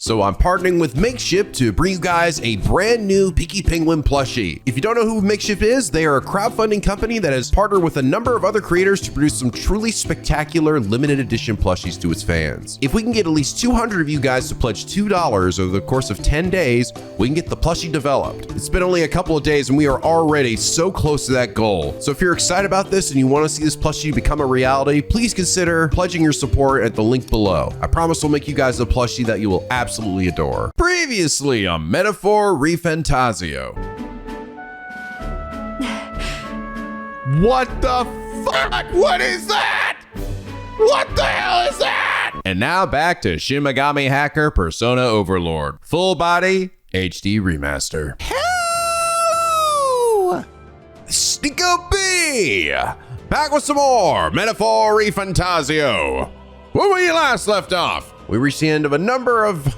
So I'm partnering with Makeshift to bring you guys a brand new Peaky Penguin plushie. If you don't know who Makeshift is, they are a crowdfunding company that has partnered with a number of other creators to produce some truly spectacular limited edition plushies to its fans. If we can get at least 200 of you guys to pledge $2 over the course of 10 days, we can get the plushie developed. It's been only a couple of days and we are already so close to that goal. So if you're excited about this and you want to see this plushie become a reality, please consider pledging your support at the link below. I promise we'll make you guys a plushie that you will absolutely adore. Previously on Metaphor ReFantazio. What the fuck? What is that? What the hell is that? And now back to Shin Megami Hacker Persona Overlord. Full body HD remaster. Hello! NicoB! Back with some more Metaphor ReFantazio. Where we last left off, we reached the end of a number of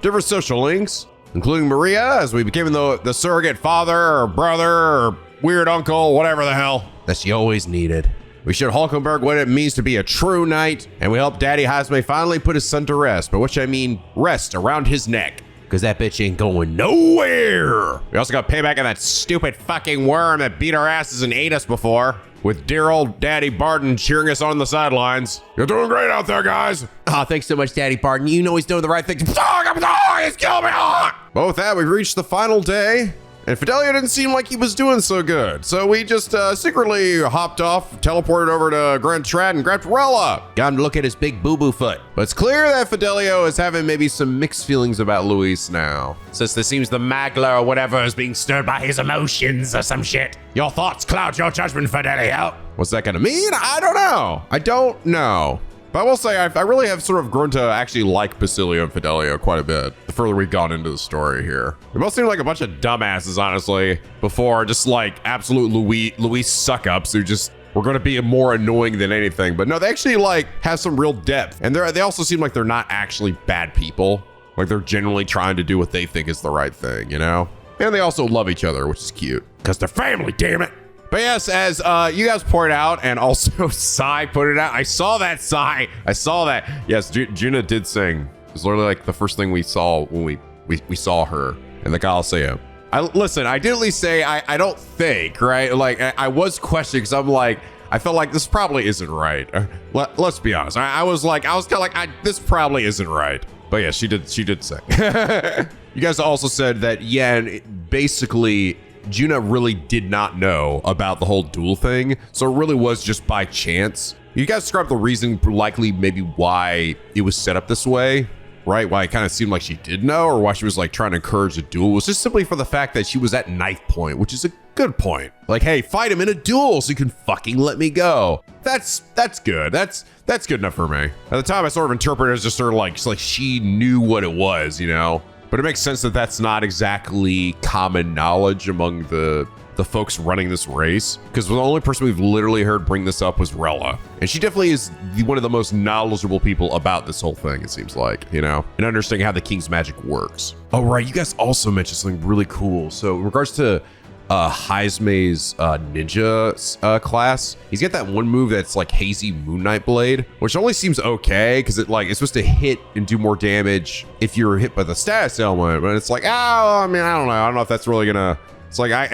different social links, including Maria, as we became the surrogate father or brother or weird uncle, whatever the hell that she always needed. We showed Hulkenberg what it means to be a true knight, and we helped Daddy Hazme finally put his son to rest, by which I mean rest around his neck, because that bitch ain't going nowhere. We also got payback on that stupid fucking worm that beat our asses and ate us before, with dear old Daddy Barton cheering us on the sidelines. You're doing great out there, guys. Oh, thanks so much, Daddy Barton. You know he's doing the right thing. He's killed me. But with that, we've reached the final day, and Fidelio didn't seem like he was doing so good. So we just secretly hopped off, teleported over to Grand Trad and grabbed Rella. Got him to look at his big boo-boo foot. But it's clear that Fidelio is having maybe some mixed feelings about Luis now, since there seems the Magla or whatever is being stirred by his emotions or some shit. Your thoughts cloud your judgment, Fidelio. What's that gonna mean? I don't know. I don't know. But I will say, I really have sort of grown to actually like Basilio and Fidelio quite a bit the further we've gone into the story here. They both seem like a bunch of dumbasses, honestly, before, just like absolute Luis suck-ups who just were going to be more annoying than anything. But no, they actually like have some real depth. And they also seem like they're not actually bad people. Like they're genuinely trying to do what they think is the right thing, you know? And they also love each other, which is cute. Because they're family, damn it. But yes, as you guys pointed out, and also Sai pointed out, I saw that, Sai. I saw that. Yes, Juna did sing. It was literally like the first thing we saw when we saw her in the Coliseum. Listen, I did at least say I don't think, right? Like I was questioning because I'm like, I felt like this probably isn't right. Let's be honest. I was kind of like, this probably isn't right. But yeah, she did sing. You guys also said that, yeah, basically, Juna really did not know about the whole duel thing, so it really was just by chance. You guys described the reason, likely maybe why it was set up this way, right? Why it kind of seemed like she did know, or why she was like trying to encourage a duel, was just simply for the fact that she was at knife point, which is a good point. Like, hey, fight him in a duel so you can fucking let me go. That's good. That's good enough for me. At the time, I sort of interpreted it as just sort of like she knew what it was, you know? But it makes sense that that's not exactly common knowledge among the folks running this race, because the only person we've literally heard bring this up was Rella. And she definitely is one of the most knowledgeable people about this whole thing, it seems like, you know, and understanding how the King's magic works. Oh, right. You guys also mentioned something really cool. So in regards to Hazme's ninja class, he's got that one move that's like Hazy Moon Knight Blade, which only seems okay because it's supposed to hit and do more damage if you're hit by the status element. But it's like, oh, I mean, I don't know if that's really gonna. It's like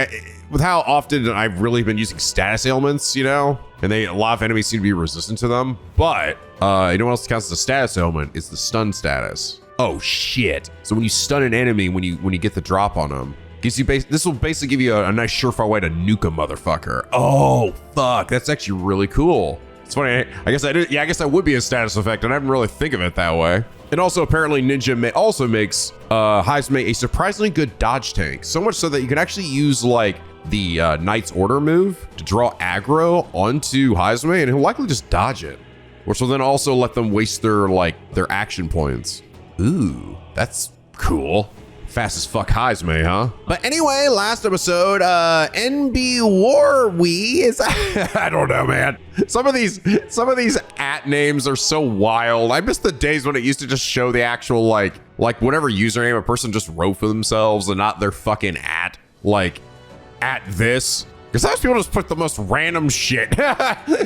with how often I've really been using status ailments, you know, and a lot of enemies seem to be resistant to them. But you know what else counts as a status ailment? It's the stun status. Oh shit! So when you stun an enemy, when you get the drop on them, gives you this will basically give you a nice surefire way to nuke a motherfucker. Oh fuck, that's actually really cool. It's funny. I guess I did. Yeah, I guess that would be a status effect, and I didn't really think of it that way. And also, apparently, Ninja also makes Hazme a surprisingly good dodge tank. So much so that you can actually use like the Knight's Order move to draw aggro onto Hazme, and he'll likely just dodge it, which will then also let them waste their action points. Ooh, that's cool. Fast as fuck Hazme, huh? But anyway, last episode, NB Warwee is I don't know, man. Some of these at names are so wild. I miss the days when it used to just show the actual like whatever username a person just wrote for themselves and not their fucking at, like at this. Because those people just put the most random shit. I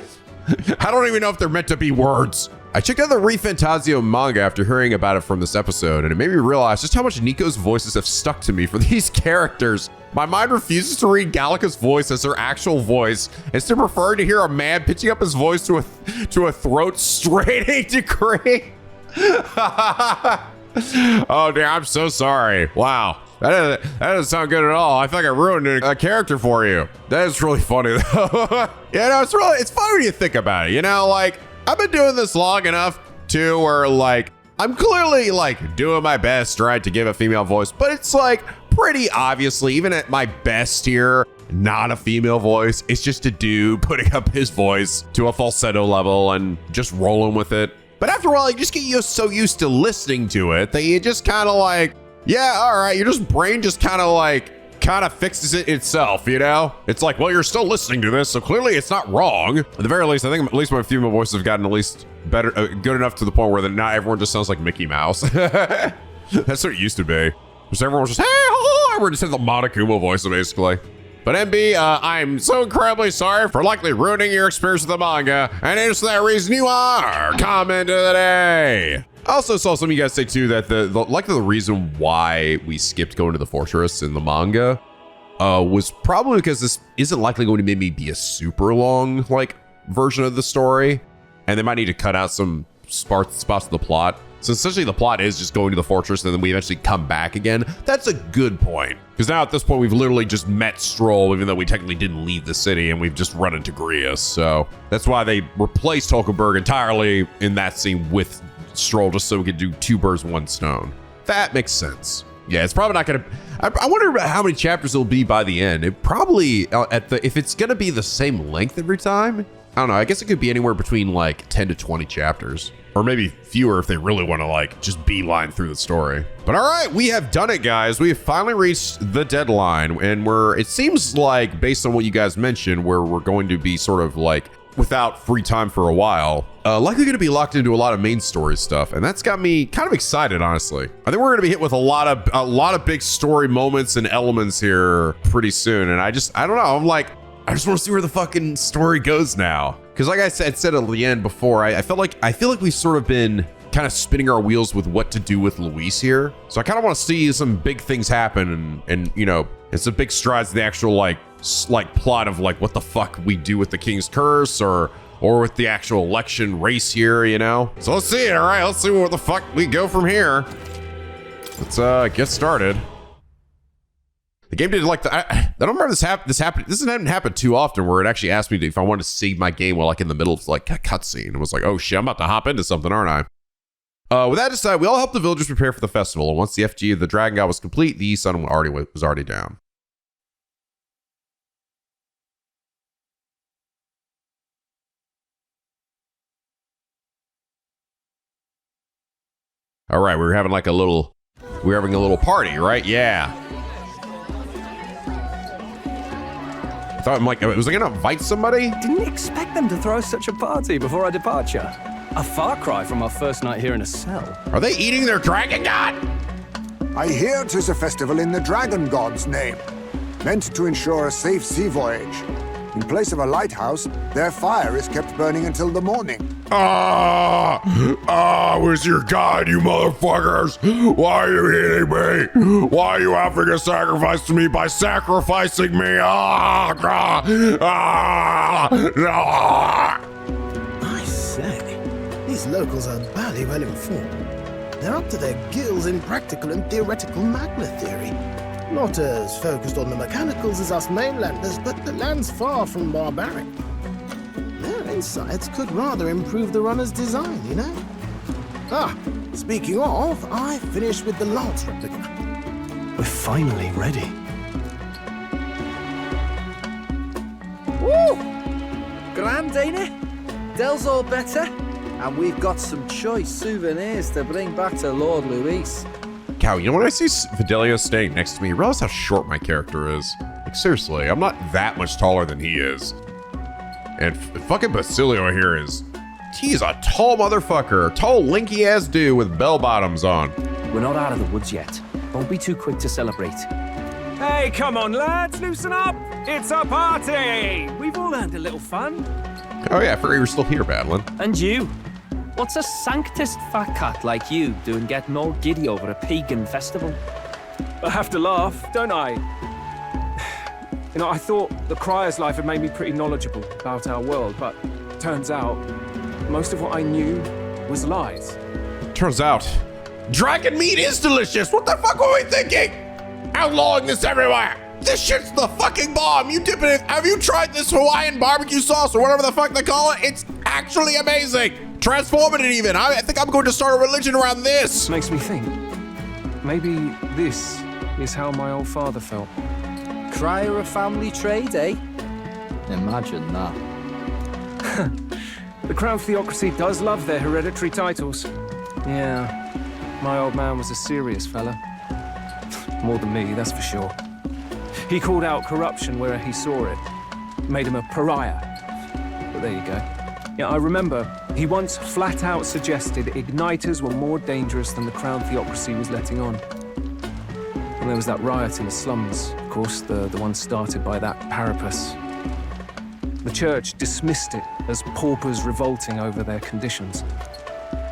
don't even know if they're meant to be words. I checked out the ReFantazio manga after hearing about it from this episode, and it made me realize just how much Nico's voices have stuck to me for these characters. My mind refuses to read Gallica's voice as her actual voice, instead preferring to hear a man pitching up his voice to a throat-straining degree. Oh, damn, I'm so sorry. Wow. That doesn't sound good at all. I feel like I ruined a character for you. That is really funny, though. Yeah, no, it's funny when you think about it. You know, like, I've been doing this long enough, too, where, like, I'm clearly, like, doing my best, right, to give a female voice, but it's, like, pretty obviously, even at my best here, not a female voice. It's just a dude putting up his voice to a falsetto level and just rolling with it. But after a while, you just get so used to listening to it that you just kind of like, yeah, all right, your brain just kind of fixes it itself, you know? It's like, well, you're still listening to this, so clearly it's not wrong. At the very least, I think at least my female voices have gotten at least better, good enough to the point where not everyone just sounds like Mickey Mouse. That's what it used to be. Because everyone was just, hey, oh, everyone just had the Monokuma voice, basically. But MB, I'm so incredibly sorry for likely ruining your experience with the manga, and it's that reason you are comment of the day. I also saw some of you guys say too that the reason why we skipped going to the fortress in the manga was probably because this isn't likely going to maybe be a super long like version of the story, and they might need to cut out some spots of the plot. So essentially the plot is just going to the fortress and then we eventually come back again. That's a good point. Because now at this point, we've literally just met Stroll, even though we technically didn't leave the city, and we've just run into Grius. So that's why they replaced Hulkenberg entirely in that scene with Stroll, just so we could do 2 birds, 1 stone. That makes sense. Yeah, it's probably not gonna, I wonder how many chapters it'll be by the end. It probably, if it's gonna be the same length every time, I don't know, I guess it could be anywhere between like 10 to 20 chapters. Or maybe fewer if they really want to like just beeline through the story. But all right, we have done it, guys. We have finally reached the deadline, and it seems like, based on what you guys mentioned, where we're going to be sort of like without free time for a while, likely going to be locked into a lot of main story stuff, and that's got me kind of excited, honestly. I think we're going to be hit with a lot of big story moments and elements here pretty soon, and I don't know. I'm like, I just want to see where the fucking story goes now. Because like I said at the end before, I feel like we've sort of been kind of spinning our wheels with what to do with Luis here. So I kind of want to see some big things happen and you know, and some big strides in the actual like plot of like what the fuck we do with the King's Curse or with the actual election race here, you know? So let's see it, all right? Let's see where the fuck we go from here. Let's get started. The game did like I don't remember this happened. This hasn't happened too often where it actually asked me if I wanted to save my game while like in the middle of like a cutscene. It was like, oh shit, I'm about to hop into something, aren't I? With that aside, we all helped the villagers prepare for the festival, and once the FG of the Dragon God was complete, the sun was already down. All right, we were having a little party, right? Yeah. I thought, was I gonna invite somebody? Didn't expect them to throw such a party before our departure. A far cry from our first night here in a cell. Are they eating their dragon god? I hear 'tis a festival in the dragon god's name, meant to ensure a safe sea voyage. In place of a lighthouse, their fire is kept burning until the morning. Where's your god, you motherfuckers? Why are you hitting me? Why are you offering a sacrifice to me by sacrificing me? I say, these locals are barely well informed. They're up to their gills in practical and theoretical magna theory. Not as focused on the mechanicals as us mainlanders, but the land's far from barbaric. Their insights could rather improve the runner's design, you know? Speaking of, I finished with the lance replica. We're finally ready. Woo! Grand, ain't it? Dell's all better, and we've got some choice souvenirs to bring back to Lord Luis. Cow, you know, when I see Fidelio standing next to me, I realize how short my character is. Like, seriously, I'm not that much taller than he is. And fucking Basilio here he's a tall motherfucker. Tall, linky-ass dude with bell-bottoms on. We're not out of the woods yet. Don't be too quick to celebrate. Hey, come on, lads, loosen up. It's a party. We've all earned a little fun. Oh yeah, I forgot you were still here, Badlin. And you? What's a sanctist fat cat like you doing getting all giddy over a pagan festival? I have to laugh, don't I? You know, I thought the Crier's life had made me pretty knowledgeable about our world, but turns out most of what I knew was lies. Turns out, dragon meat is delicious. What the fuck were we thinking? Outlawing this everywhere. This shit's the fucking bomb. You dip it in. Have you tried this Hawaiian barbecue sauce or whatever the fuck they call it? It's actually amazing. Transformative even. I think I'm going to start a religion around this. Makes me think, maybe this is how my old father felt. Crier a family trade, eh? Imagine that. The Crown Theocracy does love their hereditary titles. Yeah, my old man was a serious fella. More than me, that's for sure. He called out corruption where he saw it. Made him a pariah. But there you go. Yeah, I remember he once flat out suggested igniters were more dangerous than the Crown Theocracy was letting on. And there was that riot in the slums, of course, the one started by that Parapus. The church dismissed it as paupers revolting over their conditions.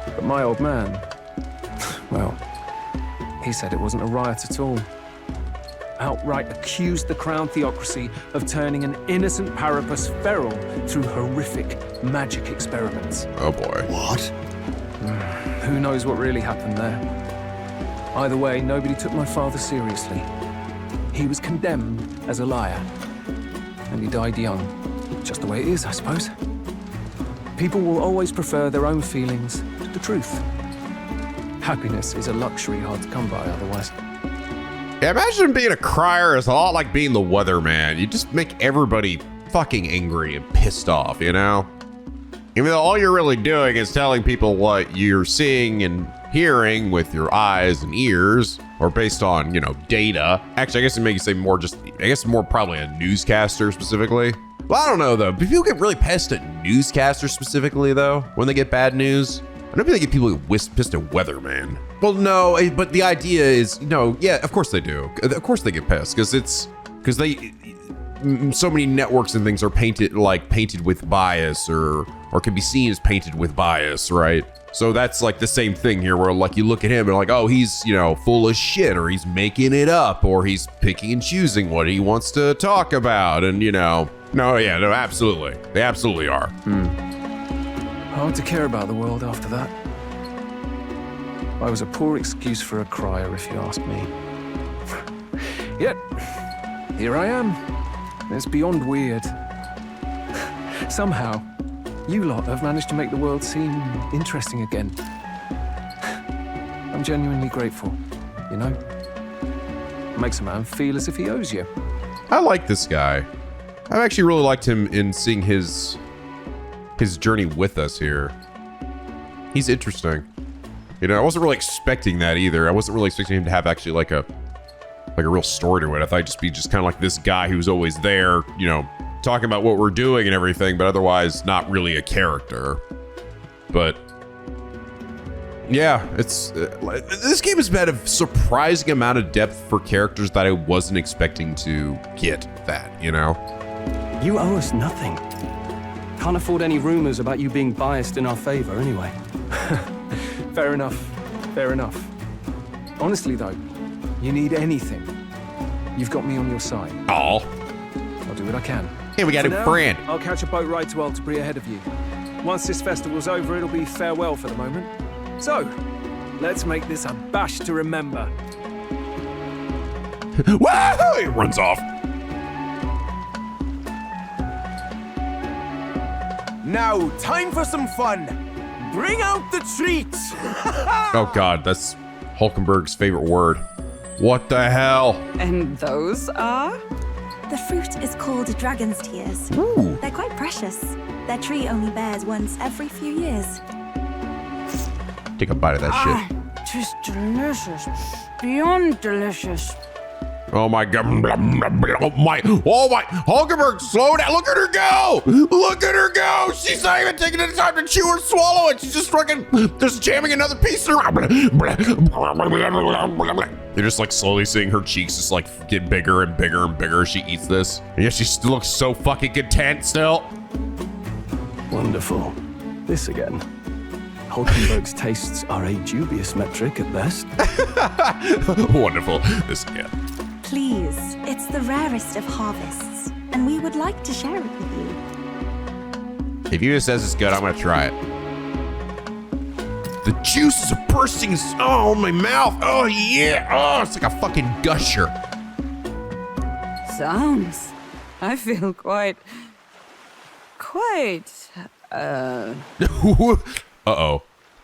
But my old man, well, he said it wasn't a riot at all. Outright accused the Crown Theocracy of turning an innocent Parapus feral through horrific magic experiments. Oh boy. What? Who knows what really happened there? Either way, nobody took my father seriously. He was condemned as a liar. And he died young. Just the way it is, I suppose. People will always prefer their own feelings to the truth. Happiness is a luxury hard to come by otherwise. Yeah, imagine being a crier is a lot like being the weatherman. You just make everybody fucking angry and pissed off, you know? Even though all you're really doing is telling people what you're seeing and hearing with your eyes and ears, or based on, you know, data. Actually, I guess it makes you say more just, I guess more probably a newscaster specifically. Well, I don't know though. People get really pissed at newscasters specifically though, when they get bad news. I don't think people get pissed at weatherman. Well, no, but the idea is, no, yeah, of course they do. Of course they get pissed because they, so many networks and things are painted with bias or can be seen as painted with bias, right? So that's like the same thing here where like you look at him and like, oh, he's, you know, full of shit, or he's making it up, or he's picking and choosing what he wants to talk about. And, you know, no, yeah, no, absolutely. They absolutely are. Hard to care about the world after that. I was a poor excuse for a crier, if you ask me. Yet, here I am. It's beyond weird. Somehow, you lot have managed to make the world seem interesting again. I'm genuinely grateful, you know? Makes a man feel as if he owes you. I like this guy. I've actually really liked him in seeing his journey with us here. He's interesting. You know, I wasn't really expecting that either. I wasn't really expecting him to have actually like a real story to it. I thought he'd just be kind of like this guy who's always there, you know, talking about what we're doing and everything, but otherwise not really a character. But yeah, it's this game has had a surprising amount of depth for characters that I wasn't expecting to get that, you know? You owe us nothing. Can't afford any rumors about you being biased in our favor anyway. Fair enough. Fair enough. Honestly, though, you need anything, you've got me on your side. Oh, I'll do what I can. hey, we got For a now, friend. I'll catch a boat ride to Altabury ahead of you. Once this festival's over, it'll be farewell for the moment. So, let's make this a bash to remember. Woo! He runs off. Now, time for some fun. Bring out the treats. Oh God, that's Hulkenberg's favorite word. What the hell? And those are? The fruit is called dragon's tears. Ooh. They're quite precious. Their tree only bears once every few years. Take a bite of that shit. Just delicious. Beyond delicious. Oh my God. Oh my. Hulkenberg, slow down. Look at her go. Look at her go. She's not even taking the time to chew or swallow it. She's just just jamming another piece in her. You're just like slowly seeing her cheeks just like get bigger and bigger and bigger as she eats this. And yet she still looks so fucking content still. Wonderful. This again. Hulkenberg's tastes are a dubious metric at best. Wonderful. This yeah. Please, it's the rarest of harvests, and we would like to share it with you. If you says it's good, I'm gonna try it. The juices are bursting in my mouth. Oh yeah. Oh, it's like a fucking gusher. Sounds. I feel quite. Uh-oh.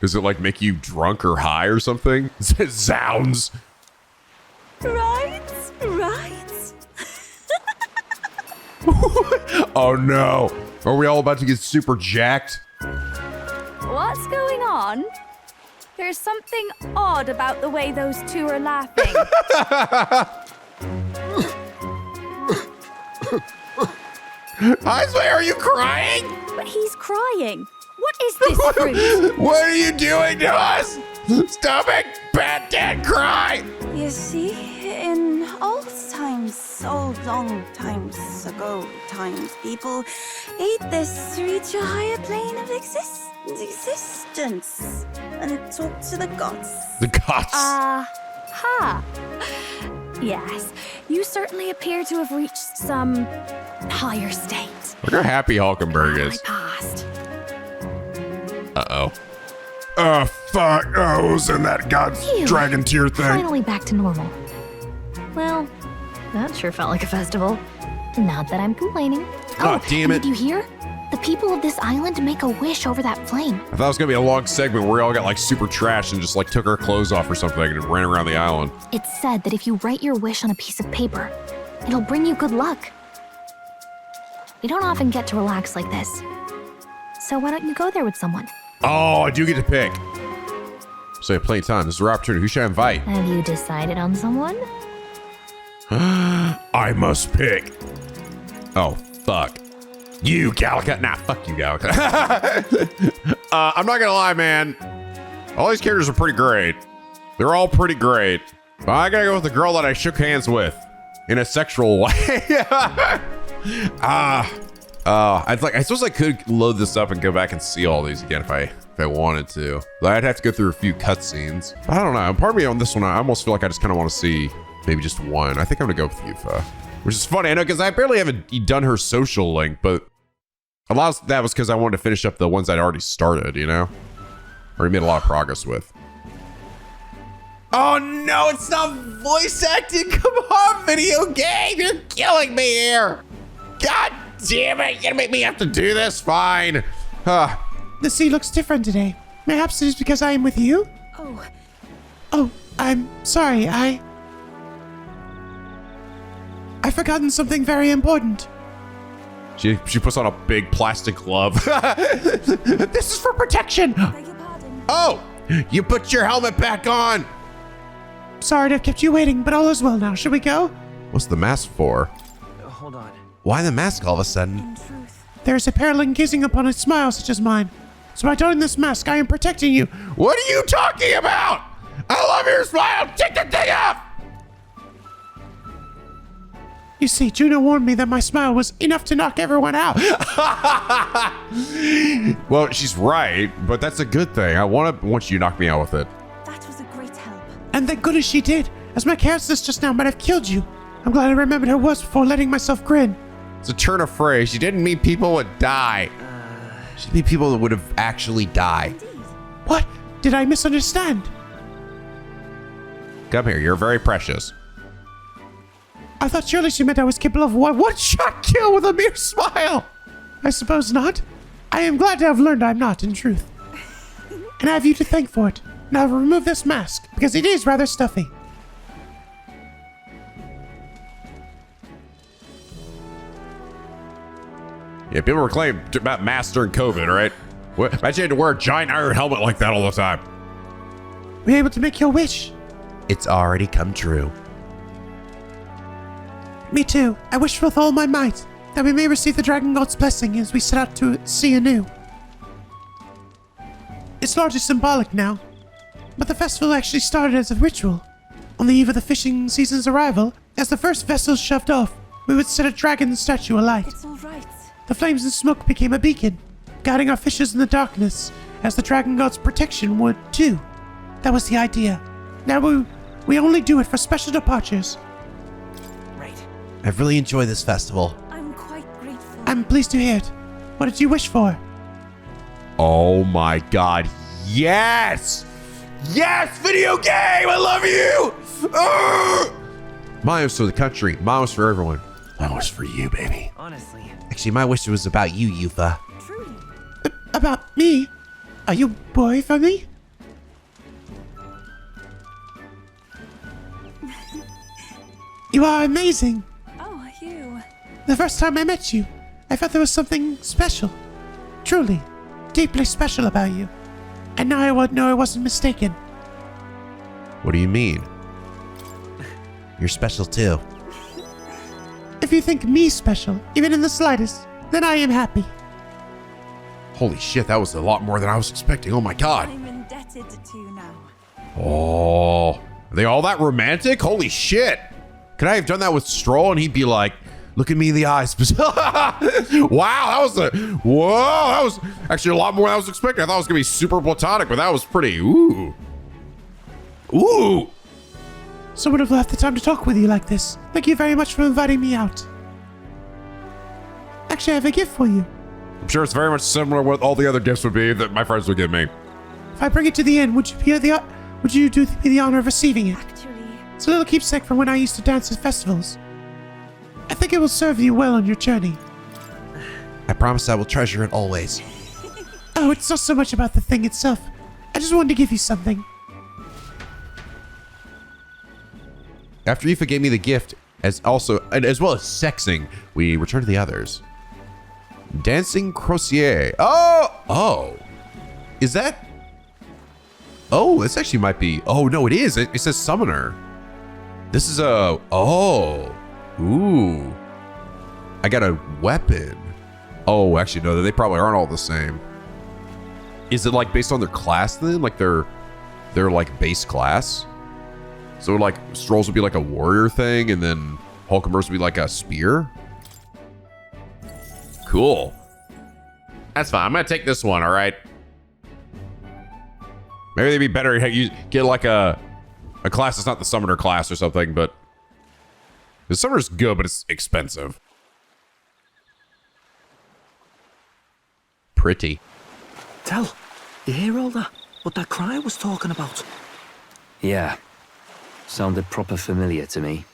Does it like make you drunk or high or something? Sounds. Right? Oh no. Are we all about to get super jacked? What's going on? There's something odd about the way those two are laughing. I swear, are you crying? But he's crying. What is this fruit? What are you doing to us? Stop it! Bad dad cry! You see, in old long times ago, people ate this to reach a higher plane of existence and talk to the gods. The gods? Yes, you certainly appear to have reached some higher state. Look how happy Hulkenberg is. My past. Uh-oh. Oh, fuck. Oh, who's in that god's dragon tear thing? Finally back to normal. Well, that sure felt like a festival. Not that I'm complaining. Oh, damn it. Did you hear? The people of this island make a wish over that flame. I thought it was gonna be a long segment where we all got like super trashed and just like took our clothes off or something and ran around the island. It's said that if you write your wish on a piece of paper, it'll bring you good luck. We don't often get to relax like this. So why don't you go there with someone? Oh, I do get to pick. So you have plenty of time. This is our opportunity. Who should I invite? Have you decided on someone? I must pick. Oh, fuck. You, Gallica. Nah, fuck you, Gallica. I'm not gonna lie, man. All these characters are pretty great. They're all pretty great. But I gotta go with the girl that I shook hands with in a sexual way. I suppose I could load this up and go back and see all these again if I wanted to. But I'd have to go through a few cutscenes. I don't know. Part of me on this one, I almost feel like I just kind of want to see maybe just one. I think I'm gonna go with Yufa, which is funny. I know because I barely haven't done her social link, but a lot of that was because I wanted to finish up the ones I'd already started. You know, already made a lot of progress with. Oh no, it's not voice acting. Come on, video game, you're killing me here. God damn it, you're gonna make me have to do this? Fine. The sea looks different today. Perhaps it is because I am with you? Oh, I'm sorry, I've forgotten something very important. She puts on a big plastic glove. This is for protection. Beg your pardon. Oh, you put your helmet back on. Sorry to have kept you waiting, but all is well now. Should we go? What's the mask for? Hold on. Why the mask all of a sudden? In truth, There is a peril gazing upon a smile such as mine. So by donning this mask, I am protecting you. What are you talking about? I love your smile. Take the thing off. You see, Juno warned me that my smile was enough to knock everyone out. Well, she's right, but that's a good thing. I want you to knock me out with it. that was a great help. And thank goodness she did, as my carelessness just now might have killed you. I'm glad I remembered her words before letting myself grin. It's a turn of phrase. She didn't mean people would die. She mean people that would have actually died. What? Did I misunderstand? Come here. You're very precious. I thought surely she meant I was capable of one-shot kill with a mere smile. I suppose not. I am glad to have learned I'm not, in truth. And I have you to thank for it. Now I will remove this mask, because it is rather stuffy. Yeah, people were claiming about masks during COVID, right? Imagine you had to wear a giant iron helmet like that all the time. Were you able to make your wish? It's already come true. Me too. I wish with all my might that we may receive the Dragon God's blessing as we set out to sea anew. It's largely symbolic now, but the festival actually started as a ritual. On the eve of the fishing season's arrival, as the first vessels shoved off, we would set a dragon statue alight. It's all right. The flames and smoke became a beacon, guiding our fishes in the darkness as the dragon god's protection would too. That was the idea. Now we only do it for special departures. Right. I've really enjoyed this festival. I'm quite grateful. I'm pleased to hear it. What did you wish for? Oh my god. Yes! Yes, video game! I love you! Mine was for the country. Mine was for everyone. Mine was for you, baby. Honestly. Actually, my wish was about you, Yufa. Truly. About me? Are you boy for me? You are amazing. Oh, you. The first time I met you, I felt there was something special. Truly, deeply special about you. And now I would know I wasn't mistaken. What do you mean? You're special too. If you think me special, even in the slightest, then I am happy. Holy shit, that was a lot more than I was expecting. Oh my god. I'm indebted to you now. Oh, are they all that romantic? Holy shit. Could I have done that with Stroll and he'd be like, look at me in the eyes. Wow, that was actually a lot more than I was expecting. I thought it was gonna be super platonic, but that was pretty, ooh. So would have left the time to talk with you like this. Thank you very much for inviting me out. Actually, I have a gift for you. I'm sure it's very much similar to what all the other gifts would be that my friends would give me. If I bring it to the inn, would you do me the honor of receiving it? Actually, It's a little keepsake from when I used to dance at festivals. I think it will serve you well on your journey. I promise I will treasure it always. Oh, it's not so much about the thing itself. I just wanted to give you something. After Aoife gave me the gift, as well as sexing, we return to the others. Dancing crocier. Oh. Is that? Oh, this actually might be. Oh no, it is. It says summoner. This is a. Oh. Ooh. I got a weapon. Oh, actually no, they probably aren't all the same. Is it like based on their class then? Like their like base class? So like Strolls would be like a warrior thing, and then Hulkenberg's would be like a spear. Cool. That's fine. I'm gonna take this one. All right. Maybe they'd be better if you get like a class that's not the summoner class or something. But the summoner's good, but it's expensive. Pretty. Tell, you hear all that? What that cry was talking about? Yeah. Sounded proper familiar to me.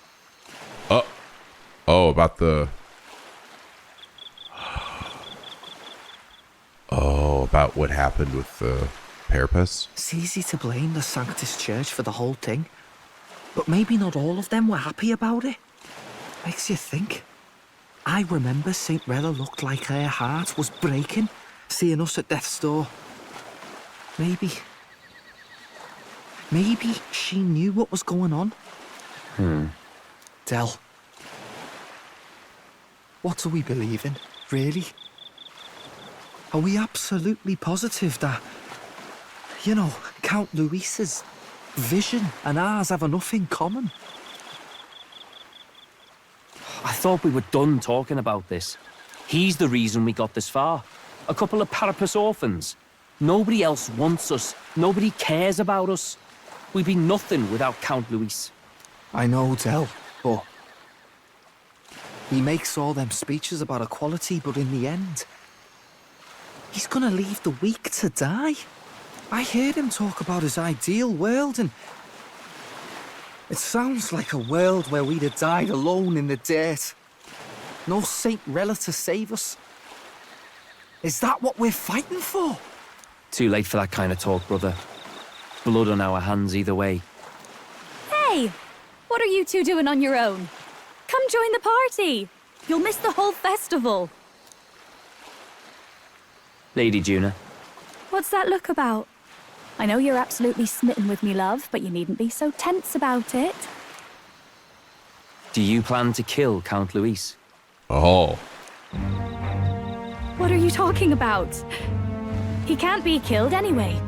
Oh, about the... Oh, about what happened with the Perpus? It's easy to blame the Sanctus Church for the whole thing. But maybe not all of them were happy about it. Makes you think. I remember St. Rella looked like her heart was breaking, seeing us at death's door. Maybe she knew what was going on. Del, what do we believe in, really? Are we absolutely positive that, Count Luis's vision and ours have enough in common? I thought we were done talking about this. He's the reason we got this far. A couple of Parapus orphans. Nobody else wants us. Nobody cares about us. We'd be nothing without Count Luis. I know, Del, but he makes all them speeches about equality, but in the end, he's gonna leave the weak to die. I heard him talk about his ideal world, and it sounds like a world where we'd have died alone in the dirt. No Saint Rella to save us. Is that what we're fighting for? Too late for that kind of talk, brother. Blood on our hands either way. Hey! What are you two doing on your own? Come join the party! You'll miss the whole festival. Lady Juna. What's that look about? I know you're absolutely smitten with me, love, but you needn't be so tense about it. Do you plan to kill Count Luis? Oh. What are you talking about? He can't be killed anyway.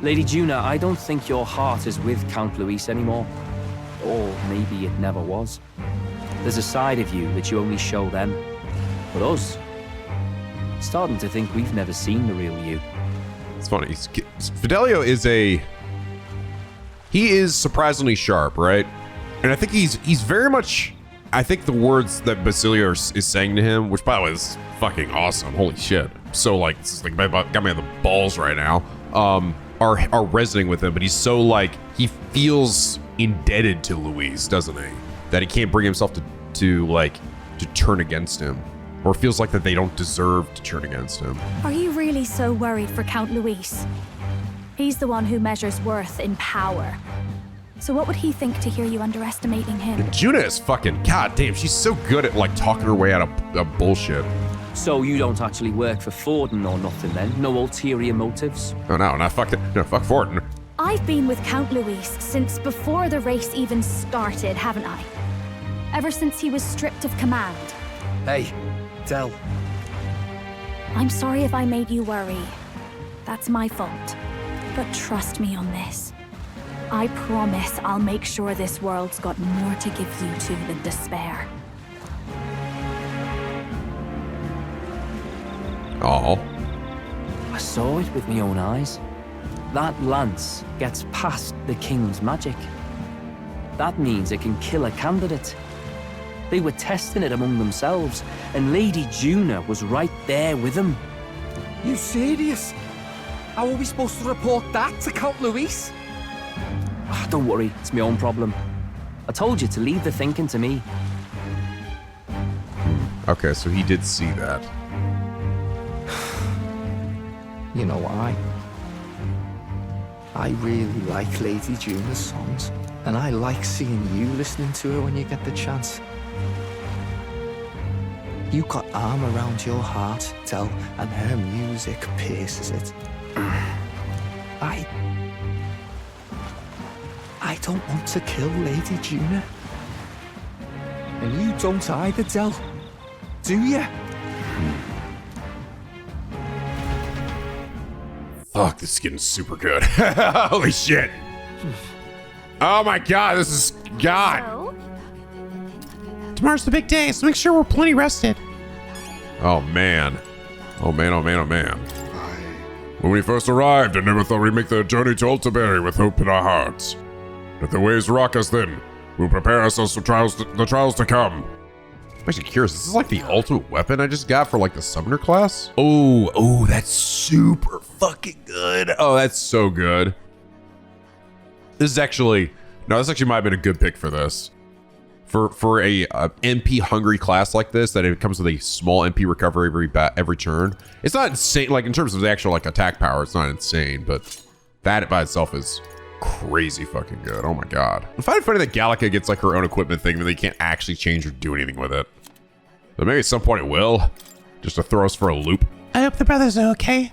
Lady Juna, I don't think your heart is with Count Luis anymore. Or maybe it never was. There's a side of you that you only show them. But us, starting to think we've never seen the real you. It's funny. Fidelio is he is surprisingly sharp, right? And I think he's very much, I think the words that Basilio is saying to him, which by the way is fucking awesome. Holy shit. So like, it's like got me on the balls right now. Are resonating with him, but he's so like, he feels indebted to Luis, doesn't he? That he can't bring himself to turn against him, or feels like that they don't deserve to turn against him. Are you really so worried for Count Luis? He's the one who measures worth in power. So what would he think to hear you underestimating him? And Juna is fucking, goddamn, she's so good at like talking her way out of bullshit. So you don't actually work for Forden or nothing then? No ulterior motives? Oh no, fuck Forden. I've been with Count Luis since before the race even started, haven't I? Ever since he was stripped of command. Hey, Del. I'm sorry if I made you worry. That's my fault. But trust me on this. I promise I'll make sure this world's got more to give you to than despair. Oh. I saw it with my own eyes. That lance gets past the king's magic. That means it can kill a candidate. They were testing it among themselves, and Lady Juna was right there with them. You serious? How are we supposed to report that to Count Luis? Oh, don't worry, it's my own problem. I told you to leave the thinking to me. Okay, so he did see that. You know why? I really like Lady Juna's songs, and I like seeing you listening to her when you get the chance. You got arm around your heart, Del, and her music pierces it. I don't want to kill Lady Juna. And you don't either, Del. Do ya? Fuck, this is getting super good. Holy shit. Oh my god, this is god. So, Tomorrow's the big day, so make sure we're plenty rested. Oh man. Oh man. When we first arrived, I never thought we'd make the journey to Altabury with hope in our hearts. If the waves rock us then, we'll prepare ourselves for the trials to come. I'm actually curious, this is like the ultimate weapon I just got for like the summoner class? Oh, that's super fucking good. Oh, that's so good. This actually might have been a good pick for this. For a MP hungry class like this, that it comes with a small MP recovery every turn. It's not insane, like in terms of the actual like attack power, it's not insane, but that by itself is crazy fucking good. Oh my god. I find it funny that Gallica gets like her own equipment thing, but they can't actually change or do anything with it. But maybe at some point it will, just to throw us for a loop. I hope the brothers are okay.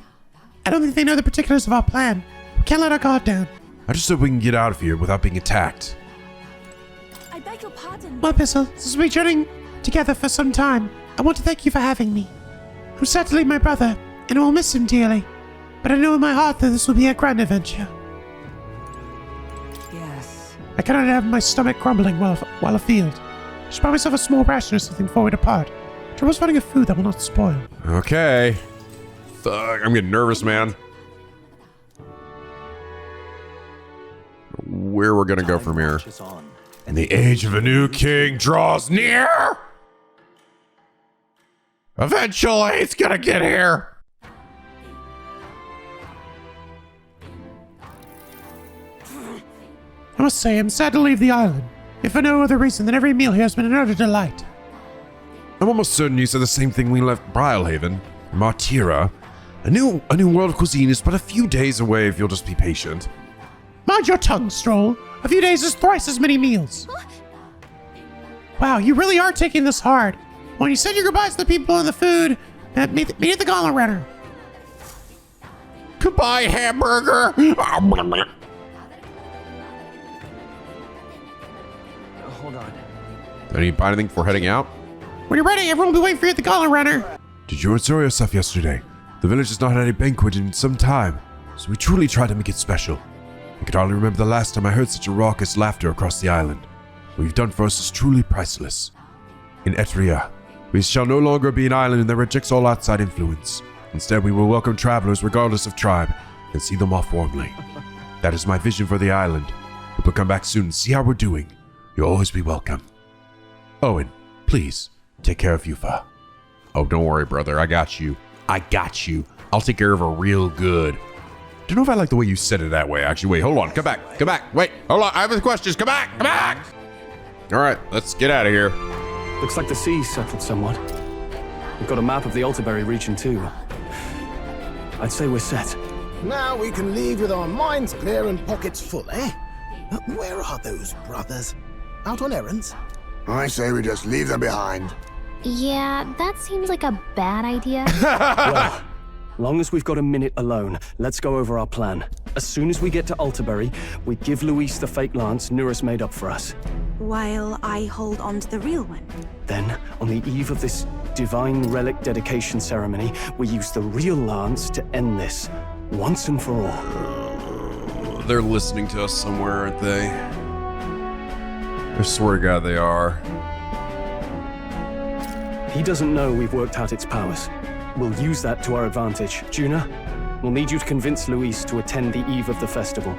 I don't think they know the particulars of our plan. We can't let our guard down. I just hope we can get out of here without being attacked. I beg your pardon. Well, Bissell, since we've been journeying together for some time, I want to thank you for having me. I'm sad to leave my brother, and I will miss him dearly. But I know in my heart that this will be a grand adventure. Yes. I cannot have my stomach grumbling while afield. I should buy myself a small ration or something before we depart. Trouble's finding a food that will not spoil. Okay. Fuck, I'm getting nervous, man. Where we're gonna go from here? And the age of a new king draws near. Eventually, it's gonna get here. I must say, I'm sad to leave the island, if for no other reason than every meal here has been an utter delight. I'm almost certain you said the same thing when we left Brialhaven, Martira. A new world of cuisine is but a few days away if you'll just be patient. Mind your tongue, Stroll. A few days is thrice as many meals. Wow, you really are taking this hard. When you said your goodbyes to the people and the food, meet at the Gauntlet Runner. Goodbye, hamburger. Hold on. Don't you buy anything before heading out? When you're ready, everyone will be waiting for you at the Gauntlet Runner. Did you enjoy yourself yesterday? The village has not had a banquet in some time, so we truly tried to make it special. I can hardly remember the last time I heard such a raucous laughter across the island. What you've done for us is truly priceless. In Etria, we shall no longer be an island that rejects all outside influence. Instead, we will welcome travelers regardless of tribe, and see them off warmly. That is my vision for the island. Hope you'll come back soon and see how we're doing. You'll always be welcome. Owen, please, take care of Yufa. Oh, don't worry, brother. I got you. I got you. I'll take care of her real good. Don't know if I like the way you said it that way, actually. Wait, hold on. Come back. Come back. Wait, hold on. I have questions. Come back. Come back. All right, let's get out of here. Looks like the sea's settled somewhat. We've got a map of the Altabury region too. I'd say we're set. Now we can leave with our minds clear and pockets full, eh? Where are those brothers? Out on errands? I say we just leave them behind. Yeah, that seems like a bad idea. Well, long as we've got a minute alone, let's go over our plan. As soon as we get to Altabury, we give Luis the fake lance Nuris made up for us. While I hold on to the real one. Then, on the eve of this divine relic dedication ceremony, we use the real lance to end this, once and for all. They're listening to us somewhere, aren't they? I swear to God they are. He doesn't know we've worked out its powers. We'll use that to our advantage. Juna, we'll need you to convince Luis to attend the eve of the festival.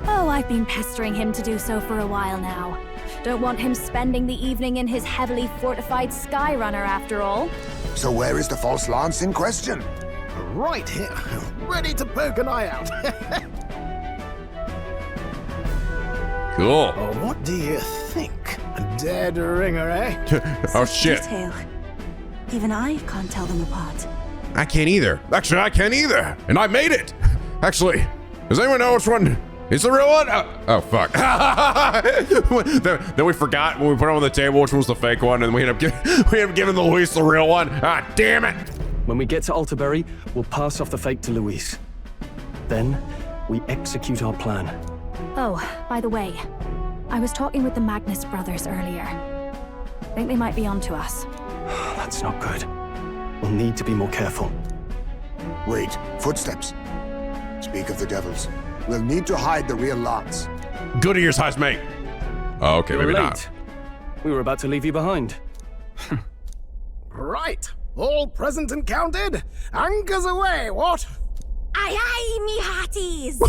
Oh, I've been pestering him to do so for a while now. Don't want him spending the evening in his heavily fortified Skyrunner after all. So where is the false lance in question? Right here, ready to poke an eye out. Cool. Oh, what do you think? A dead ringer, eh? Oh, shit. Detail. Even I can't tell them apart. I can't either. Actually, I can't either. And I made it. Actually, does anyone know which one is the real one? Oh fuck. then we forgot when we put it on the table which one was the fake one, and we ended up giving the Luis the real one. Ah, damn it. When we get to Altabury, we'll pass off the fake to Luis. Then, we execute our plan. Oh, by the way, I was talking with the Magnus brothers earlier. Think they might be onto us. That's not good. We'll need to be more careful. Wait, footsteps. Speak of the devils. We'll need to hide the real lance. Good ears, heist mate. Oh, okay, You're maybe late. not. We were about to leave you behind. Right, all present and counted. Anchors away, what? Aye, aye, me hearties!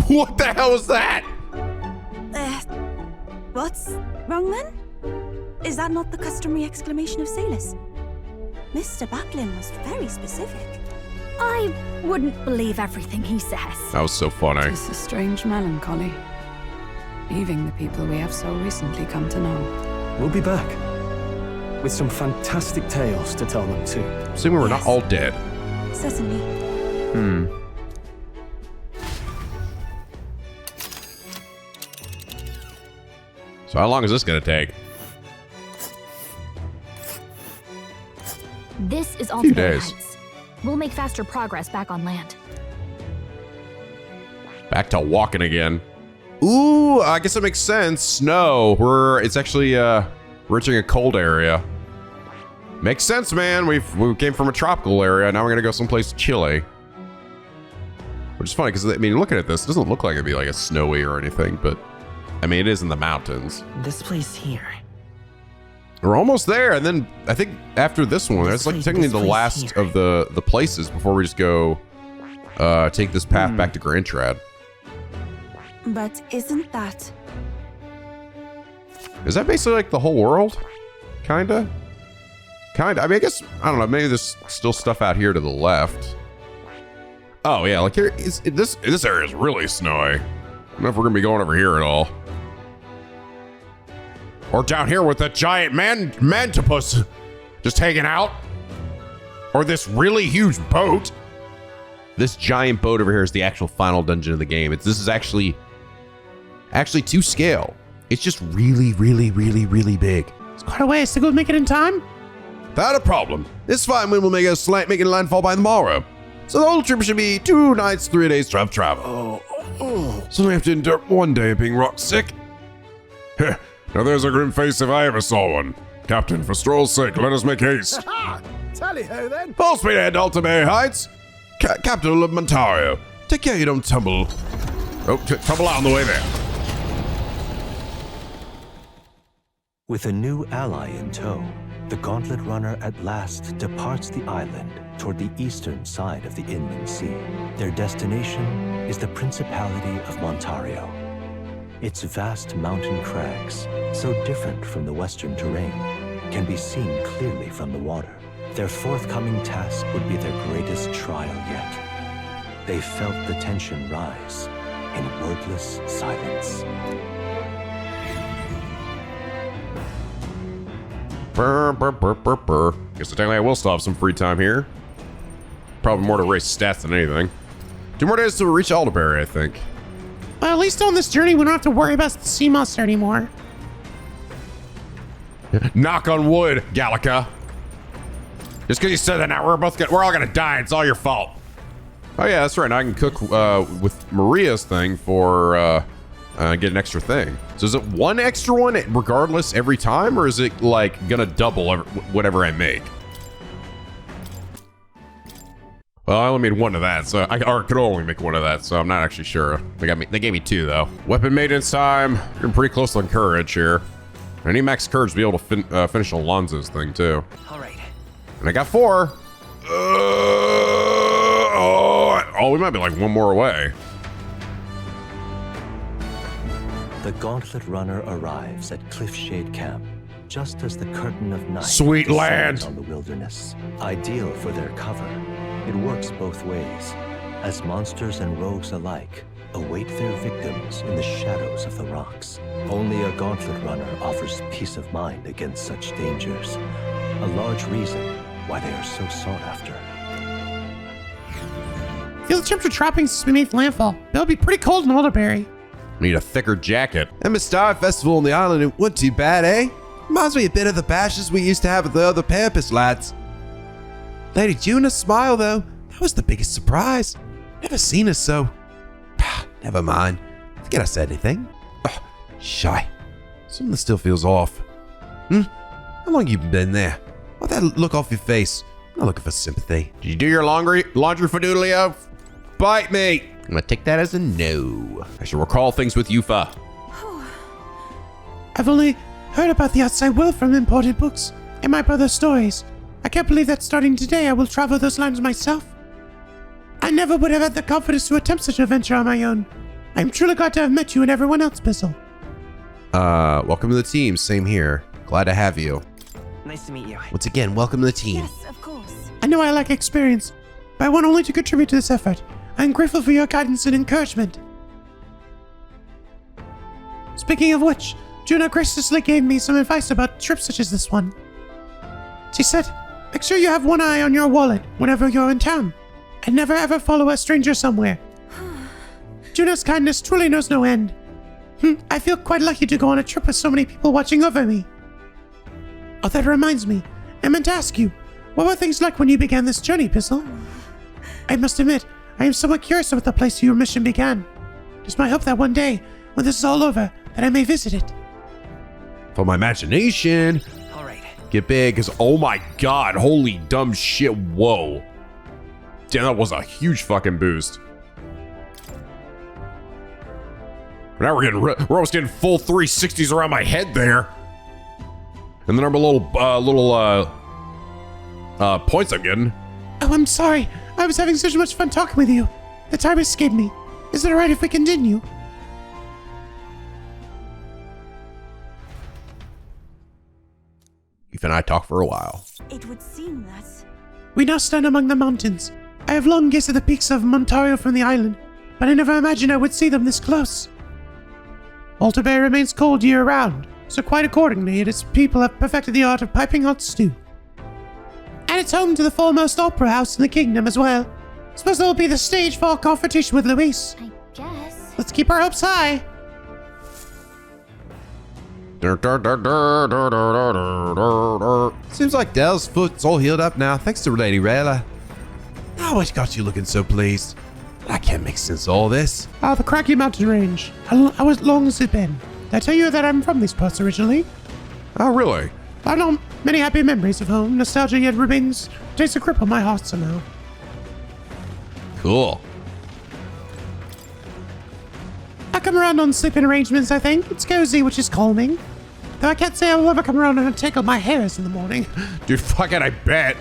What the hell was that? What's wrong then? Is that not the customary exclamation of sailors? Mr. Buckland was very specific. I wouldn't believe everything he says. That was so funny. It's a strange melancholy, leaving the people we have so recently come to know. We'll be back. With some fantastic tales to tell them too. Assuming we're not all dead. Certainly. So how long is this gonna take? This is Few Altabury days. Heights. We'll make faster progress back on land. Back to walking again. Ooh, I guess that makes sense. Snow. It's actually reaching a cold area. Makes sense, man. We came from a tropical area. Now we're gonna go someplace chilly. Which is funny because I mean, looking at this, it doesn't look like it'd be like a snowy or anything, but I mean, it is in the mountains. This place here. We're almost there, and then I think after this one, that's like technically the place last here. of the places before we just go take this path back to Grand Trad. But isn't that... Is that basically like the whole world? Kinda? Kinda. I mean, I guess, I don't know, maybe there's still stuff out here to the left. Oh yeah, like here, this area is really snowy. I don't know if we're gonna be going over here at all. Or down here with that giant mantipus just hanging out. Or this really huge boat. This giant boat over here is the actual final dungeon of the game. This is actually to scale. It's just really, really, really, really big. It's quite a ways to go make it in time. Not a problem. This fine wind will make us making landfall by tomorrow. So the whole trip should be 2 nights, 3 days of travel. So we have to endure one day of being rock sick. Now there's a grim face if I ever saw one. Captain, for Stroll's sake, let us make haste. Tally-ho then. Full speed ahead, Altabury Heights. Capital of Montario. Take care you don't tumble. Oh, tumble out on the way there. With a new ally in tow, the Gauntlet Runner at last departs the island toward the eastern side of the inland sea. Their destination is the Principality of Montario. Its vast mountain crags, so different from the western terrain, can be seen clearly from the water. Their forthcoming task would be their greatest trial yet. They felt the tension rise in wordless silence. Brr, brr, brr, brr, brr. Guess technically I will still have some free time here. Probably more to race stats than anything. 2 more days to reach Altabury, I think. Well, at least on this journey, we don't have to worry about the sea monster anymore. Knock on wood, Gallica. Just because you said that now, we're all gonna die. It's all your fault. Oh yeah, that's right. Now I can cook with Maria's thing for get an extra thing. So is it 1 extra one regardless every time, or is it like gonna double whatever I make? Well, I only made 1 of that, so I could only make 1 of that, so I'm not actually sure. They gave me 2 though. Weapon maintenance time. You're pretty close on courage here. I need max courage to be able to finish Alonzo's thing too. All right. And I got 4. We might be like 1 more away. The Gauntlet Runner arrives at Cliffshade Camp just as the curtain of night Sweet descends land on the wilderness. Ideal for their cover, it works both ways, as monsters and rogues alike await their victims in the shadows of the rocks. Only a Gauntlet Runner offers peace of mind against such dangers, a large reason why they are so sought after. Feel the temperature dropping since we made landfall. It'll be pretty cold in Altabury. Need a thicker jacket. And the Star Festival on the island, it wasn't too bad, eh? Reminds me a bit of the bashes we used to have with the other Pampas lads. Lady Juna's smile, though, that was the biggest surprise. Never seen her so... Never mind. Forget I said anything. Shy. Something still feels off. How long you been there? Why'd that look off your face? I'm not looking for sympathy. Did you do your laundry for Doodleo? Bite me. I'm gonna take that as a no. I should recall things with Yufa. I've only heard about the outside world from imported books and my brother's stories. I can't believe that starting today I will travel those lands myself. I never would have had the confidence to attempt such a venture on my own. I'm truly glad to have met you and everyone else, Bizzle. Welcome to the team. Same here. Glad to have you. Nice to meet you. Once again, welcome to the team. Yes, of course. I know I lack experience, but I want only to contribute to this effort. I'm grateful for your guidance and encouragement. Speaking of which, Juna graciously gave me some advice about trips such as this one. She said, make sure you have one eye on your wallet whenever you're in town, and never ever follow a stranger somewhere. Juna's kindness truly knows no end. I feel quite lucky to go on a trip with so many people watching over me. Oh, that reminds me. I meant to ask you, what were things like when you began this journey, Bizzle? I must admit, I am somewhat curious about the place your mission began. It is my hope that one day, when this is all over, that I may visit it. For my imagination. All right. Get big, because oh my god, holy dumb shit, whoa. Damn, that was a huge fucking boost. Now we're almost getting full 360s around my head there. And the number of little points I'm getting. Oh, I'm sorry. I was having such much fun talking with you. The time escaped me. Is it alright if we continue? Eve and I talked for a while. It would seem that... We now stand among the mountains. I have long gazed at the peaks of Montario from the island, but I never imagined I would see them this close. Altabury remains cold year-round, so quite accordingly, its people have perfected the art of piping hot stew. And it's home to the foremost opera house in the kingdom as well. Suppose that will be the stage for our confrontation with Luis. I guess. Let's keep our hopes high. Seems like Dell's foot's all healed up now, thanks to Lady Rayla. Oh, what got you looking so pleased? I can't make sense of all this. The Craggy Mountain Range. How long has it been? Did I tell you that I'm from these parts originally? Oh, really? I know many happy memories of home. Nostalgia yet remains takes a grip on my heart somehow. Cool. I come around on sleeping arrangements, I think. It's cozy, which is calming. Though I can't say I will ever come around and untangle my hairs in the morning. Dude, fucking, I bet.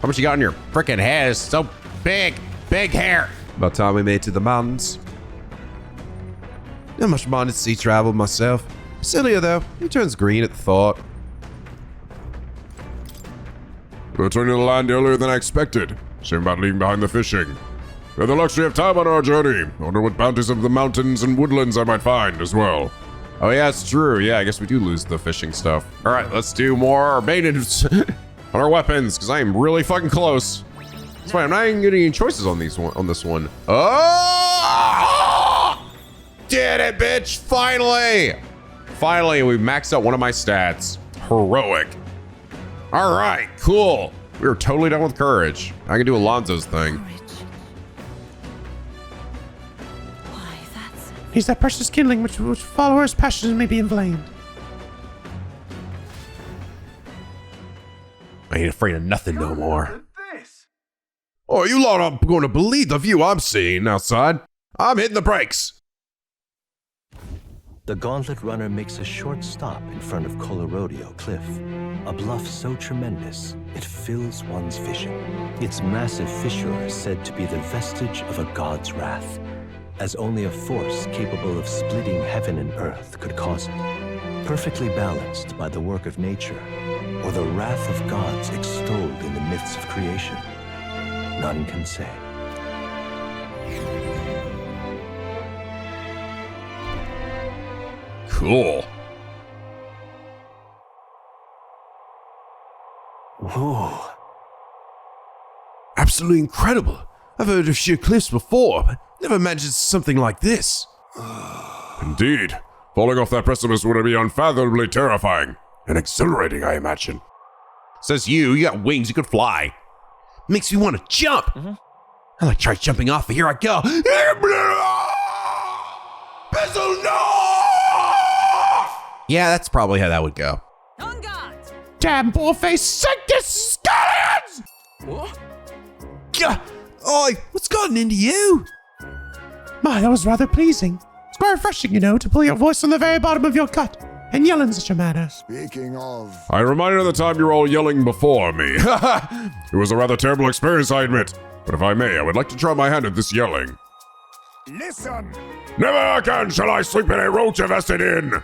How much you got in your freaking hair? It's so big. Big hair. About time we made it to the mountains. Not much minded sea travel myself. Celia, though, he turns green at the thought. We returned to the land earlier than I expected. Shame about leaving behind the fishing. We had the luxury of time on our journey. I wonder what bounties of the mountains and woodlands I might find as well. Oh yeah, it's true. Yeah, I guess we do lose the fishing stuff. All right, let's do more maintenance on our weapons, because I am really fucking close. That's why I'm not even getting any choices on this one. Oh! Did it, bitch! Finally! Finally, we maxed out one of my stats. Heroic. All right, cool. We were totally done with courage. I can do Alonzo's thing. He's that precious kindling which followers' passions may be inflamed. I ain't afraid of nothing no more. Oh, you lot aren't going to believe the view I'm seeing outside. I'm hitting the brakes. The Gauntlet Runner makes a short stop in front of Colorodeo Cliff, a bluff so tremendous it fills one's vision. Its massive fissure is said to be the vestige of a god's wrath, as only a force capable of splitting heaven and earth could cause it. Perfectly balanced by the work of nature, or the wrath of gods extolled in the myths of creation, none can say. Cool. Whoa. Absolutely incredible. I've heard of sheer cliffs before, but never imagined something like this. Indeed. Falling off that precipice would be unfathomably terrifying. And exhilarating, I imagine. Says you got wings, you could fly. Makes me want to jump. I like try jumping off, but here I go. Pistol, no! Yeah, that's probably how that would go. Damn bullface Sanctus Scallions! What? Oi, what's gotten into you? My, that was rather pleasing. It's quite refreshing, you know, to pull your voice on the very bottom of your gut and yell in such a manner. Speaking of... I reminded of the time you were all yelling before me. It was a rather terrible experience, I admit. But if I may, I would like to try my hand at this yelling. Listen! Never again shall I sleep in a roach invested in!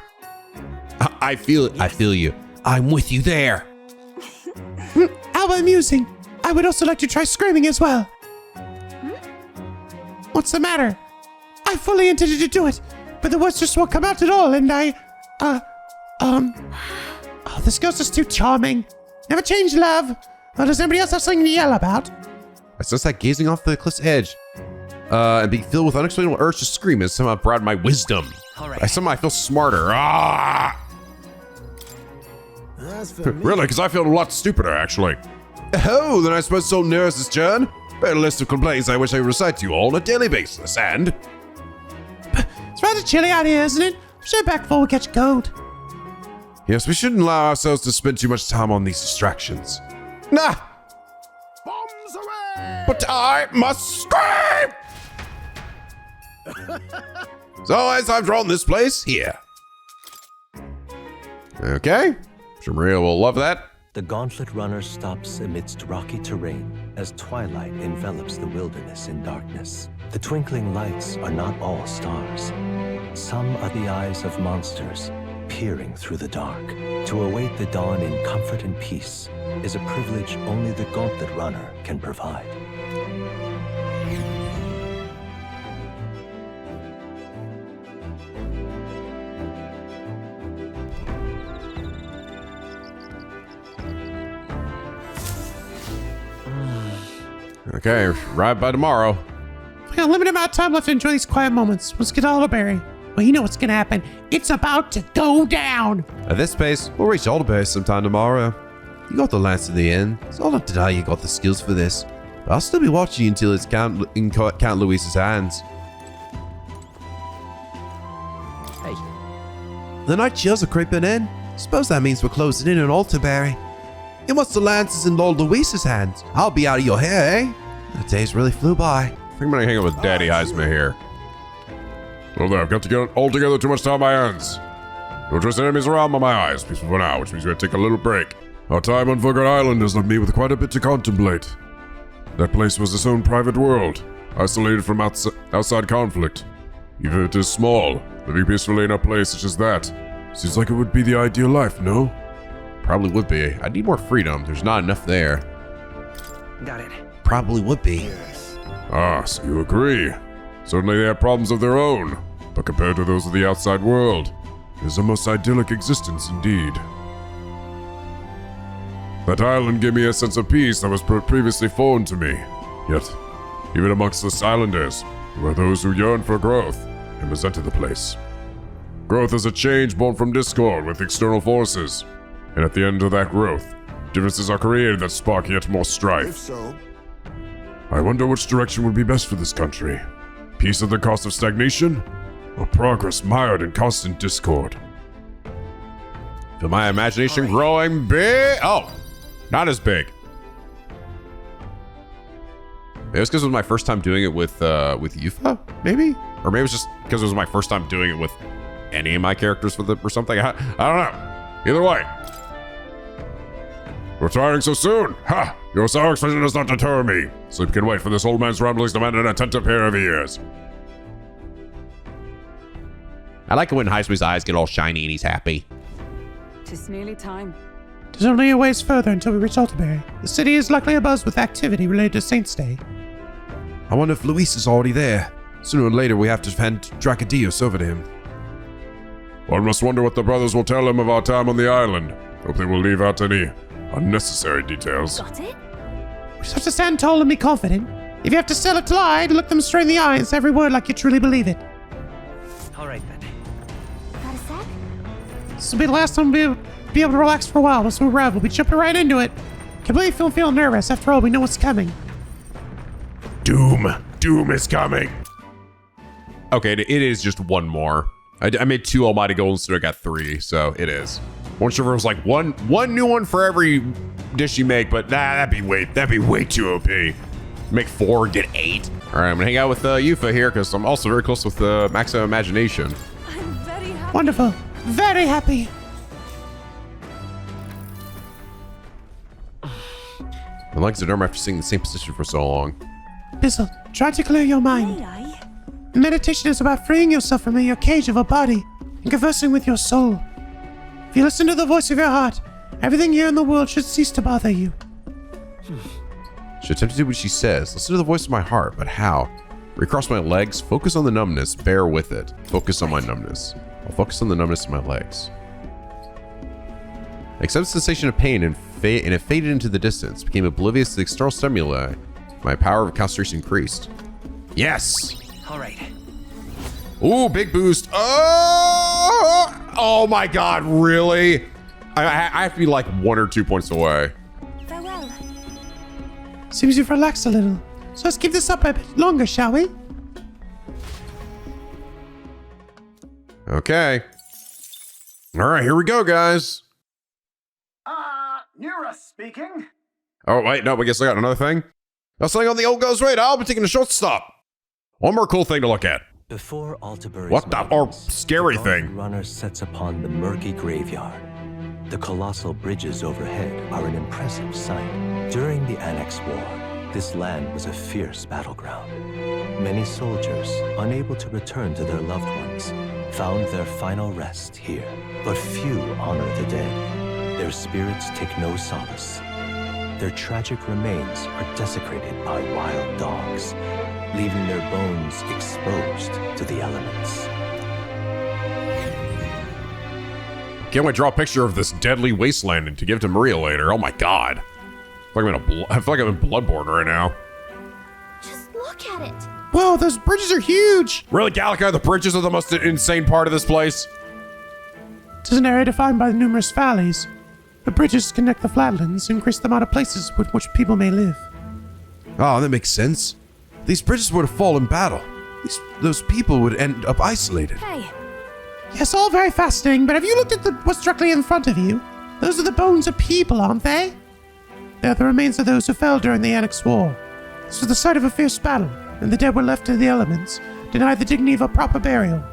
I feel you. I'm with you there. How amusing. I would also like to try screaming as well. What's the matter? I fully intended to do it, but the words just won't come out at all, and oh, this girl's just too charming. Never change, love. Or does anybody else have something to yell about? I sense that gazing off the cliff's edge, and being filled with unexplainable urge to scream has somehow brought my wisdom. Right. I somehow feel smarter. Ah! Really, because I feel a lot stupider, actually. Oh, then I suppose it's all Nurse's turn. Better list of complaints I wish I would recite to you all on a daily basis, and... It's rather chilly out here, isn't it? Stay back before we catch a cold. Yes, we shouldn't allow ourselves to spend too much time on these distractions. Nah! Bombs away! But I must scream! So as I've drawn this place here. Okay. Sure Maria will love that. The Gauntlet Runner stops amidst rocky terrain as twilight envelops the wilderness in darkness. The twinkling lights are not all stars. Some are the eyes of monsters peering through the dark. To await the dawn in comfort and peace is a privilege only the Gauntlet Runner can provide. Okay, arrive by tomorrow. We got a limited amount of time left to enjoy these quiet moments. Let's get to Altabury. Well, you know what's gonna happen. It's about to go down. At this pace, we'll reach Altabury sometime tomorrow. You got the lance in the end, so I'll not deny you got the skills for this. But I'll still be watching you until it's in Count Luis's hands. Hey. The night chills are creeping in. Suppose that means we're closing in on Altabury. And once the lance is in Lord Luis's hands, I'll be out of your hair, eh? The days really flew by. I think I'm gonna hang out with Daddy Heisman here. Well, there, I've got to get it all together, too much time on my hands. No trust enemies around my eyes, peaceful for now, which means we have to take a little break. Our time on Forgotten Island has left me with quite a bit to contemplate. That place was its own private world, isolated from outside conflict. Even if it is small, living peacefully in a place such as that seems like it would be the ideal life, no? Probably would be. I need more freedom. There's not enough there. Got it. Probably would be. Ah, so you agree. Certainly they have problems of their own, but compared to those of the outside world, it is a most idyllic existence indeed. That island gave me a sense of peace that was previously foreign to me. Yet, even amongst the islanders, there are those who yearn for growth and resented the place. Growth is a change born from discord with external forces, and at the end of that growth, differences are created that spark yet more strife. If so, I wonder which direction would be best for this country. Peace at the cost of stagnation, or progress mired in constant discord? Feel my imagination growing big. Oh, not as big. Maybe it's because it was my first time doing it with Yufa, maybe? Or maybe it's just because it was my first time doing it with any of my characters or something. I don't know. Either way. Retiring so soon? Ha! Your sour expression does not deter me. Sleep can wait, for this old man's ramblings demand an attentive pair of ears. I like it when Heisman's eyes get all shiny and he's happy. Tis nearly time. There's only a ways further until we reach Altabury. The city is luckily abuzz with activity related to Saint's Day. I wonder if Luis is already there. Sooner or later, we have to hand Dracadios over to him. One must wonder what the brothers will tell him of our time on the island. Hope they will leave out any unnecessary details. Got it? We just have to stand tall and be confident. If you have to sell it to lie, look them straight in the eye and say every word like you truly believe it. All right, then. Got a sec? This will be the last time we'll be able to relax for a while. Once we're arrived, we'll be jumping right into it. Completely don't feel nervous. After all, we know what's coming. Doom. Doom is coming. Okay, it is just one more. I made 2 Almighty Golden, so I got 3, so it is. One sure was like one new one for every dish you make, but nah, that'd be way too OP. Make 4 and get 8. All right, I'm gonna hang out with Yufa here because I'm also very close with Maximum Imagination. I'm very happy. Wonderful. Very happy. My legs are numb after sitting in the same position for so long. Bizzle, try to clear your mind. May I? Meditation is about freeing yourself from your cage of a body and conversing with your soul. If you listen to the voice of your heart, everything here in the world should cease to bother you. Should attempt to do what she says. Listen to the voice of my heart, but how? Recross my legs, focus on the numbness, bear with it. Focus on my numbness. I'll focus on the numbness in my legs. Accept the sensation of pain and it faded into the distance. Became oblivious to the external stimuli. My power of concentration increased. Yes! All right. Ooh, big boost. Oh my god, really? I have to be like 1 or 2 points away. Farewell. Seems you've relaxed a little. So let's keep this up a bit longer, shall we? Okay. All right, here we go, guys. Nira speaking. Oh, wait, no, I guess I got another thing. Now, something on the old goes right. I'll be taking a short stop. One more cool thing to look at. Before Altabury's What the scary the thing? runner sets upon the murky graveyard. The colossal bridges overhead are an impressive sight. During the Annex War, this land was a fierce battleground. Many soldiers, unable to return to their loved ones, found their final rest here. But few honor the dead. Their spirits take no solace. Their tragic remains are desecrated by wild dogs, leaving their bones exposed to the elements. Can't wait to draw a picture of this deadly wasteland and to give to Maria later. Oh my god. I feel like I'm in Bloodborne right now. Just look at it. Whoa, those bridges are huge. Really, Gallica, the bridges are the most insane part of this place. It is an area defined by the numerous valleys. The bridges connect the flatlands and increase the amount of places with which people may live. Oh, that makes sense. These bridges would have fallen in battle. Those people would end up isolated. Hey. Yes, all very fascinating, but have you looked at what's directly in front of you? Those are the bones of people, aren't they? They are the remains of those who fell during the Annex War. This was the site of a fierce battle, and the dead were left to the elements, denied the dignity of a proper burial.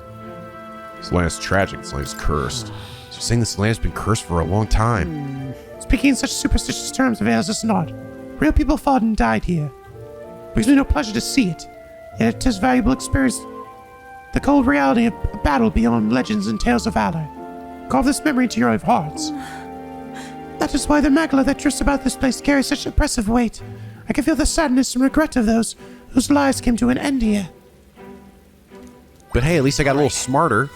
This land's tragic. This land's cursed. So you're saying this land's been cursed for a long time? Speaking in such superstitious terms avails us not. Real people fought and died here. Brings me no pleasure to see it, yet it is valuable experience. The cold reality of a battle beyond legends and tales of valor. Carve this memory into your hearts. That is why the magla that drifts about this place carries such oppressive weight. I can feel the sadness and regret of those whose lives came to an end here. But hey, at least I got a little smarter.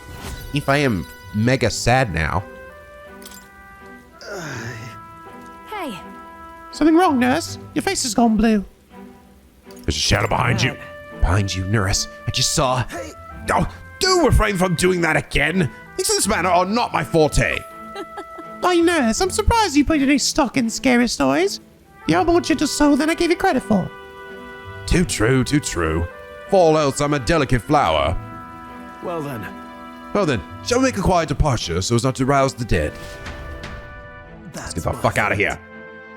If I am mega sad now. Hey. Something wrong, nurse? Your face has gone blue. There's a shadow behind you. Behind you, nurse. I just saw. Oh, do refrain from doing that again. Things of this matter are not my forte. Why, nurse, I'm surprised you put any stock in scary stories. You're a more gentle soul than I gave you credit for. Too true, too true. For all else, I'm a delicate flower. Well then. Well then, shall we make a quiet departure so as not to rouse the dead? Let's get the fuck out of here.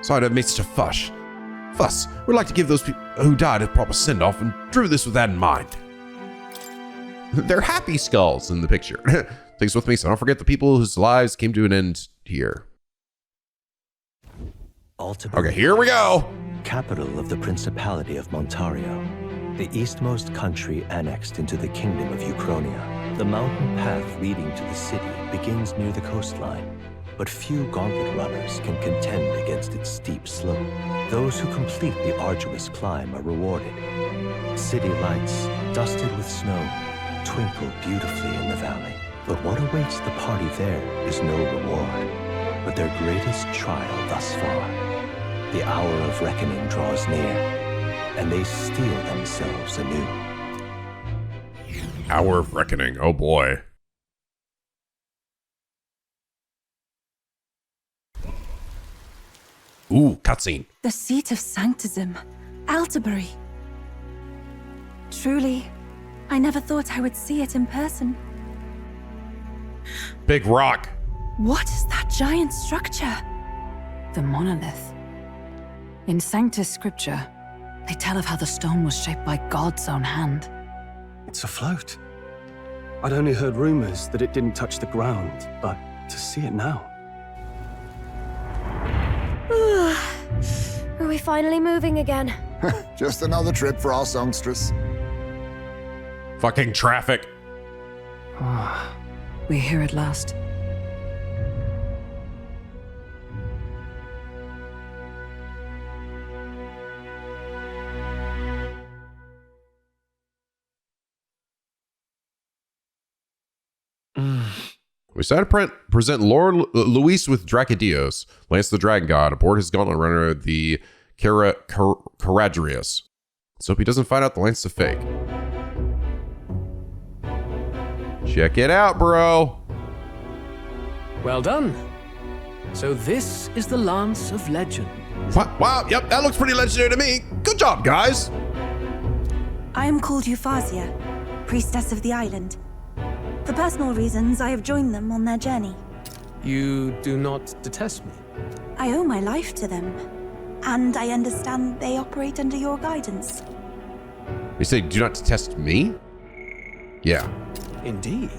Sorry to have made such a fuss. We'd like to give those people who died a proper send-off and drew this with that in mind. They're happy skulls in the picture. Take this with me so don't forget the people whose lives came to an end here. Altabury, okay, here we go. Capital of the Principality of Montario, the eastmost country annexed into the Kingdom of Euchronia. The mountain path leading to the city begins near the coastline, but few gauntlet runners can contend against its steep slope. Those who complete the arduous climb are rewarded. City lights, dusted with snow, twinkle beautifully in the valley. But what awaits the party there is no reward, but their greatest trial thus far. The hour of reckoning draws near, and they steel themselves anew. Hour of reckoning, oh boy. Ooh, cutscene. The seat of sanctism, Altabury. Truly, I never thought I would see it in person. Big rock. What is that giant structure? The monolith. In Sanctus Scripture, they tell of how the stone was shaped by God's own hand. It's afloat. I'd only heard rumors that it didn't touch the ground, but to see it now. Are we finally moving again? Just another trip for our songstress. Fucking traffic. We're here at last. We decided to present Lord Luis with Dracodios, Lance the Dragon God, aboard his gauntlet runner, the Caradrius. So hope he doesn't find out the lance is fake. Check it out, bro. Well done. So this is the Lance of Legend. What? Wow, yep, that looks pretty legendary to me. Good job, guys. I am called Euphazia, priestess of the island. For personal reasons, I have joined them on their journey. You do not detest me? I owe my life to them, and I understand they operate under your guidance. You say do not test me? Yeah. Indeed.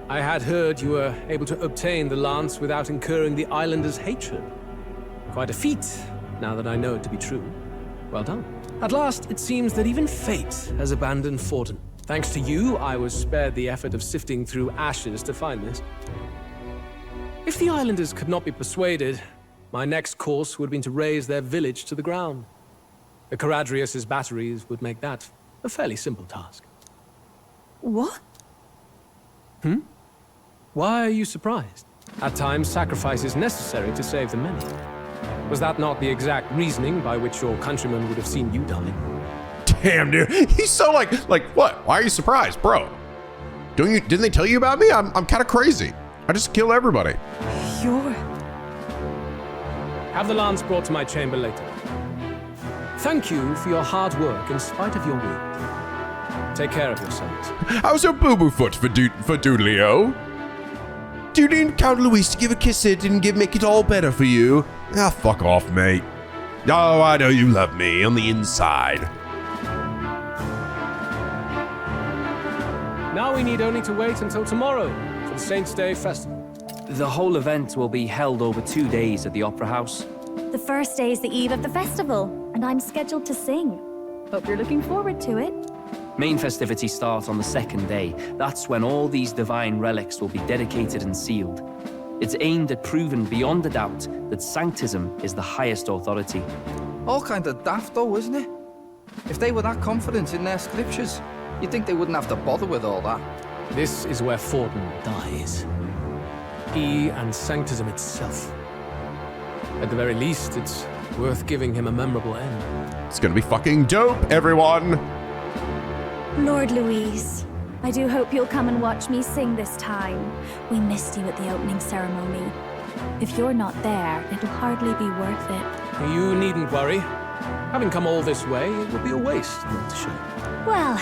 I had heard you were able to obtain the lance without incurring the islanders' hatred. Quite a feat, now that I know it to be true. Well done. At last, it seems that even fate has abandoned Fortin. Thanks to you, I was spared the effort of sifting through ashes to find this. If the islanders could not be persuaded, my next course would have been to raze their village to the ground. The Caradrius' batteries would make that a fairly simple task. What? Why are you surprised? At times, sacrifice is necessary to save the many. Was that not the exact reasoning by which your countrymen would have seen you die? Damn, dude. He's so like what? Why are you surprised, bro? Didn't they tell you about me? I'm kind of crazy. I just kill everybody. You're... Have the lance brought to my chamber later. Thank you for your hard work in spite of your wound. Take care of yourselves. How's your boo-boo foot for Doodleo? You didn't count Luis to give a kiss it and make it all better for you. Ah, fuck off, mate. Oh, I know you love me on the inside. Now we need only to wait until tomorrow for the Saints' Day Festival. The whole event will be held over 2 days at the Opera House. The first day is the eve of the festival, and I'm scheduled to sing. Hope you're looking forward to it. Main festivities start on the second day. That's when all these divine relics will be dedicated and sealed. It's aimed at proving beyond a doubt that Sanctism is the highest authority. All kind of daft though, isn't it? If they were that confident in their scriptures, you'd think they wouldn't have to bother with all that. This is where Forden dies. He and Sanctism itself. At the very least, it's worth giving him a memorable end. It's gonna be fucking dope, everyone! Lord Louise, I do hope you'll come and watch me sing this time. We missed you at the opening ceremony. If you're not there, it'll hardly be worth it. You needn't worry. Having come all this way, it would be a waste not to show. Well,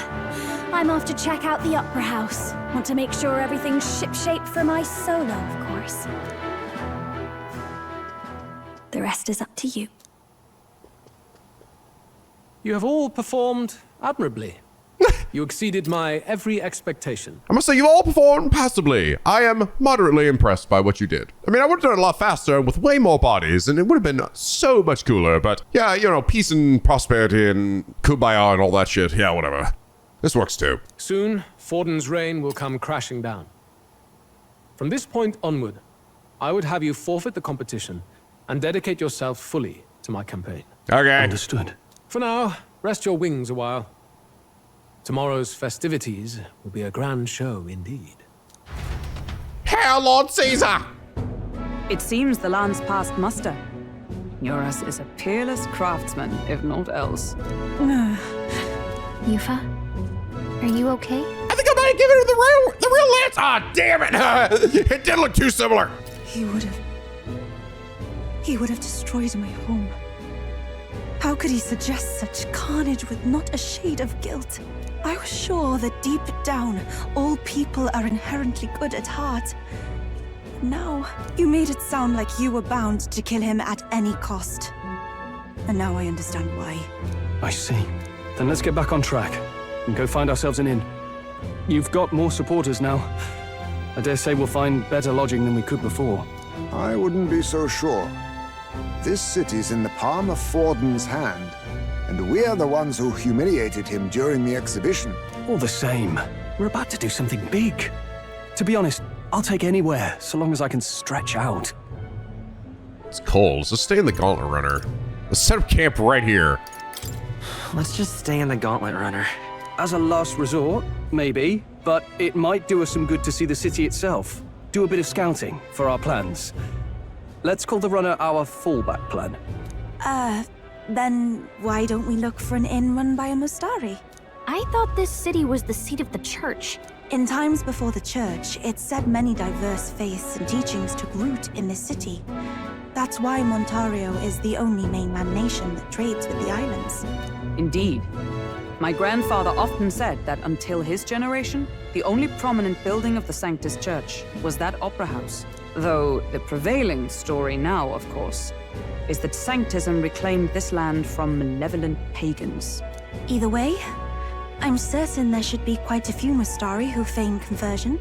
I'm off to check out the Opera House. Want to make sure everything's shipshape for my solo, of course. The rest is up to you. You have all performed admirably. You exceeded my every expectation. I must say, you all performed passably. I am moderately impressed by what you did. I mean, I would have done it a lot faster and with way more bodies, and it would have been so much cooler, but yeah, you know, peace and prosperity and kumbaya and all that shit. Yeah, whatever. This works too. Soon, Forden's reign will come crashing down. From this point onward, I would have you forfeit the competition and dedicate yourself fully to my campaign. Okay. Understood. For now, rest your wings a while. Tomorrow's festivities will be a grand show indeed. Hail Lord Caesar! It seems the land's past muster. Eurus is a peerless craftsman, if not else. Yufa, are you okay? I think I might have given her the real lance. Ah, damn it! It did look too similar. He would have destroyed my home. How could he suggest such carnage with not a shade of guilt? I was sure that deep down, all people are inherently good at heart. Now, you made it sound like you were bound to kill him at any cost. And now I understand why. I see. Then let's get back on track and go find ourselves an inn. You've got more supporters now. I dare say we'll find better lodging than we could before. I wouldn't be so sure. This city's in the palm of Forden's hand, and we're the ones who humiliated him during the exhibition. All the same, we're about to do something big. To be honest, I'll take anywhere, so long as I can stretch out. It's cold, so stay in the Gauntlet Runner. Let's set up camp right here. Let's just stay in the Gauntlet Runner. As a last resort, maybe, but it might do us some good to see the city itself. Do a bit of scouting for our plans. Let's call the runner our fallback plan. Then why don't we look for an inn run by a Mustari? I thought this city was the seat of the church. In times before the church, it said many diverse faiths and teachings took root in this city. That's why Montario is the only mainland nation that trades with the islands. Indeed. My grandfather often said that until his generation, the only prominent building of the Sanctus Church was that opera house. Though the prevailing story now, of course, is that Sanctism reclaimed this land from malevolent pagans. Either way, I'm certain there should be quite a few Mustari who feign conversion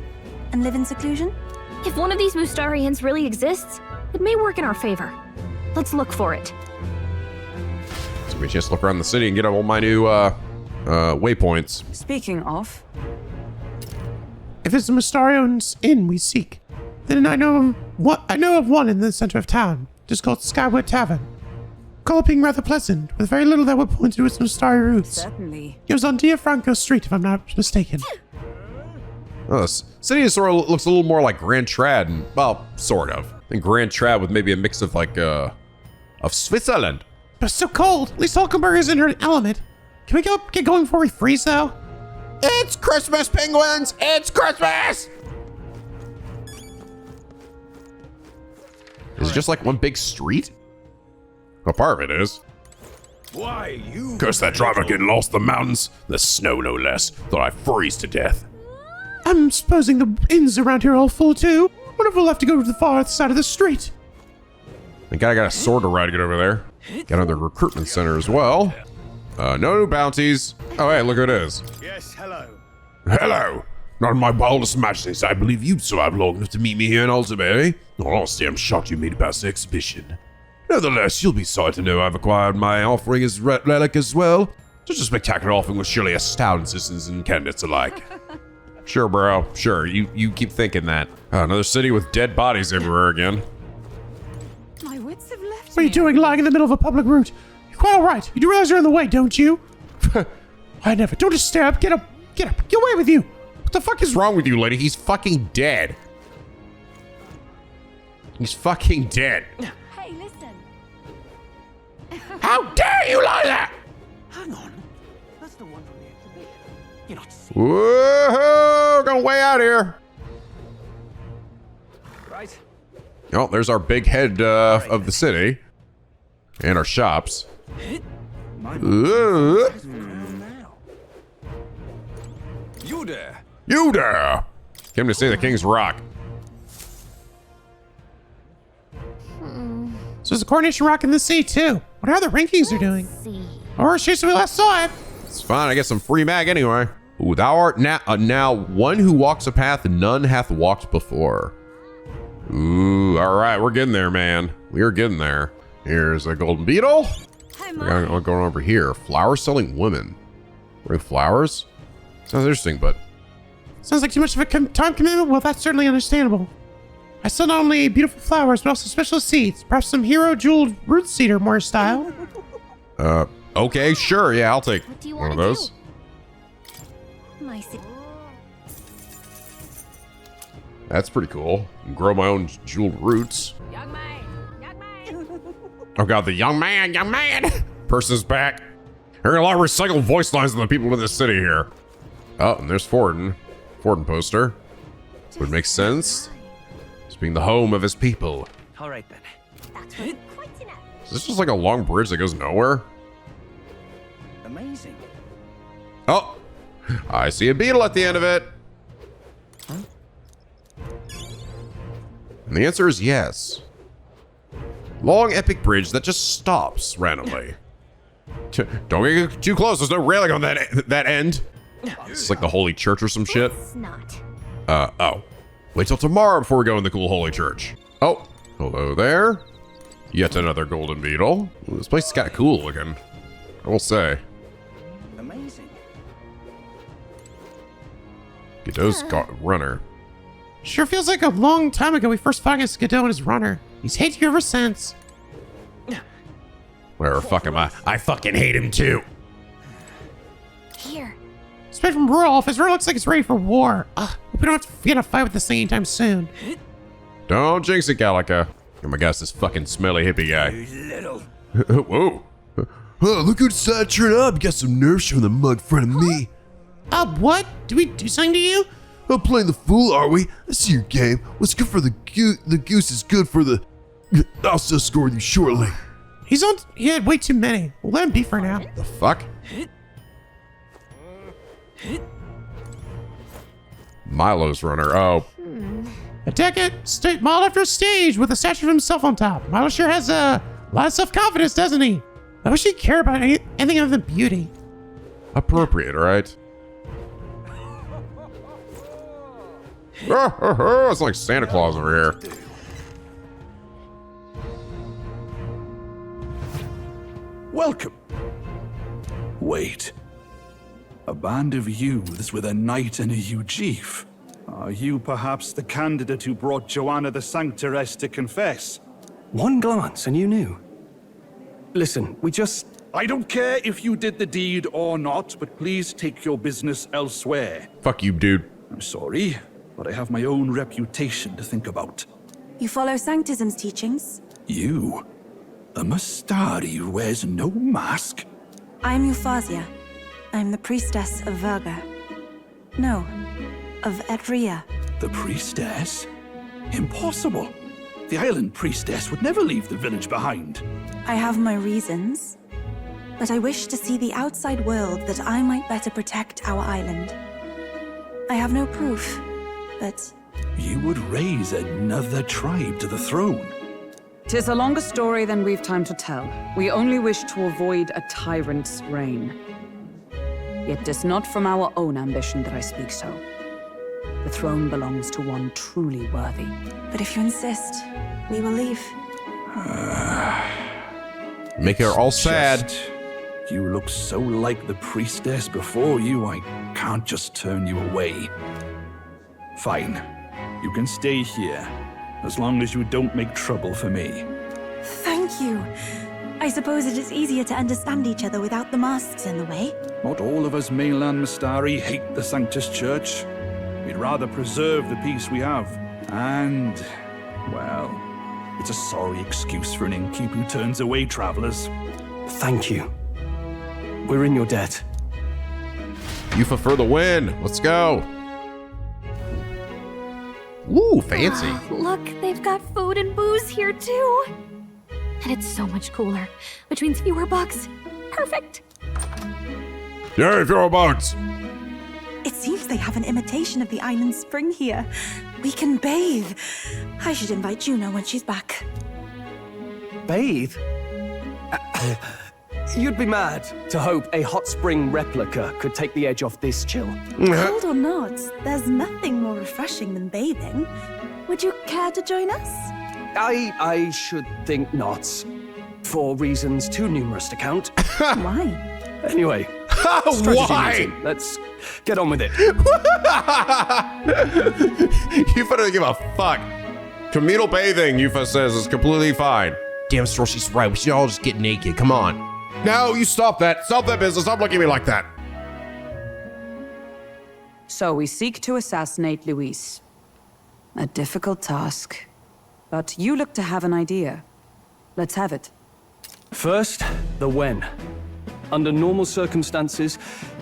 and live in seclusion. If one of these Mustarians really exists, it may work in our favor. Let's look for it. So we just look around the city and get all my new waypoints. Speaking of, if it's the Mustarion's inn we seek, then I know of one in the center of town, just called Skyward Tavern. Call being rather pleasant, with very little that would point to its Mustari roots. Certainly. It was on Diafranco Street, if I'm not mistaken. Oh, this city sort of looks a little more like Grand Trad, and, well, sort of. And Grand Trad with maybe a mix of of Switzerland. But it's so cold. At least Altabury is in her element. Can we get going before we freeze, though? It's Christmas, penguins! It's Christmas! Is it just like one big street? Well, part of it is. Why, you... Curse that driver getting lost in the mountains. The snow, no less. Thought I'd freeze to death. I'm supposing the inns around here are all full, too. What if we'll have to go to the far side of the street? The guy got a sword to ride to get over there. Got another recruitment center as well. No new bounties. Oh, hey, look who it is. Yes, hello. Hello. Not in my wildest imaginings I believe you'd survive long enough to meet me here in Altabury. In all honesty, I'm shocked you made it past the exhibition. Nevertheless, you'll be sorry to know I've acquired my offering as relic as well. Such a spectacular offering will surely astound citizens and candidates alike. Sure, bro. Sure, you keep thinking that. Another city with dead bodies everywhere again. My wits have left What are you doing lying in the middle of a public route? You're quite alright. You do realize you're in the way, don't you? I never. Don't just stare up. Get up. Get up. Get away with you. What the fuck What's wrong with you, lady? He's fucking dead. He's fucking dead. Hey, listen. How dare you lie there? Hang on. That's the one from the exhibition. You're not Whoa! Going way out here. Right. Oh, there's our big head of the city. And our shops. You there. You there. Came to see the King's Rock. So there's a coronation rock in the sea, too. What are the rankings are doing? Or since we last saw it. It's fine. I get some free mag anyway. Ooh, thou art now one who walks a path none hath walked before. Ooh, all right. We're getting there, man. We are getting there. Here's a golden beetle. We're going over here. Flower selling women. Wearing flowers? Sounds interesting, but... Sounds like too much of a time commitment? Well, that's certainly understandable. I sell not only beautiful flowers, but also special seeds. Perhaps some hero jeweled root cedar more style. Okay, sure. Yeah, I'll take one of those. That's pretty cool. And grow my own jeweled roots. Oh god, the young man! Person's back. There are a lot of recycled voice lines of the people in this city here. Oh, and there's Forden. Forden poster. Would make sense. It's being the home of his people. All right then. Is this just like a long bridge that goes nowhere? Amazing. Oh, I see a beetle at the end of it. And the answer is yes. Long epic bridge that just stops randomly. Don't get too close. There's no railing on that end. It's like the holy church or some shit. Oh. Wait till tomorrow before we go in the cool holy church. Oh, hello there. Yet another golden beetle. Ooh, this place is kind of cool looking, I will say. Amazing. Godot's runner. Sure feels like a long time ago we first focused Godot and his runner. He's hated you ever since. Whatever, fuck him. I fucking hate him too. Here. Straight from Rudolph, his runner looks like it's ready for war. Hope we don't have to get in a fight with this thing anytime soon. Don't jinx it, Gallica. Oh my gosh, this fucking smelly hippie guy. Whoa. Oh, look who decided to turn up. You got some nerve showing the mug in front of me. What? Did we do something to you? Not playing the fool, are we? I see your game. What's good for the goose is good for the... I'll still score you shortly. He had way too many. We'll let him be for now. The fuck? Milo's runner. Oh. A decade modeled after a stage with a statue of himself on top. Milo sure has a lot of self-confidence, doesn't he? I wish he'd care about anything other than beauty. Appropriate, right? It's like Santa Claus over here. Welcome. Wait. A band of youths with a knight and a eugif. Are you perhaps the candidate who brought Joanna the Sanctoress to confess? One glance and you knew. Listen, we just... I don't care if you did the deed or not, but please take your business elsewhere. Fuck you, dude. I'm sorry, but I have my own reputation to think about. You follow Sanctism's teachings? You? A Mustari who wears no mask? I'm Euphausia. I'm the priestess of Verga. No, of Etria. The priestess? Impossible. The island priestess would never leave the village behind. I have my reasons, but I wish to see the outside world that I might better protect our island. I have no proof, but... You would raise another tribe to the throne. 'Tis a longer story than we've time to tell. We only wish to avoid a tyrant's reign. Yet 'tis not from our own ambition that I speak so. The throne belongs to one truly worthy. But if you insist, we will leave. Make her all sad. You look so like the priestess before you, I can't just turn you away. Fine. You can stay here, as long as you don't make trouble for me. Thank you. I suppose it is easier to understand each other without the masks in the way. Not all of us mainland Mystari hate the Sanctus Church. We'd rather preserve the peace we have. And, well, it's a sorry excuse for an innkeep who turns away travelers. Thank you. We're in your debt. Yufa for the win. Let's go. Ooh, fancy. Oh, look, they've got food and booze here too. And it's so much cooler, which means fewer bugs. Perfect. Yay, fewer bugs. It seems they have an imitation of the island spring here. We can bathe. I should invite Juno when she's back. Bathe? You'd be mad to hope a hot spring replica could take the edge off this chill. Cold or not, there's nothing more refreshing than bathing. Would you care to join us? I should think not. For reasons too numerous to count. Why? Anyway. Why? Meeting. Let's get on with it. Yufa doesn't give a fuck. Communal bathing, Yufa says, is completely fine. Damn, Stroll, she's right. We should all just get naked. Come on. No, you stop that. Stop that business. Stop looking at me like that. So we seek to assassinate Luis. A difficult task. But you look to have an idea. Let's have it. First, the when. Under normal circumstances,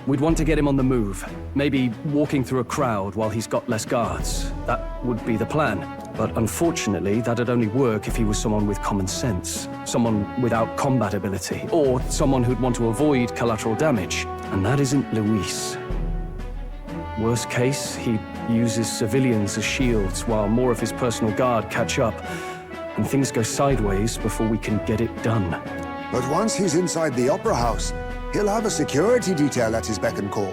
we'd want to get him on the move. Maybe walking through a crowd while he's got less guards. That would be the plan. But unfortunately, that'd only work if he was someone with common sense. Someone without combat ability. Or someone who'd want to avoid collateral damage. And that isn't Luis. Worst case, he uses civilians as shields while more of his personal guard catch up. And things go sideways before we can get it done. But once he's inside the Opera House, he'll have a security detail at his beck and call.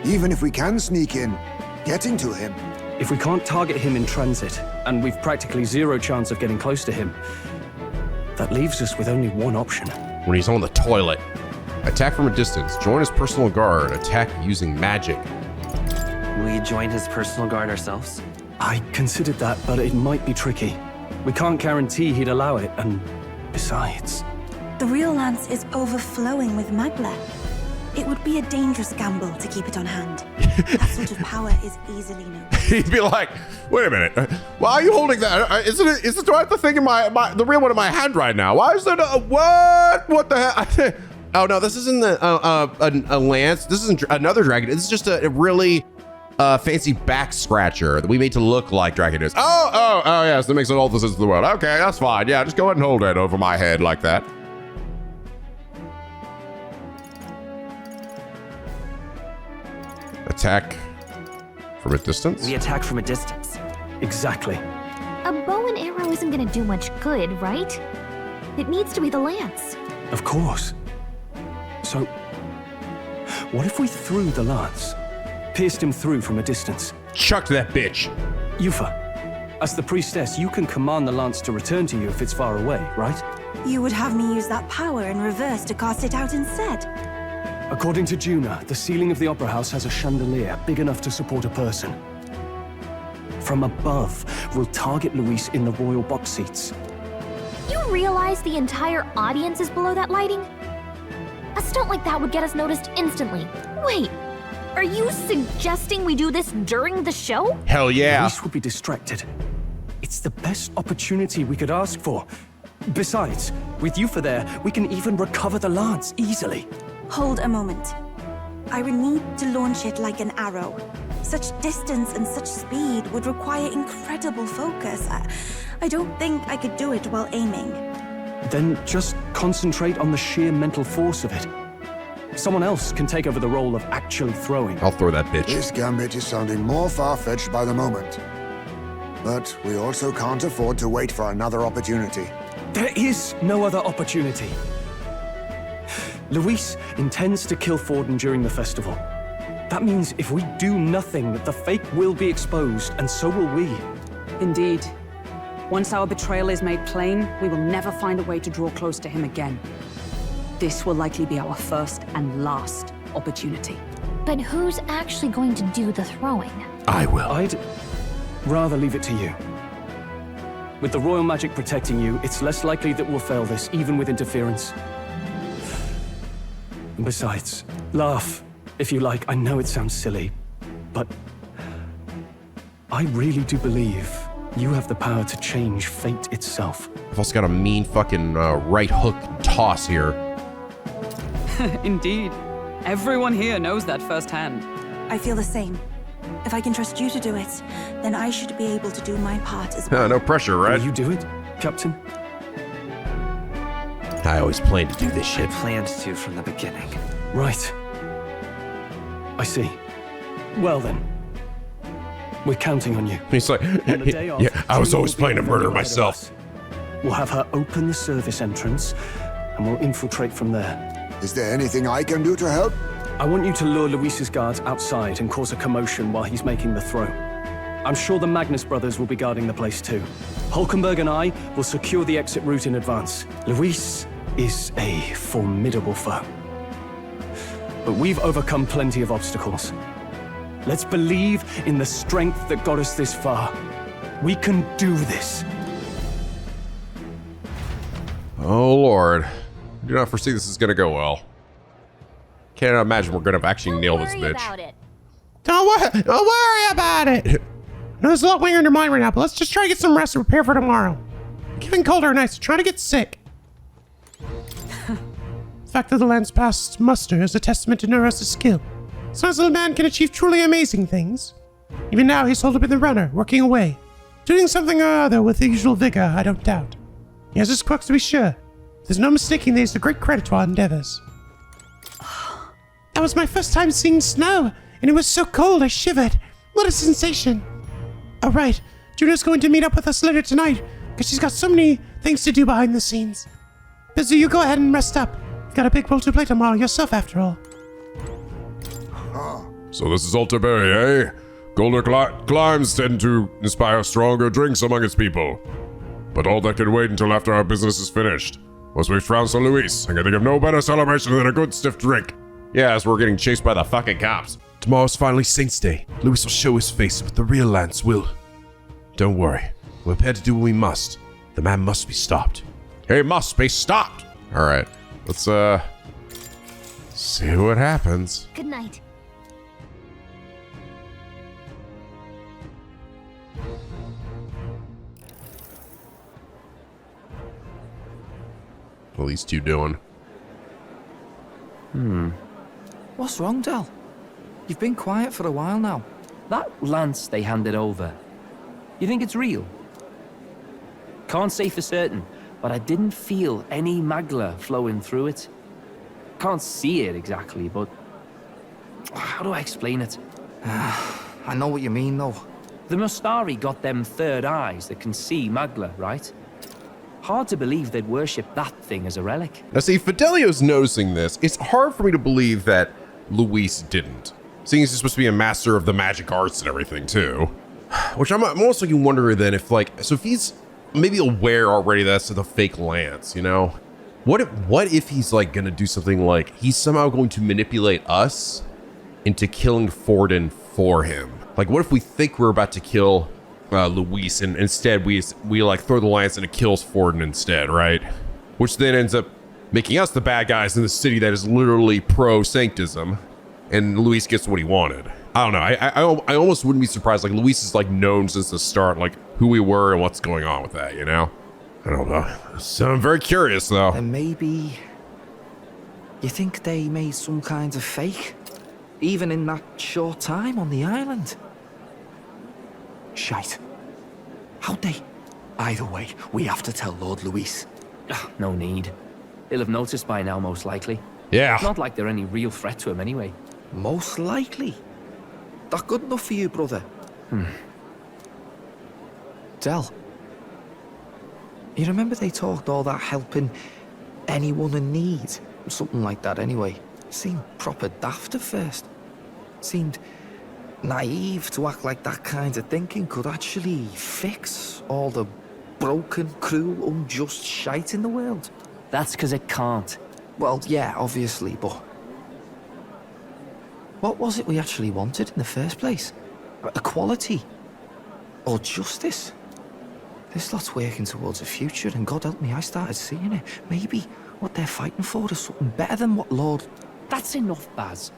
Even if we can sneak in, getting to him. If we can't target him in transit, and we've practically zero chance of getting close to him, that leaves us with only one option. When he's on the toilet. Attack from a distance. Join his personal guard. Attack using magic. We join his personal guard ourselves? I considered that, but it might be tricky. We can't guarantee he'd allow it, and besides... The real lance is overflowing with magla. It would be a dangerous gamble to keep it on hand. That sort of power is easily known. He'd be like, wait a minute. Why are you holding that? Do I have the thing in the real one in my hand right now? Why is there what the hell? Oh no, this isn't a lance. This isn't another dragon. This is just a really fancy back scratcher that we made to look like dragon is. Oh yes, that makes all the sense in the world. Okay, that's fine. Yeah, just go ahead and hold it over my head like that. Attack from a distance? We attack from a distance. Exactly. A bow and arrow isn't gonna do much good, right? It needs to be the lance. Of course. So, what if we threw the lance? Pierced him through from a distance? Chucked that bitch. Yufa, as the priestess, you can command the lance to return to you if it's far away, right? You would have me use that power in reverse to cast it out instead. According to Juno, the ceiling of the Opera House has a chandelier big enough to support a person. From above, we'll target Luis in the royal box seats. You realize the entire audience is below that lighting? A stunt like that would get us noticed instantly. Wait, are you suggesting we do this during the show? Hell yeah. Luis would be distracted. It's the best opportunity we could ask for. Besides, with Yufa there, we can even recover the lance easily. Hold a moment. I would need to launch it like an arrow. Such distance and such speed would require incredible focus. I don't think I could do it while aiming. Then just concentrate on the sheer mental force of it. Someone else can take over the role of actually throwing. I'll throw that bitch. This gambit is sounding more far-fetched by the moment. But we also can't afford to wait for another opportunity. There is no other opportunity. Luis intends to kill Forden during the festival. That means if we do nothing, the fake will be exposed, and so will we. Indeed. Once our betrayal is made plain, we will never find a way to draw close to him again. This will likely be our first and last opportunity. But who's actually going to do the throwing? I will. I'd rather leave it to you. With the royal magic protecting you, it's less likely that we'll fail this, even with interference. And besides, laugh, if you like. I know it sounds silly, but I really do believe you have the power to change fate itself. I've also got a mean fucking right hook toss here. Indeed. Everyone here knows that firsthand. I feel the same. If I can trust you to do it, then I should be able to do my part as well. No pressure, right? Will you do it, Captain? I always planned to do this shit. I planned to from the beginning. Right. I see. Well then. We're counting on you. He's like, yeah, I was always planning to murder myself. We'll have her open the service entrance, and we'll infiltrate from there. Is there anything I can do to help? I want you to lure Luis's guards outside and cause a commotion while he's making the throw. I'm sure the Magnus brothers will be guarding the place too. Hulkenberg and I will secure the exit route in advance. Luis is a formidable foe. But we've overcome plenty of obstacles. Let's believe in the strength that got us this far. We can do this. Oh, Lord. I do not foresee this is going to go well. Can't imagine we're going to actually nail this bitch. Don't worry about it. I know there's a lot weighing on your mind right now, but let's just try to get some rest and prepare for tomorrow. Getting colder nights, trying to get sick. The fact that the land's past muster is a testament to Neuros' skill. Sometimes a little man can achieve truly amazing things. Even now, he's holed up in the runner, working away. Doing something or other with the usual vigor, I don't doubt. He has his quirks to be sure. There's no mistaking that he's a great credit to our endeavors. That was my first time seeing snow, and it was so cold I shivered. What a sensation. Oh, right. Juno's going to meet up with us later tonight, because she's got so many things to do behind the scenes. Bizzy, you go ahead and rest up. You've got a big role to play tomorrow yourself, after all. So this is Altabury, eh? Colder climes tend to inspire stronger drinks among its people. But all that can wait until after our business is finished. Once we've trounced San Luis, I can think of no better celebration than a good stiff drink. Yeah, as we're getting chased by the fucking cops. Tomorrow's finally Saints' Day. Luis will show his face, but the real Lance will. Don't worry. We're prepared to do what we must. The man must be stopped. He must be stopped. All right, let's see what happens. Good night. What are these two doing? What's wrong, Del? You've been quiet for a while now. That lance they handed over, you think it's real? Can't say for certain, but I didn't feel any magla flowing through it. Can't see it exactly, but how do I explain it? I know what you mean, though. The Mustari got them third eyes that can see magla, right? Hard to believe they'd worship that thing as a relic. Now see, Fidelio's noticing this. It's hard for me to believe that Luis didn't. Seeing as he's supposed to be a master of the magic arts and everything too. Which I'm also wondering then if so if he's maybe aware already that's the fake lance, you know? What if he's like gonna do something like he's somehow going to manipulate us into killing Forden for him? Like what if we think we're about to kill Luis, and instead we like throw the lance and it kills Forden instead, right? Which then ends up making us the bad guys in the city that is literally pro-sanctism, and Luis gets what he wanted. I don't know. I almost wouldn't be surprised. Like Luis is like known since the start, like who we were and what's going on with that, you know? I don't know. So I'm very curious though. And maybe you think they made some kind of fake, even in that short time on the island? Shite. How'd they? Either way, we have to tell Lord Luis. No need. He'll have noticed by now, most likely. Yeah. It's not like they're any real threat to him anyway. Most likely? That good enough for you, brother? Del, you remember they talked all that helping anyone in need? Something like that anyway. Seemed proper daft at first. Seemed naive to act like that kind of thinking could actually fix all the broken, cruel, unjust shite in the world. That's because it can't. Well, yeah, obviously, but what was it we actually wanted in the first place? Equality? Or justice? This lot's working towards a future, and God help me, I started seeing it. Maybe what they're fighting for is something better than what Lord... That's enough, Baz.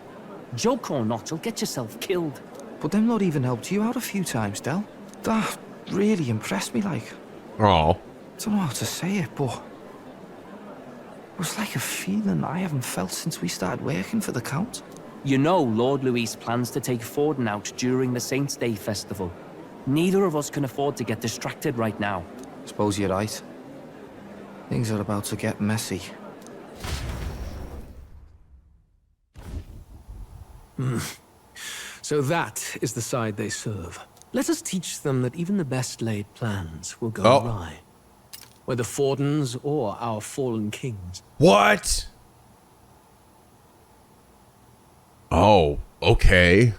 Joke or not, you'll get yourself killed. But them Lord even helped you out a few times, Del. That really impressed me, like. Oh. Don't know how to say it, but... It was like a feeling I haven't felt since we started working for the Count. You know Lord Luis plans to take Forden out during the Saints' Day festival. Neither of us can afford to get distracted right now. Suppose you're right. Things are about to get messy. So that is the side they serve. Let us teach them that even the best laid plans will go awry. Whether Fordens or our fallen kings. What? Oh, okay.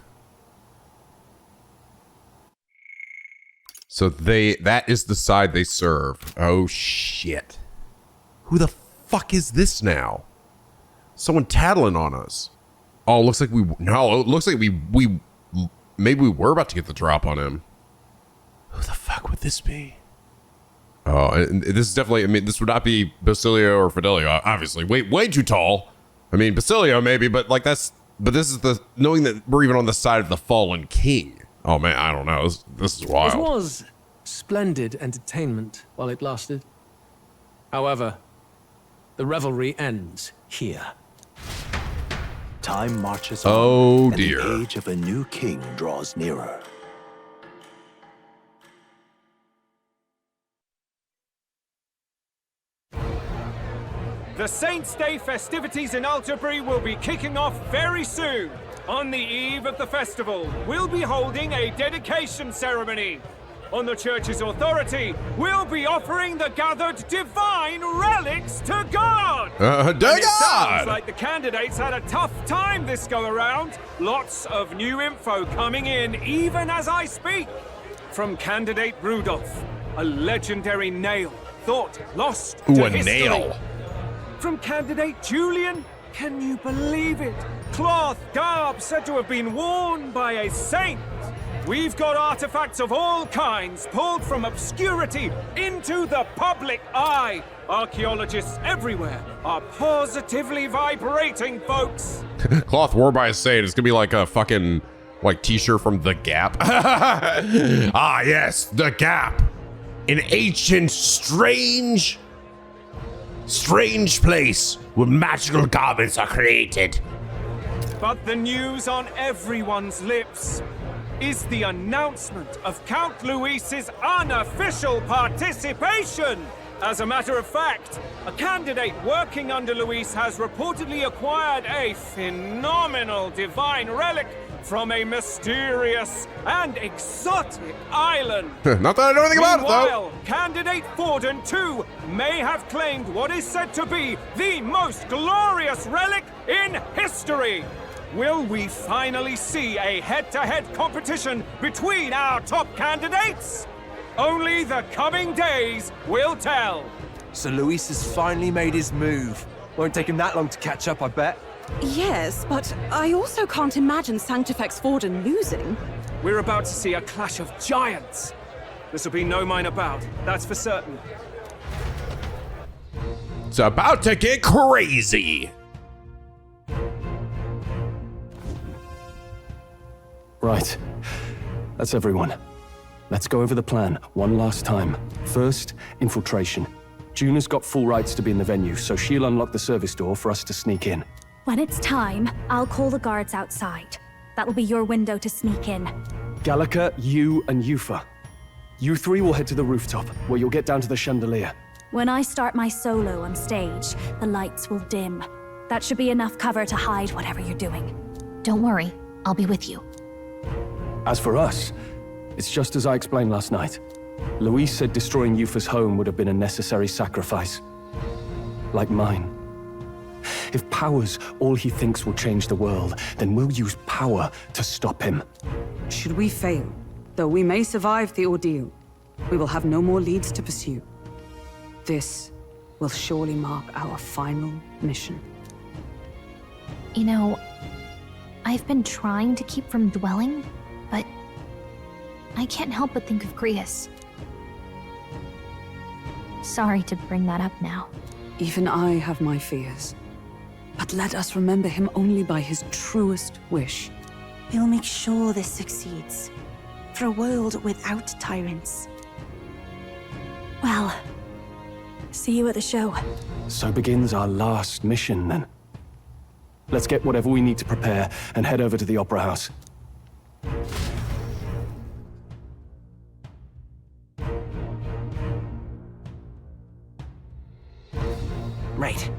So that is the side they serve. Oh shit. Who the fuck is this now? Someone tattling on us. Oh, it looks like we maybe we were about to get the drop on him. Who the fuck would this be? Oh, and this is definitely, I mean, this would not be Basilio or Fidelio, obviously. Way too tall. I mean, Basilio maybe, but like but this is the, knowing that we're even on the side of the fallen king. Oh man, I don't know. This is wild. It was splendid entertainment while it lasted. However, the revelry ends here. Time marches on. Oh dear. And the age of a new king draws nearer. The Saints' Day festivities in Altabury will be kicking off very soon. On the eve of the festival, we'll be holding a dedication ceremony. On the church's authority, we'll be offering the gathered divine relics to God! To and it sounds like the candidates had a tough time this go-around. Lots of new info coming in even as I speak. From candidate Rudolph, a legendary nail thought lost to history. Nail. From candidate Julian, can you believe it? Cloth garb said to have been worn by a saint. We've got artifacts of all kinds pulled from obscurity into the public eye. Archaeologists everywhere are positively vibrating, folks. Cloth worn by a saint. It's gonna be like a fucking t-shirt from The Gap. Ah yes, The Gap. An ancient, strange place where magical garments are created. But the news on everyone's lips is the announcement of Count Luis's unofficial participation. As a matter of fact, a candidate working under Luis has reportedly acquired a phenomenal divine relic from a mysterious and exotic island. Not that I know anything about it, though. Meanwhile, candidate Forden, too, may have claimed what is said to be the most glorious relic in history. Will we finally see a head-to-head competition between our top candidates? Only the coming days will tell. So Luis has finally made his move. Won't take him that long to catch up, I bet. Yes, but I also can't imagine Sanctifex Forden losing. We're about to see a clash of giants. This will be no minor bout, that's for certain. It's about to get crazy. Right. That's everyone. Let's go over the plan one last time. First, infiltration. Juna's got full rights to be in the venue, so she'll unlock the service door for us to sneak in. When it's time, I'll call the guards outside. That'll be your window to sneak in. Gallica, you, and Yufa. You three will head to the rooftop, where you'll get down to the chandelier. When I start my solo on stage, the lights will dim. That should be enough cover to hide whatever you're doing. Don't worry, I'll be with you. As for us, it's just as I explained last night. Luis said destroying Yufa's home would have been a necessary sacrifice. Like mine. If power's all he thinks will change the world, then we'll use power to stop him. Should we fail, though we may survive the ordeal, we will have no more leads to pursue. This will surely mark our final mission. You know, I've been trying to keep from dwelling, but I can't help but think of Grius. Sorry to bring that up now. Even I have my fears. But let us remember him only by his truest wish. We'll make sure this succeeds. For a world without tyrants. Well, see you at the show. So begins our last mission, then. Let's get whatever we need to prepare and head over to the Opera House. Right.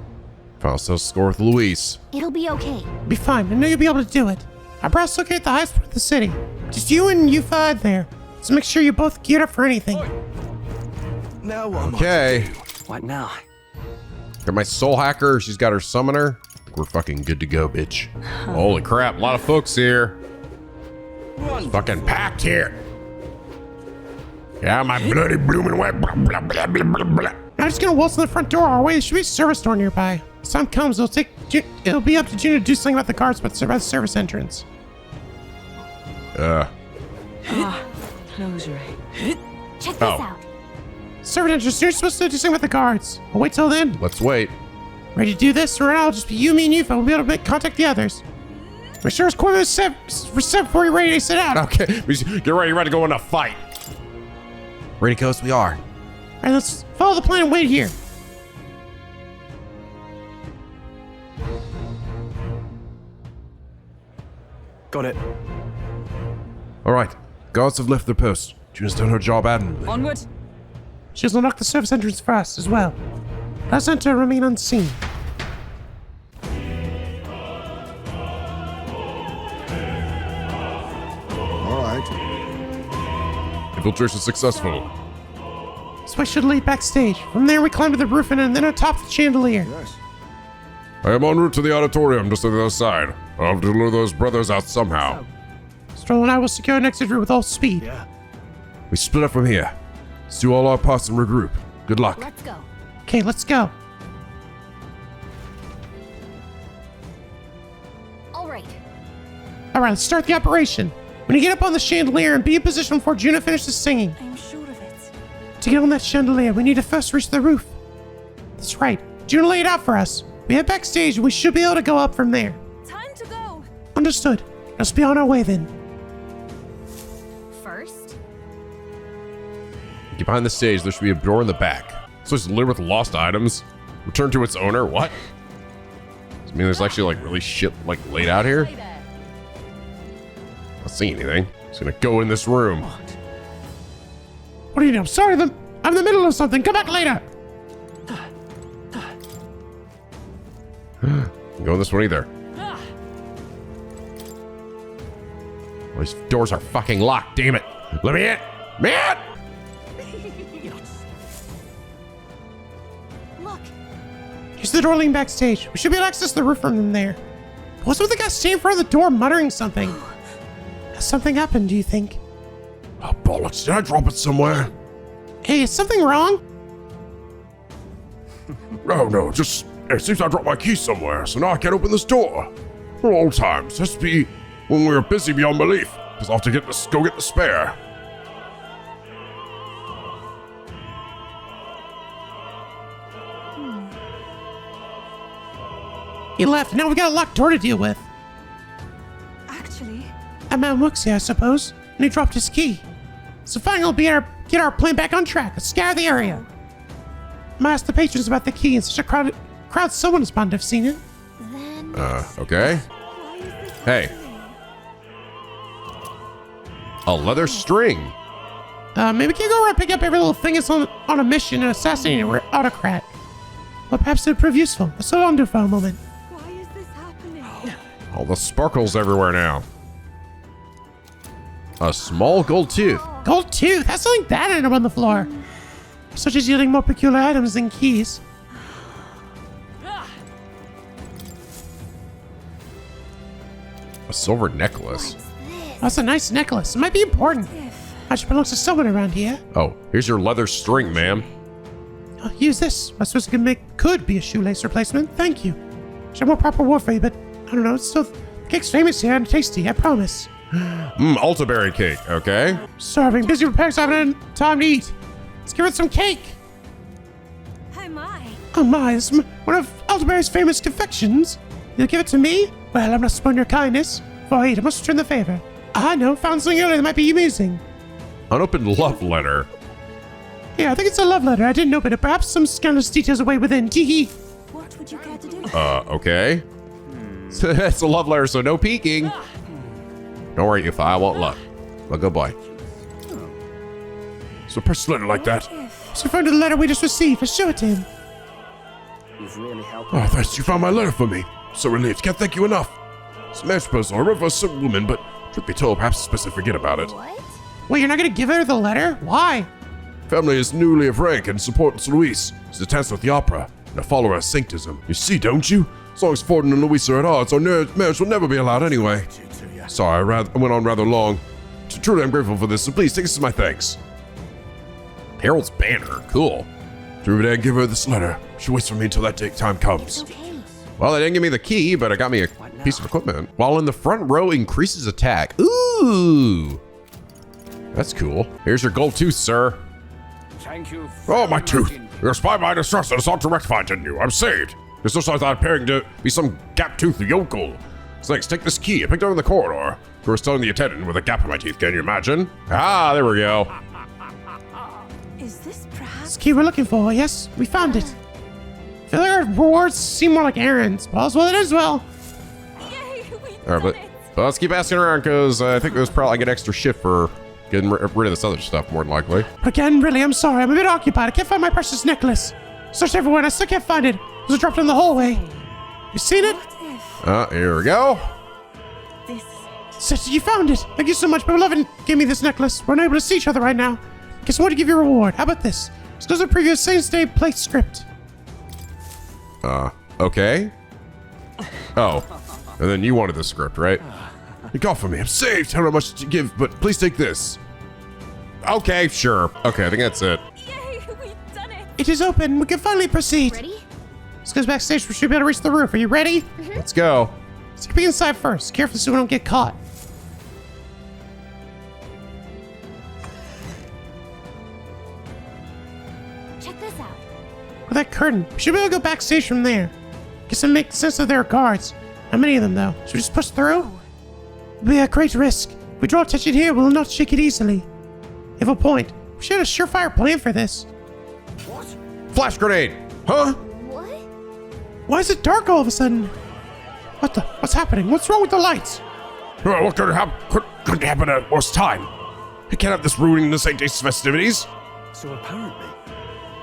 Fausto's score with Luis. It'll be okay. Be fine. I know you'll be able to do it. Our brass located at the highest point of the city. Just you and Yufa there. So make sure you both geared up for anything. Now what? Okay. What now? Got my soul hacker. She's got her summoner. I think we're fucking good to go, bitch. Holy crap. A lot of folks here. It's fucking packed here. Yeah, my bloody blooming wet. Blah, blah, blah, blah, blah, blah. I'm just gonna waltz in the front door our way. There should be a service door nearby. If time comes, it'll be up to June to do something about the guards, but by the service entrance. Closure. Check this out. Service entrance, you're supposed to do something about the guards. I'll wait till then. Let's wait. Ready to do this? Or I'll just be you, me, and Yufa. We'll be able to contact the others. Make sure it's quarter set before you're ready to sit out. Okay, get ready to go in a fight. Ready, Ghost? We are. All right, let's follow the plan and wait here. Got it. All right. Guards have left their post. June's done her job admirably. Onward. She's unlocked the service entrance for us as well. Let's enter and remain unseen. All right. Infiltration successful. This way should lead backstage. From there, we climb to the roof and then atop the chandelier. Yes. I am en route to the auditorium just on the other side. I'll have to lure those brothers out somehow. Stroll and I will secure an exit route with all speed. Yeah. We split up from here. Let's do all our parts and regroup. Good luck. Let's go. Okay, let's go. All right. All right, let's start the operation. When you get up on the chandelier and be in position before Juna finishes singing. I'm sure of it. To get on that chandelier, we need to first reach the roof. That's right. Juna laid it out for us. We head backstage and we should be able to go up from there. Time to go. Understood. Let's be on our way then. First, Get behind the stage. There should be a door in the back. So it's littered with lost items. Return to its owner. What? I mean, there's actually like really shit like laid out here. Not seeing anything. Just gonna go in this room. What do you know? I'm sorry, I'm in the middle of something. Come back later. Can't go in this one either. Well, these doors are fucking locked. Damn it! Let me in. Man! Look. Here's the door leading backstage. We should be able to access the roof from there. What's with the guy standing in front of the door muttering something? Has something happened, do you think? Oh, bollocks. Did I drop it somewhere? Hey, is something wrong? No, just... It seems I dropped my key somewhere, so now I can't open this door. For all times. Has to be when we were busy beyond belief. Because I'll have to go get the spare. He left. Now we got a locked door to deal with. Actually, That man works here, I suppose. And he dropped his key. So finally, we'll get our plan back on track. Let's scour the area. I might ask the patrons about the key in such a crowd someone is bound to have seen it. Okay. Hey. A leather string. Maybe we can go around and pick up every little thing that's on a mission and assassinate an autocrat. Well, perhaps it would prove useful. Let's hold on to it for a moment. why is this happening? All the sparkles everywhere now. A small gold tooth. Gold tooth? That's something that ended up on the floor. Such as yielding more peculiar items than keys. A silver necklace. That's a nice necklace. It might be important. I should belong to someone around here. Oh, here's your leather string, ma'am. I'll use this. I suppose it could be a shoelace replacement. Thank you. Should have more proper war for you, but I don't know. It's still, the cake's famous here and tasty, I promise. Altabury cake, okay? Starving, busy repairing, so I haven't had time to eat. Let's give it some cake. Oh my, it's one of Altabury's famous confections. You'll give it to me? Well, I'm not spoiling your kindness. Before I eat, I must return the favor. I know, found something earlier that might be amusing. Unopened love letter. Yeah, I think it's a love letter. I didn't open it. Perhaps some scandalous details away within. Teehee. What would you care to do? Okay. It's a love letter, so no peeking. Don't worry, if I won't look. Well, good boy. So press letter like that. It's referring to the letter we just received. Let's show it to him. You've really helped. Oh, thanks. You found my letter for me. So relieved. Can't thank you enough. It's a marriage proposal. I wrote for a certain woman, but truth be told, perhaps it's best to forget about it. Wait, you're not going to give her the letter? Why? Family is newly of rank and supports Luis. He's a dancer at the opera and a follower of sanctism. You see, don't you? As long as Forden and Luis are at odds, our marriage will never be allowed anyway. Sorry, I went on rather long. Truly, I'm grateful for this, so please take this as my thanks. Harold's banner, cool. Druid and give her this letter. She waits for me until that time comes. Well, they didn't give me the key, but it got me a piece of equipment. While in the front row increases attack. Ooh! That's cool. Here's your gold tooth, sir. Thank you. Oh, my tooth. You're spied by distress and sought to rectify, didn't you? I'm saved. This looks like I'm appearing to be some gap-toothed yokel. Snakes, take this key. I picked it up in the corridor. You were telling the attendant with a gap in my teeth, can you imagine? Ah, there we go. Is this perhaps? It's the key we're looking for. Yes, we found it. I feel like our rewards seem more like errands. Well, it is well. All right, but let's keep asking around because I think there's probably like an extra shift for getting rid of this other stuff, more than likely. But again, really, I'm sorry. I'm a bit occupied. I can't find my precious necklace. Searched everywhere and I still can't find it. It was dropped in the hallway. You seen it? Here we go. Sister, you found it. Thank you so much. Beloved gave me this necklace. We're unable to see each other right now. Guess I want to give you a reward. How about this? This goes to the previous Saints Day plate script. Okay. Oh, and then you wanted the script, right? Look out for me. I'm saved. I don't know much to give, but please take this. Okay, sure. Okay, I think that's it. It is open. We can finally proceed. Ready? This goes backstage. We should be able to reach the roof. Are you ready? Let's go. Let's be inside first. Careful so we don't get caught. Check this out. With that curtain, we should be able to go backstage from there. Guess it makes sense that there are guards. How many of them, though? Should we just push through? It'll be a great risk. If we draw attention here, we'll not shake it easily. You have a point. We should have a surefire plan for this. What? Flash grenade! Huh? What? Why is it dark all of a sudden? What's happening? What's wrong with the lights? Oh, what could happen at worst time? I can't have this ruining the St. Dace's festivities. So apparently...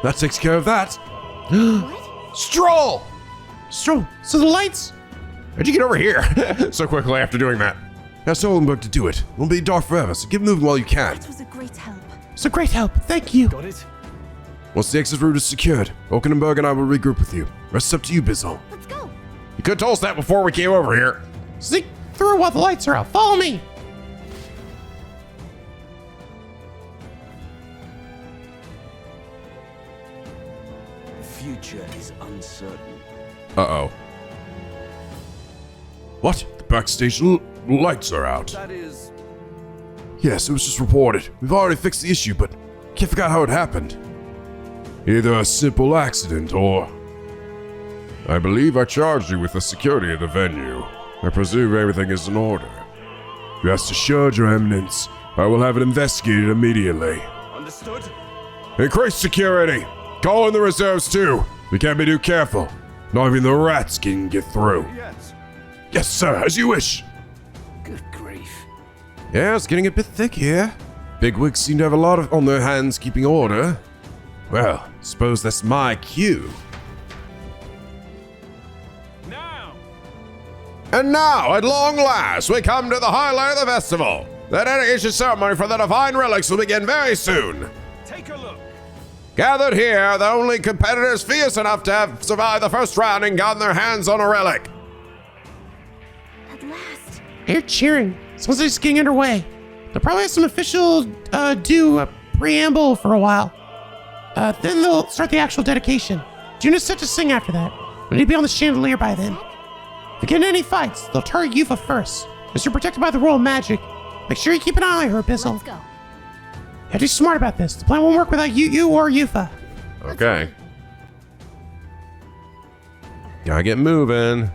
That takes care of that. What? Stroll! So the lights? How'd you get over here so quickly after doing that? Ask Oldenburg to do it. It won't be dark forever, so get moving while you can. That was a great help. It's a great help. Thank you. Got it? Once the exit route is secured, Oldenburg and I will regroup with you. Rest up to you, Bizzle. Let's go. You could have told us that before we came over here. Sneak through while the lights are out. Follow me. The future is uncertain. Uh-oh. What? The backstage lights are out. That is... Yes, it was just reported. We've already fixed the issue, but can't figure out how it happened. Either a simple accident or... I believe I charged you with the security of the venue. I presume everything is in order. Rest assured, Your Eminence, I will have it investigated immediately. Understood? Increase security! Call in the reserves too! We can't be too careful. Not even the rats can get through. Yes. Yes, sir, as you wish. Good grief. Yeah, it's getting a bit thick here. Bigwigs seem to have a lot on their hands keeping order. Well, suppose that's my cue. And now, at long last, we come to the highlight of the festival. The dedication ceremony for the divine relics will begin very soon. Take a look. Gathered here, the only competitors fierce enough to have survived the first round and gotten their hands on a relic. At last. They're cheering. Sounds like it's getting underway. They'll probably have some official do a preamble for a while. Then they'll start the actual dedication. Juna's set to sing after that. We need to be on the chandelier by then. If you get in any fights, they'll target Yufa first. As you're protected by the royal magic, make sure you keep an eye on her, Abyssal. Let's go. You have to be smart about this. The plan won't work without you or Yufa. Okay. Gotta get moving.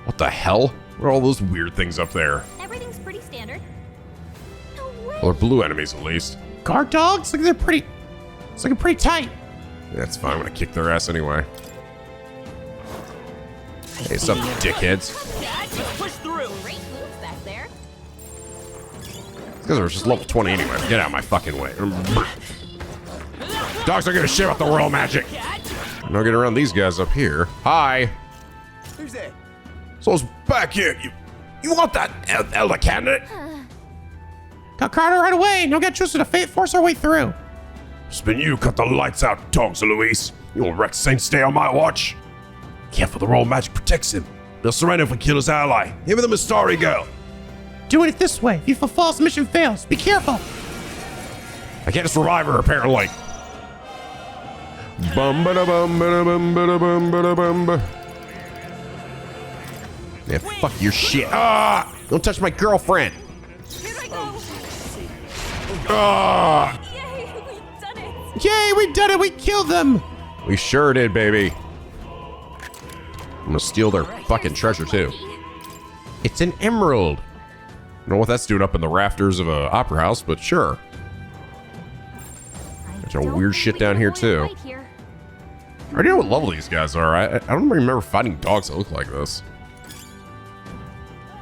What the hell? What are all those weird things up there? Everything's pretty standard. No way. Well, they're blue enemies at least. Guard dogs? Look, they're pretty. It's looking pretty tight. That's fine. I'm gonna kick their ass anyway. Hey, sup, dickheads? Just push through. Great moves back there. These guys are just level 20 anyway. Get out of my fucking way. Dogs don't give a shit about the royal magic. Now get around these guys up here. Hi. Who's there? So's back here. You want that Elda candidate? Got Carter right away. Now get Tristan to force our way through. It's been you cut the lights out, dogs, Luis. You won't wreck Saint Stay on my watch. Careful, the royal magic protects him. They'll surrender if we kill his ally. Him and the Mistari girl. Doing it this way. If Yufa falls, the mission fails. Be careful. I can't just revive her, apparently. Bum ba da bum ba da bum ba da bum ba da bum ba. Yeah, fuck your shit. Ah! Don't touch my girlfriend. Here I go. Ah! Yay, we've done it. Yay, we done it. We killed them. We sure did, baby. I'm gonna steal their fucking treasure, too. It's an emerald. I don't know what that's doing up in the rafters of an opera house, but sure. There's a weird shit down here, too. I already know what level these guys are. I don't remember fighting dogs that look like this.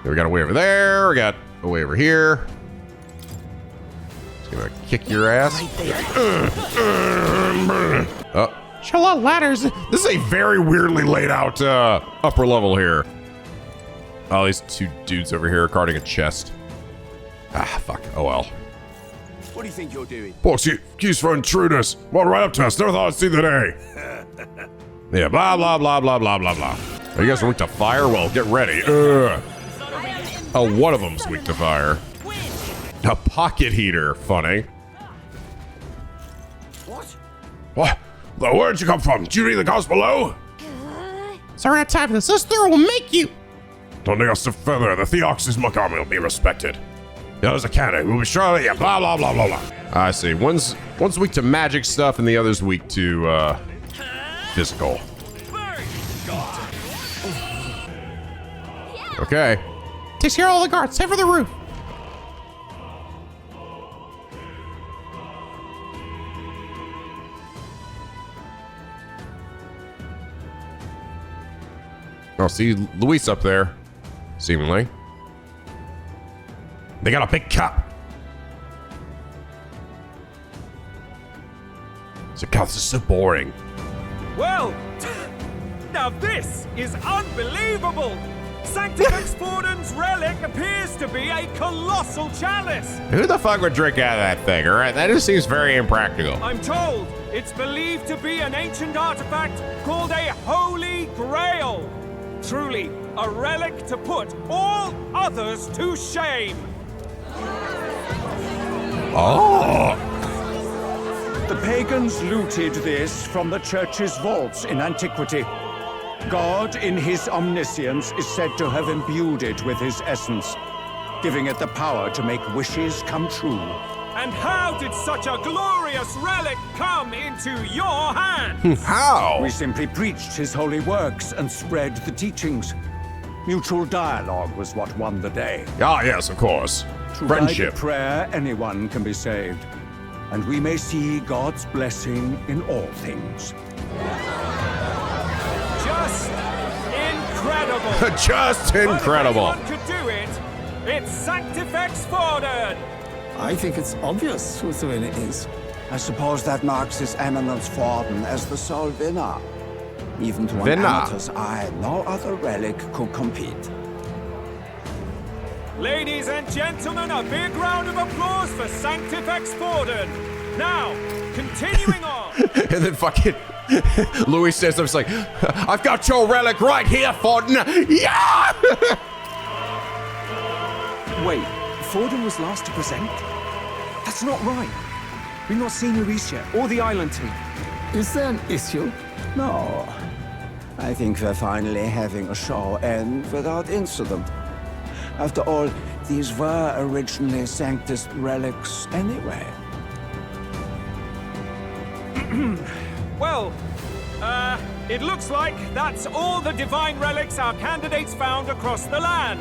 We got a way over there. We got a way over here. Just gonna kick your ass. Oh. Show a lot of ladders. This is a very weirdly laid out upper level here. Oh, these two dudes over here are guarding a chest. Ah, fuck. Oh well. What do you think you're doing? Box, excuse for intruders. Walk right up to us. Never thought I'd see the day. Yeah, blah, blah, blah, blah, blah, blah, blah. Are you guys weak to fire? Well, get ready. Oh, one of them's weak to fire. A pocket heater. Funny. What? Well, where'd you come from? Did you read the gods below? Sorry, not time for this. This through will make you. Don't take us to further. The Theox's muck army will be respected. The other's a cannon. We'll be sure. Yeah, blah, blah, blah, blah, blah. I see. One's weak to magic stuff, and the other's weak to physical. Okay. Takes care of all the guards. Head for the roof. Oh, see Luis up there, seemingly. They got a big cup. So God, this is so boring. Well, now this is unbelievable. Sanctifex Forden's relic appears to be a colossal chalice. Who the fuck would drink out of that thing, all right? That just seems very impractical. I'm told it's believed to be an ancient artifact called a Holy Grail. Truly, a relic to put all others to shame. Oh! The pagans looted this from the church's vaults in antiquity. God, in his omniscience, is said to have imbued it with his essence, giving it the power to make wishes come true. And how did such a glorious relic come into your hands? How? We simply preached his holy works and spread the teachings. Mutual dialogue was what won the day. Ah, yes, of course. Through Friendship. guided prayer, anyone can be saved. And we may see God's blessing in all things. Just incredible. Just incredible. But if anyone could do it, it's Sanctifex Forden. I think it's obvious whose doing it is. I suppose that marks His Eminence Forden as the sole winner. Even to an Winner. amateur's eye, no other relic could compete. Ladies and gentlemen, a big round of applause for Sanctifex Forden. Now, continuing on. And then fucking Louis says, I was like, I've got your relic right here, Forden. Yeah! Wait, Forden was last to present? That's not right. We've not seen Louis yet, or the island team. Is there an issue? No. I think we're finally having a show end without incident. After all, these were originally Sanctus relics anyway. Well, it looks like that's all the divine relics our candidates found across the land.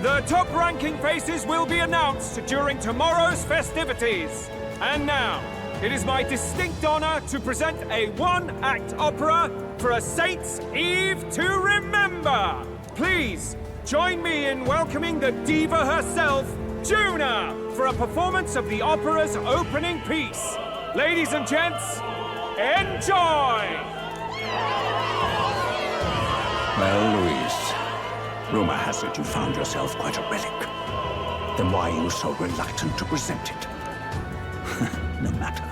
The top-ranking faces will be announced during tomorrow's festivities. And now, it is my distinct honor to present a one-act opera for a Saint's Eve to remember. Please, join me in welcoming the diva herself, Juna, for a performance of the opera's opening piece. Ladies and gents, enjoy! Well, Louise, rumor has it you found yourself quite a relic. Then why are you so reluctant to present it? No matter.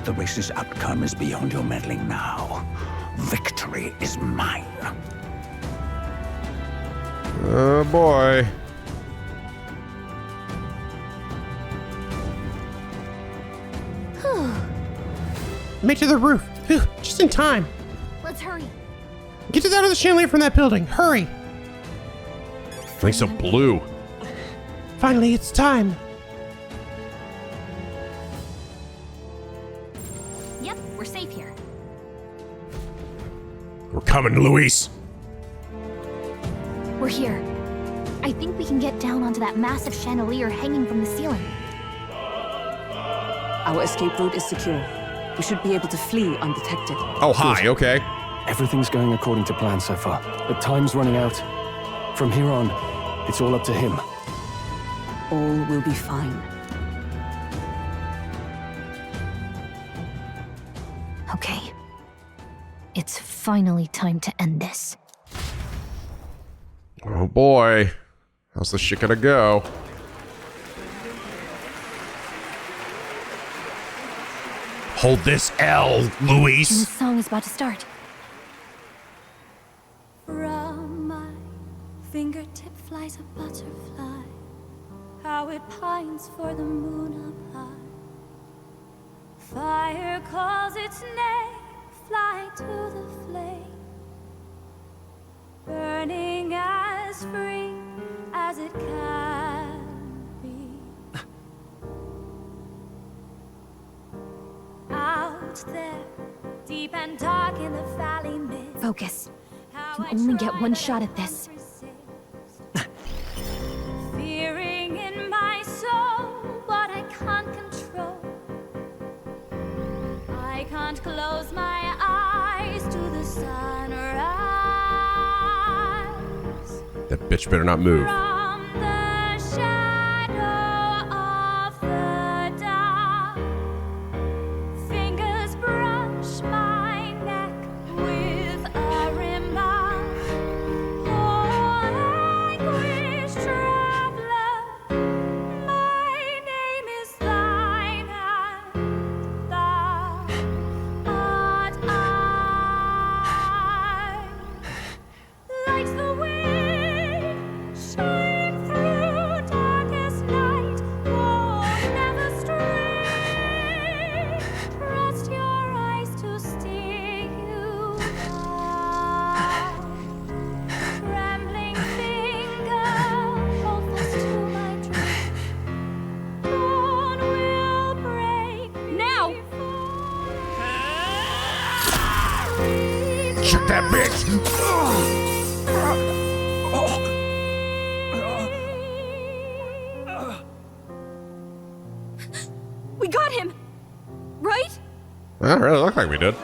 The race's outcome is beyond your meddling now. Victory is mine. Oh boy. Make it to the roof. Phew, just in time. Let's hurry. Get to the end of the chandelier from that building. Hurry. Like some blue. Finally, it's time. Yep, we're safe here. We're coming, Luis. We're here. I think we can get down onto that massive chandelier hanging from the ceiling. Our escape route is secure. We should be able to flee undetected. Oh, hi, okay. Everything's going according to plan so far, but time's running out. From here on, it's all up to him. All will be fine. Okay. It's finally time to end this. Oh boy. How's this shit gonna go? Hold this L, Luis. The song is about to start. From my fingertip flies a butterfly, how it pines for the moon up high. Fire calls its name, fly to the flame, burning as free as it can be. Out there, deep and dark in the valley mid. Focus. You only get one shot at this. Fearing in my soul what I can't control. I can't close my eyes to the sunrise. That bitch better not move. From the shadow of the dark, fingers brush my neck with a remark. Oh, anguish traveler, my name is thine, and thou art I. Light the way, shine through darkest night. Oh, never stray. Trust your eyes to steer you on. Trembling finger, hold fast to my dream. Dawn will break. Now! Shut that bitch! We got him! Right? Well, it really looked like we did.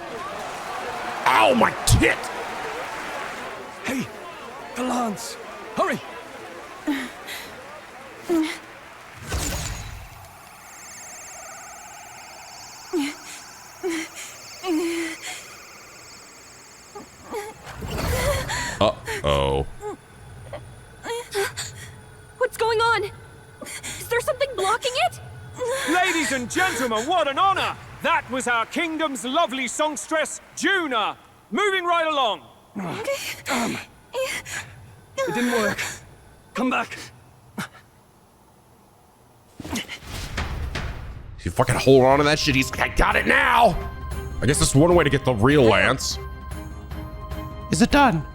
Ow, my tit! Hey, the lance! Hurry! Uh-oh. What's going on? Is there something blocking it? Ladies Ladies and gentlemen, what an honor! That was our kingdom's lovely songstress, Juna. Moving right along. It didn't work. Come back. You fucking hold on to that shit. He's like, I got it now. I guess that's one way to get the real lance. Is it done?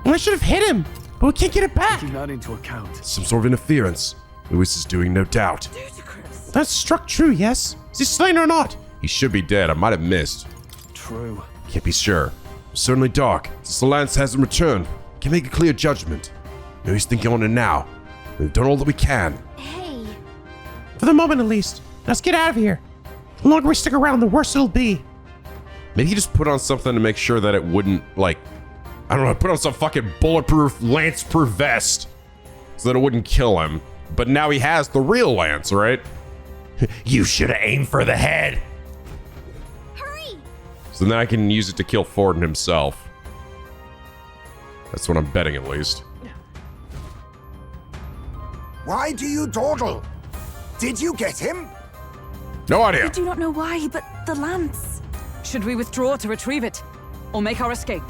Well, I should have hit him, but we can't get it back. Taking that into account. Some sort of interference. Luis is doing, no doubt. That's struck true, yes? Is he slain or not? He should be dead. I might have missed. True. Can't be sure. It's certainly dark. Since the lance hasn't returned, can't make a clear judgment. No, he's thinking on it now. We've done all that we can. Hey. For the moment, at least. Let's get out of here. The longer we stick around, the worse it'll be. Maybe he just put on something to make sure that it wouldn't, like, I don't know, put on some fucking bulletproof, lance-proof vest so that it wouldn't kill him. But now he has the real lance, right? You should have aimed for the head. Hurry! So then I can use it to kill Forden himself. That's what I'm betting, at least. Why do you dawdle? Did you get him? No idea. I do not know why, but the lance. Should we withdraw to retrieve it? Or make our escape?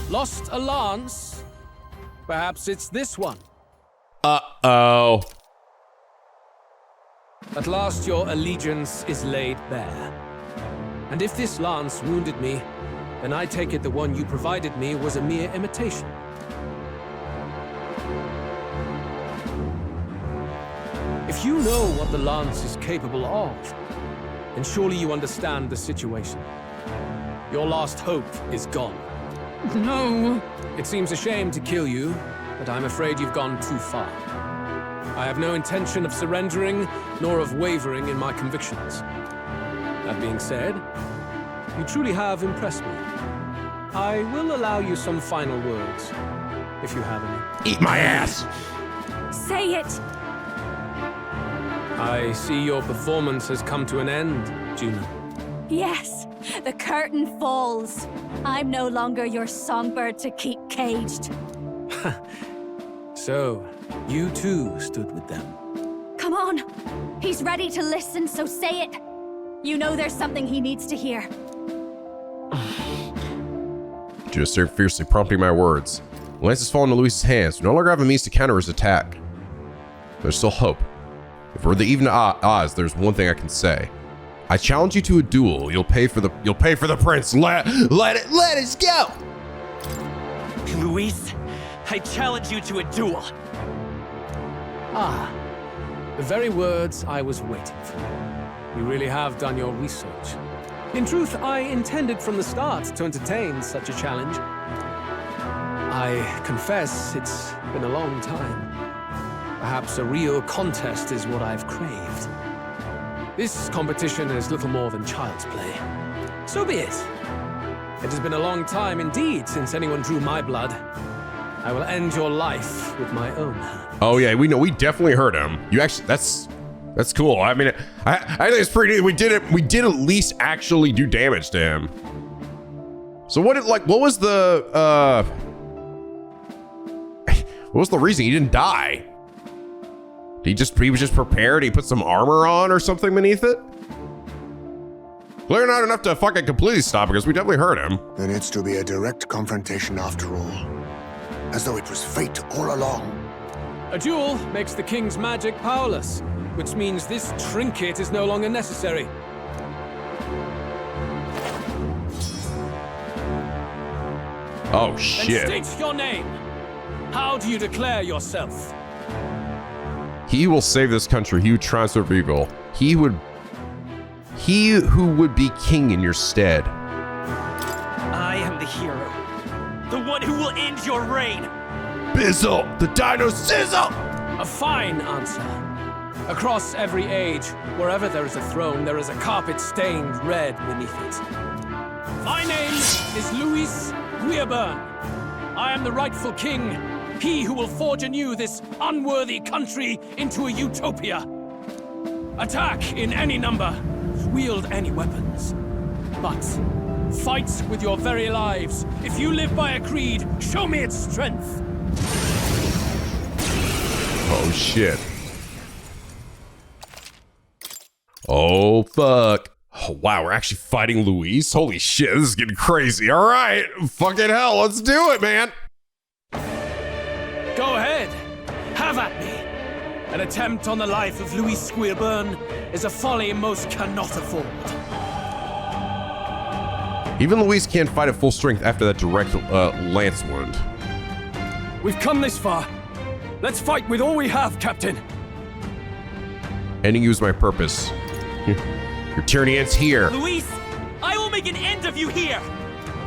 Lost a lance? Perhaps it's this one. Uh-oh. At last your allegiance is laid bare. And if this lance wounded me, then I take it the one you provided me was a mere imitation. If you know what the lance is capable of, then surely you understand the situation. Your last hope is gone. No. It seems a shame to kill you, but I'm afraid you've gone too far. I have no intention of surrendering, nor of wavering in my convictions. That being said, you truly have impressed me. I will allow you some final words, if you have any. Eat my ass! Say it! I see your performance has come to an end, Juna. Yes, the curtain falls. I'm no longer your songbird to keep caged. So, you too stood with them. Come on. He's ready to listen, so say it. You know there's something he needs to hear. Just stared fiercely, prompting my words. The lance has fallen into Luis's hands. We no longer have a means to counter his attack. There's still hope. If we're the even odds, there's one thing I can say. I challenge you to a duel. You'll pay for the prince. Let us go. Luis, I challenge you to a duel. Ah, the very words I was waiting for. You really have done your research. In truth, I intended from the start to entertain such a challenge. I confess it's been a long time. Perhaps a real contest is what I've craved. This competition is little more than child's play. So be it. It has been a long time indeed since anyone drew my blood. I will end your life with my own hand. Oh yeah, we know. We definitely heard him. You actually, that's cool. I mean, I think it's pretty neat. We did it. We did at least actually do damage to him. So what was the reason he didn't die? He was just prepared. He put some armor on or something beneath it. Clearly not enough to fucking completely stop because we definitely hurt him. Then it's to be a direct confrontation after all. As though it was fate all along. A duel makes the king's magic powerless, which means this trinket is no longer necessary. Oh shit. Then state your name. How do you declare yourself? He will save this country. He would transfer evil. He who would be king in your stead. I am the hero. The one who will end your reign. Bizzle, the dino sizzle. A fine answer. Across every age, wherever there is a throne, there is a carpet stained red beneath it. My name is Luis GUIABERN. I am the rightful king. He who will forge anew this unworthy country into a utopia. Attack in any number, wield any weapons. But fight with your very lives. If you live by a creed, show me its strength. Oh shit. Oh, fuck. Oh, wow, we're actually fighting Luis? Holy shit, this is getting crazy. All right, fucking hell, let's do it, man. Go ahead. Have at me. An attempt on the life of Louis GUIABERN is a folly most cannot afford. Even Luis can't fight at full strength after that direct lance wound. We've come this far. Let's fight with all we have, Captain. Ending you is my purpose. Your tyranny ends here. Luis, I will make an end of you here.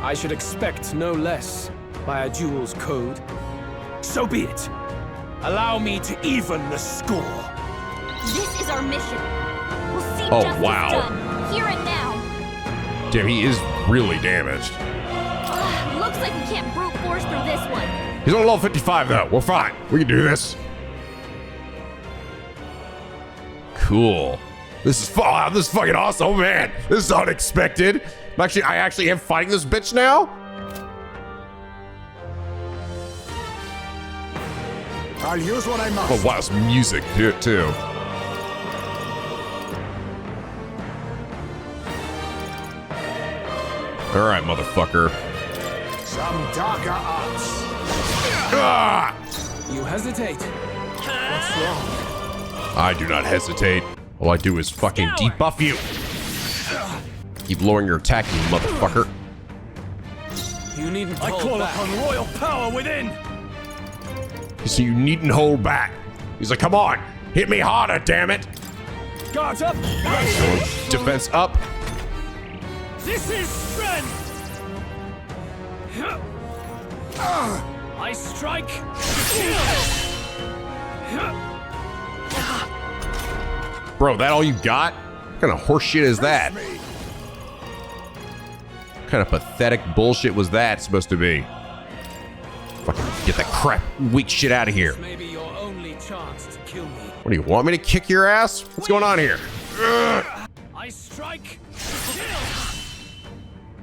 I should expect no less by a duel's code. So be it. Allow me to even the score. This is our mission. We'll see Oh, justice wow. done, here and now. Damn, he is really damaged. Looks like we can't brute force through this one. He's on level 55 though. We're fine. We can do this. Cool. This is wow, this is fucking awesome. Oh man, this is unexpected. I actually am fighting this bitch now. I'll use what I must. Oh wow, some music here too. All right, motherfucker. Some darker arts. Ah! You hesitate. What's wrong? I do not hesitate. All I do is fucking debuff you. Keep lowering your attack, you motherfucker. You needn't hold back. I call upon royal power within. So you needn't hold back. He's like, come on, hit me harder, damn it. Guards up. Defense up. This is strength. I strike. Bro, that all you got? What kind of horseshit is that? What kind of pathetic bullshit was that supposed to be? Fucking get that crap weak shit out of here. Maybe your only chance to kill me. What do you want me to kick your ass? What's going on here? I strike.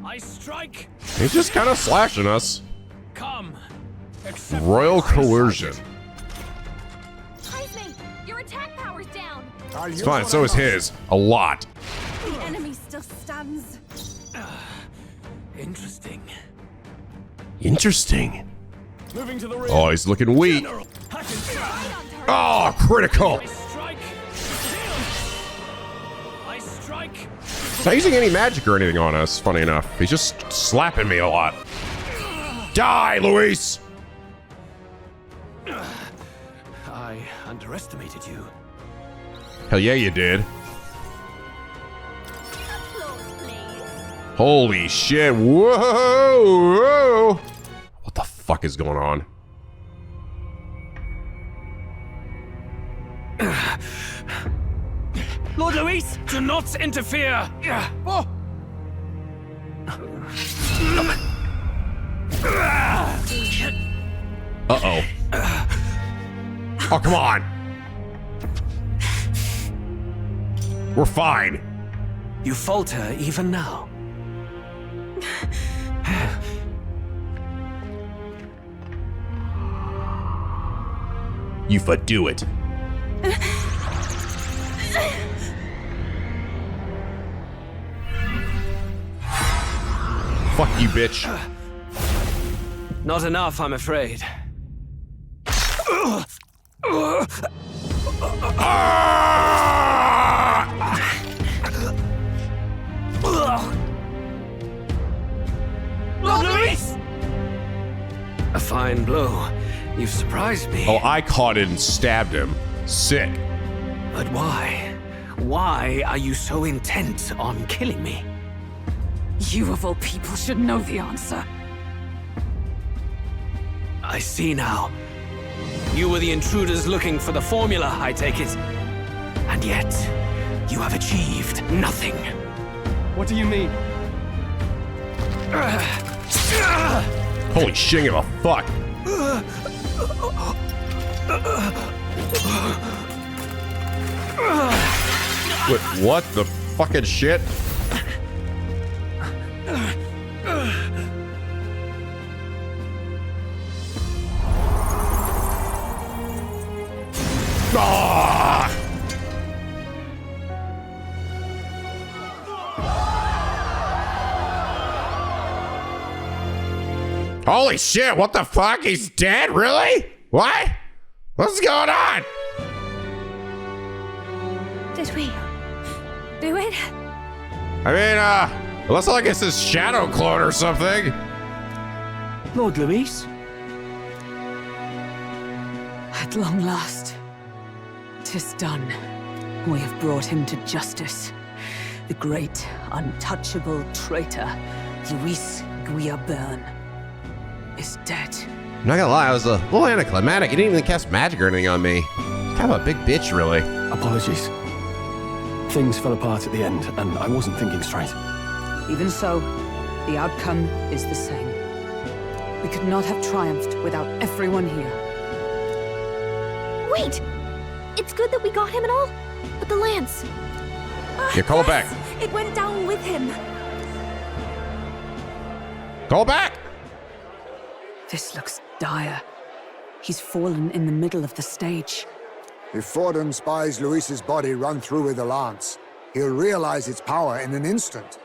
I strike. He's just kind of slashing us. Come. Royal coercion. Heisman, your attack power's down. It's fine, so is his. A lot. The enemy still stands. Interesting. Interesting. Moving to the rear. Oh, he's looking weak. Oh, critical. I strike. He's not using any magic or anything on us, funny enough. He's just slapping me a lot. Die, Luis! I underestimated you. Hell yeah, you did. Holy shit. Whoa, whoa. What the fuck is going on? Lord Luis, do not interfere. Oh. Uh-oh. Oh, come on. We're fine. You falter even now. You do it. Fuck you, bitch. Not enough, I'm afraid. Lord Luis! A fine blow. You've surprised me. Oh, I caught it and stabbed him. Sick. But why? Why are you so intent on killing me? You of all people should know the answer. I see now. You were the intruders looking for the formula, I take it. And yet, you have achieved nothing. What do you mean? Holy shit, give a fuck. Wait, what the fucking shit? Ah! Holy shit, what the fuck? He's dead? Really? What? What's going on? Did we do it? I mean, unless like it's his shadow clone or something. Lord Luis? At long last, 'tis done. We have brought him to justice. The great, untouchable traitor, Luis GUIABERN, is dead. I'm not gonna lie, I was a little anticlimactic. He didn't even cast magic or anything on me. Kind of a big bitch, really. Apologies. Things fell apart at the end, and I wasn't thinking straight. Even so, the outcome is the same. We could not have triumphed without everyone here. Wait! It's good that we got him and all, but the lance. Yeah, call it back. It went down with him. Call it back! This looks dire. He's fallen in the middle of the stage. If Forden spies Luis's body run through with a lance, he'll realize its power in an instant.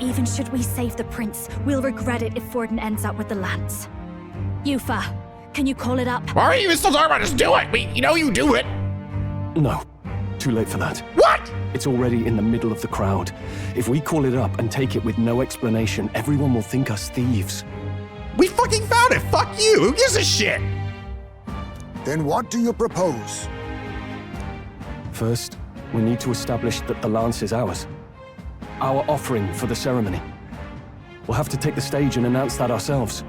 Even should we save the prince, we'll regret it if Forden ends up with the lance. Yufa, can you call it up? Why are you even still talking about it? Just do it! You know you do it! No. Too late for that. What? It's already in the middle of the crowd. If we call it up and take it with no explanation, everyone will think us thieves. We fucking found it! Fuck you! Who gives a shit? Then what do you propose? First, we need to establish that the lance is ours. Our offering for the ceremony. We'll have to take the stage and announce that ourselves.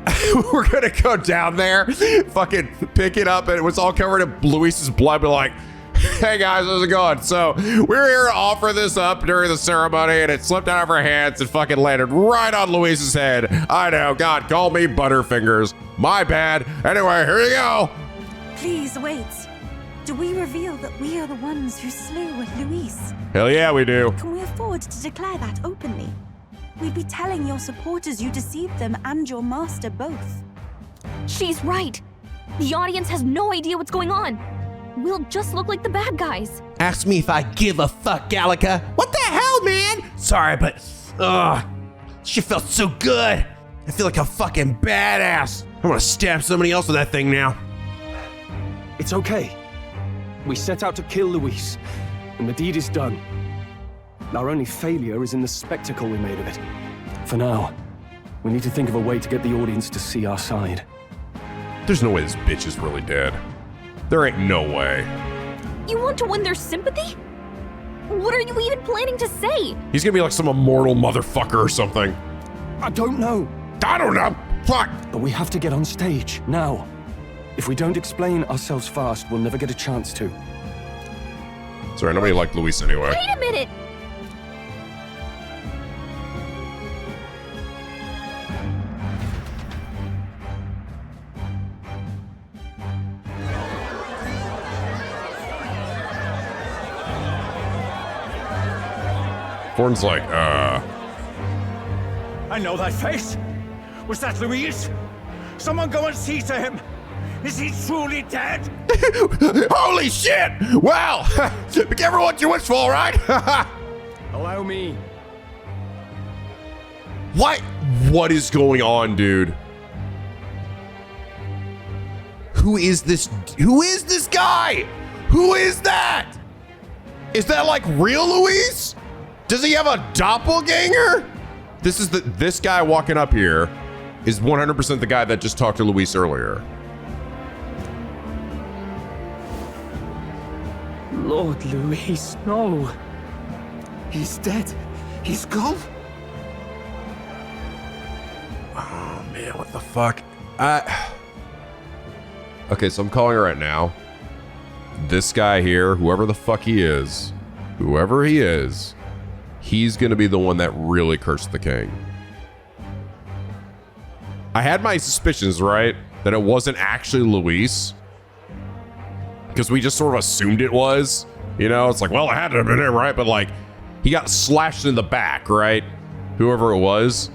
We're gonna go down there, fucking pick it up, and it was all covered in Luis's blood, but like, hey guys, how's it going? So, we're here to offer this up during the ceremony, and it slipped out of our hands and fucking landed right on Luis's head. I know, God, call me Butterfingers. My bad. Anyway, here you go. Please wait. Do we reveal that we are the ones who slew Luis? Hell yeah, we do. Can we afford to declare that openly? We'd be telling your supporters you deceived them and your master both. She's right. The audience has no idea what's going on. We'll just look like the bad guys. Ask me if I give a fuck, Gallica. What the hell, man? Sorry, but she felt so good. I feel like a fucking badass. I want to stab somebody else with that thing now. It's okay. We set out to kill Luis, and the deed is done. Our only failure is in the spectacle we made of it. For now, we need to think of a way to get the audience to see our side. There's no way this bitch is really dead. There ain't no way. You want to win their sympathy? What are you even planning to say? He's gonna be like some immortal motherfucker or something. I don't know. I don't know. Fuck. But we have to get on stage, now. If we don't explain ourselves fast, we'll never get a chance to. Sorry, nobody liked Luis anyway. Wait a minute! Fortin's like, I know that face. Was that Luis? Someone go and see to him. Is he truly dead? Holy shit! Well, be careful what you wish for, all right? Allow me. What is going on, dude? Who is this? Who is this guy? Who is that? Is that like real Luis? Does he have a doppelganger? This guy walking up here is 100% the guy that just talked to Luis earlier. Lord Luis, no. He's dead. He's gone. Oh man, what the fuck? Okay, so I'm calling it right now. This guy here, whoever the fuck he is, he's gonna be the one that really cursed the king. I had my suspicions, right? That it wasn't actually Luis. Because we just sort of assumed it was. You know, it's like, well, it had to have been him, right? But like, he got slashed in the back, right? Whoever it was.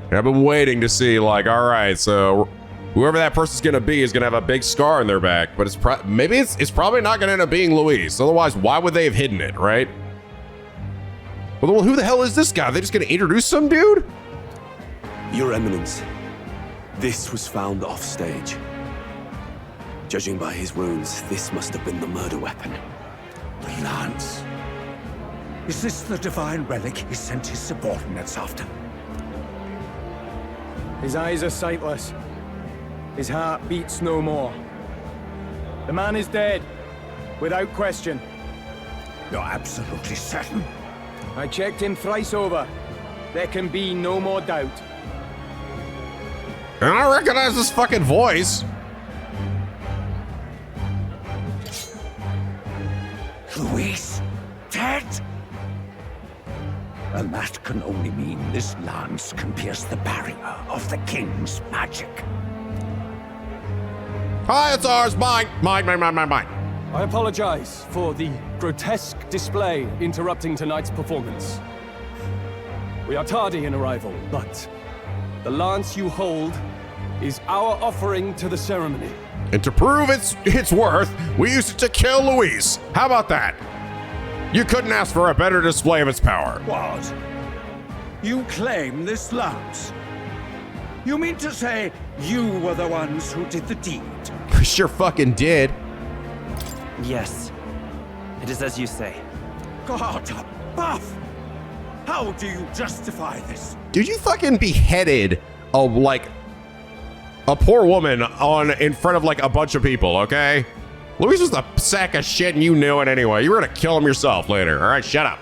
And I've been waiting to see, like, all right, so whoever that person's gonna be is gonna have a big scar in their back. But it's probably not gonna end up being Luis. Otherwise, why would they have hidden it, right? Well, who the hell is this guy? Are they just gonna introduce some dude? Your Eminence, this was found offstage. Judging by his wounds, this must have been the murder weapon. The lance. Is this the divine relic he sent his subordinates after? His eyes are sightless. His heart beats no more. The man is dead, without question. You're absolutely certain? I checked him thrice over. There can be no more doubt. And I recognize this fucking voice. Luis, dead? And that can only mean this lance can pierce the barrier of the king's magic. Hi, it's ours. Mine. I apologize for the grotesque display interrupting tonight's performance. We are tardy in arrival, but the lance you hold is our offering to the ceremony. And to prove its worth, we used it to kill Luis. How about that? You couldn't ask for a better display of its power. What? You claim this lance? You mean to say you were the ones who did the deed? We sure fucking did. Yes. It is as you say. God above! How do you justify this? Dude, you fucking beheaded a poor woman in front of like a bunch of people, okay? Luis was a sack of shit and you knew it anyway. You were gonna kill him yourself later. All right, shut up.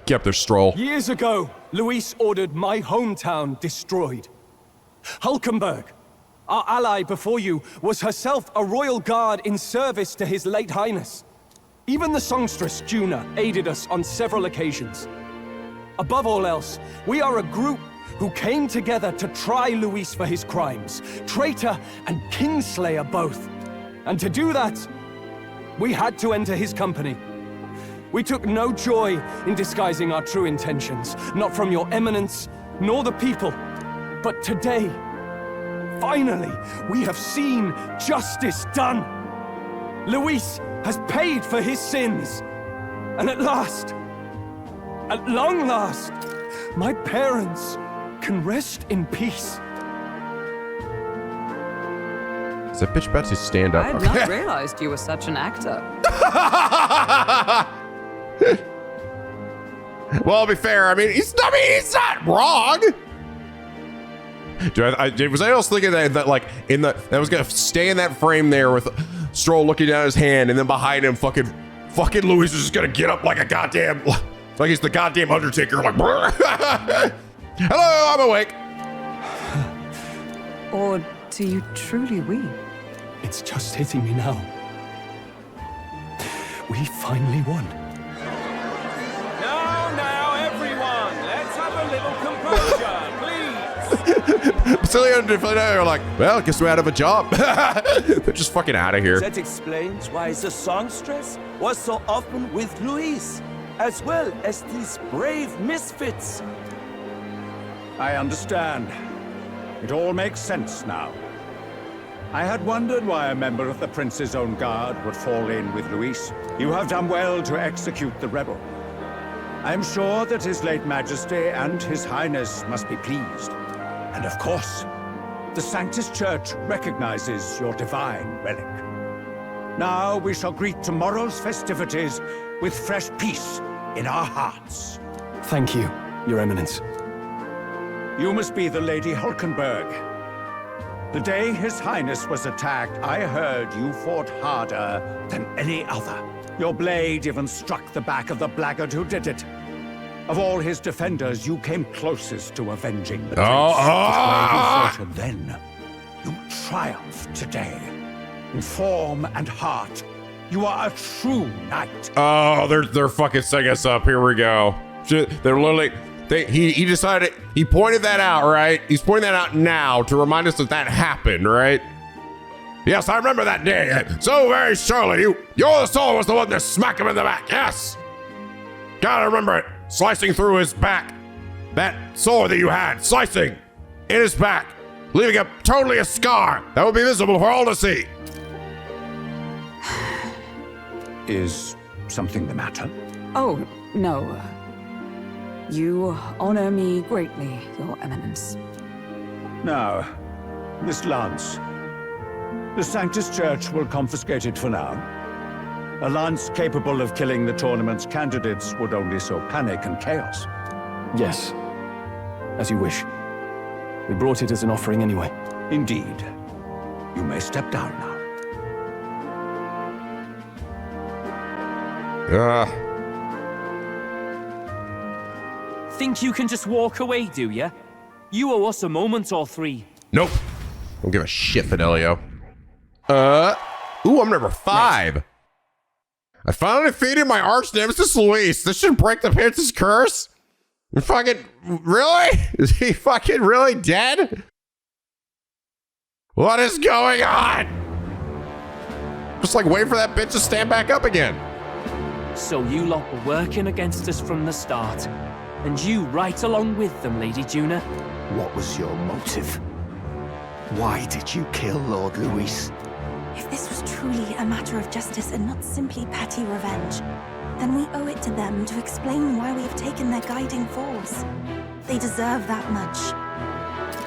Get up there, Stroll. Years ago, Luis ordered my hometown destroyed. Hulkenberg, our ally before you, was herself a royal guard in service to his late highness. Even the songstress, Juna, aided us on several occasions. Above all else, we are a group who came together to try Luis for his crimes, traitor and kingslayer both. And to do that, we had to enter his company. We took no joy in disguising our true intentions, not from your eminence, nor the people. But today, finally, we have seen justice done. Luis has paid for his sins. And at last, at long last, my parents can rest in peace. Is that bitch about to stand up? I had not realized you were such an actor. Well, to be fair, I mean, he's not wrong. Dude, was I else thinking that like that was gonna stay in that frame there with Stroll looking down his hand, and then behind him, fucking Luis is just gonna get up like a goddamn, like he's the goddamn Undertaker, like. Hello, I'm awake. Or do you truly weep? It's just hitting me now. We finally won. Now, everyone, let's have a little composure, please. Basilia and Deflator are like, well, guess we're out of a job. They're just fucking out of here. That explains why the songstress was so often with Luis, as well as these brave misfits. I understand. It all makes sense now. I had wondered why a member of the Prince's own guard would fall in with Luis. You have done well to execute the rebel. I am sure that His late Majesty and His Highness must be pleased. And of course, the Sanctus Church recognizes your divine relic. Now we shall greet tomorrow's festivities with fresh peace in our hearts. Thank you, Your Eminence. You must be the Lady Hulkenberg. The day His Highness was attacked, I heard you fought harder than any other. Your blade even struck the back of the blackguard who did it. Of all his defenders, you came closest to avenging the prince. And then, you triumphed today. In form and heart, you are a true knight. Oh, they're fucking setting us up. Here we go. They're literally. He decided, he pointed that out, right? He's pointing that out now to remind us that happened, right? Yes, I remember that day. So very surely, your soul was the one that smacked him in the back. Yes. Gotta remember it. Slicing through his back. That sword that you had, slicing in his back, leaving totally a scar that would be visible for all to see. Is something the matter? Oh, no. You honor me greatly, Your Eminence. Now, Miss Lance, the Sanctus Church will confiscate it for now. A lance capable of killing the tournament's candidates would only sow panic and chaos. Yes. As you wish. We brought it as an offering anyway. Indeed. You may step down now. Think you can just walk away, do ya? You owe us a moment or three. Nope. Don't give a shit, Fidelio. Ooh, I'm number 5. I finally defeated my arch nemesis Luis. This should break the prince's curse. You fucking, really? Is he fucking really dead? What is going on? Just like wait for that bitch to stand back up again. So you lot were working against us from the start. And you right along with them, Lady Juna. What was your motive? Why did you kill Lord Luis? If this was truly a matter of justice and not simply petty revenge, then we owe it to them to explain why we have taken their guiding force. They deserve that much.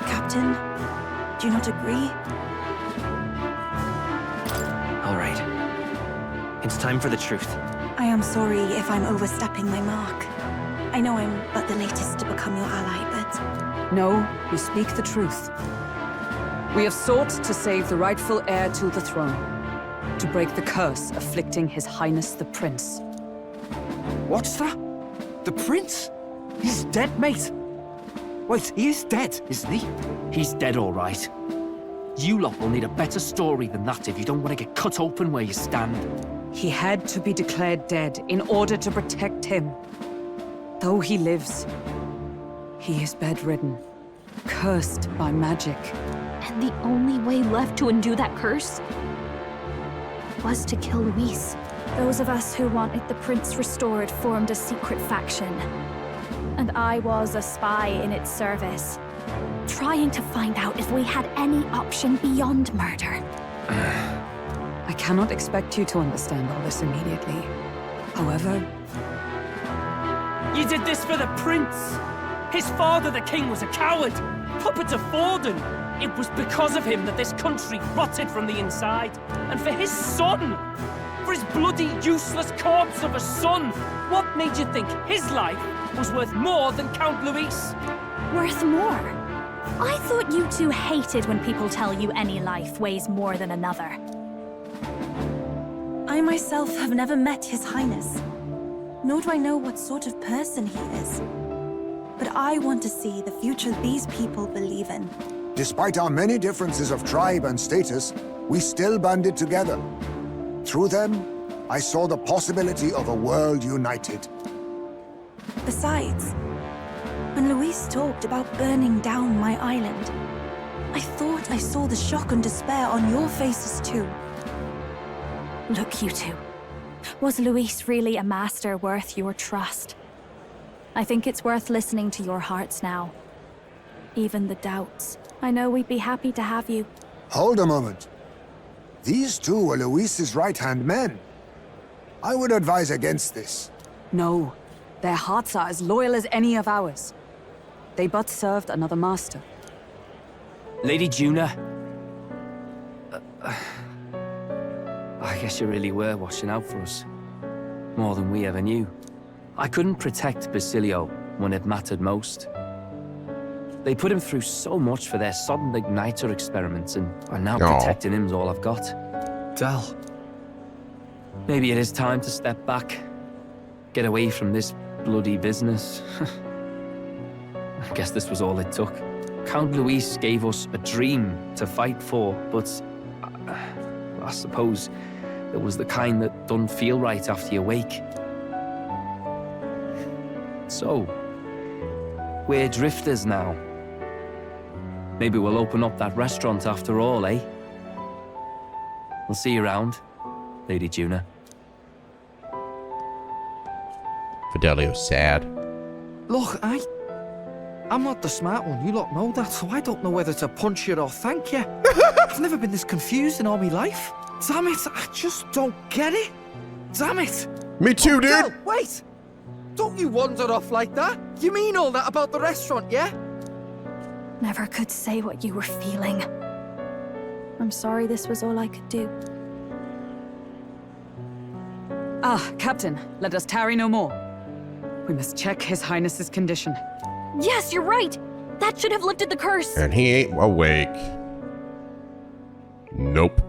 Captain, do you not agree? All right. It's time for the truth. I am sorry if I'm overstepping my mark. I know I'm but the latest to become your ally, but... No, you speak the truth. We have sought to save the rightful heir to the throne, to break the curse afflicting His Highness the Prince. What's that? The prince? He's dead, mate. Wait, he is dead, isn't he? He's dead, all right. You lot will need a better story than that if you don't want to get cut open where you stand. He had to be declared dead in order to protect him. Though he lives, he is bedridden, cursed by magic. And the only way left to undo that curse was to kill Luis. Those of us who wanted the prince restored formed a secret faction. And I was a spy in its service, trying to find out if we had any option beyond murder. I cannot expect you to understand all this immediately. However... You did this for the prince! His father, the king, was a coward! Puppet of Forden! It was because of him that this country rotted from the inside. And for his son! For his bloody, useless corpse of a son! What made you think his life was worth more than Count Luis? Worth more? I thought you two hated when people tell you any life weighs more than another. I myself have never met His Highness, nor do I know what sort of person he is. But I want to see the future these people believe in. Despite our many differences of tribe and status, we still banded together. Through them, I saw the possibility of a world united. Besides, when Luis talked about burning down my island, I thought I saw the shock and despair on your faces too. Look, you two. Was Luis really a master worth your trust? I think it's worth listening to your hearts now. Even the doubts. I know we'd be happy to have you. Hold a moment. These two were Luis's right-hand men. I would advise against this. No, their hearts are as loyal as any of ours. They but served another master. Lady Juna. I guess you really were watching out for us. More than we ever knew. I couldn't protect Basilio when it mattered most. They put him through so much for their sodden igniter experiments, and now protecting him's all I've got. Del. Maybe it is time to step back. Get away from this bloody business. I guess this was all it took. Count Luis gave us a dream to fight for, but I suppose it was the kind that don't feel right after you wake. So, we're drifters now. Maybe we'll open up that restaurant after all, eh? We'll see you around, Lady Juna. Fidelio's sad. Look, I'm not the smart one, you lot know that, so I don't know whether to punch you or thank you. I've never been this confused in all my life. Damn it, I just don't get it. Damn it. Me too, dude. Del, wait! Don't you wander off like that. You mean all that about the restaurant, yeah? Never could say what you were feeling. I'm sorry this was all I could do. Ah, Captain, let us tarry no more. We must check His Highness's condition. Yes, you're right. That should have lifted the curse. And he ain't awake. Nope.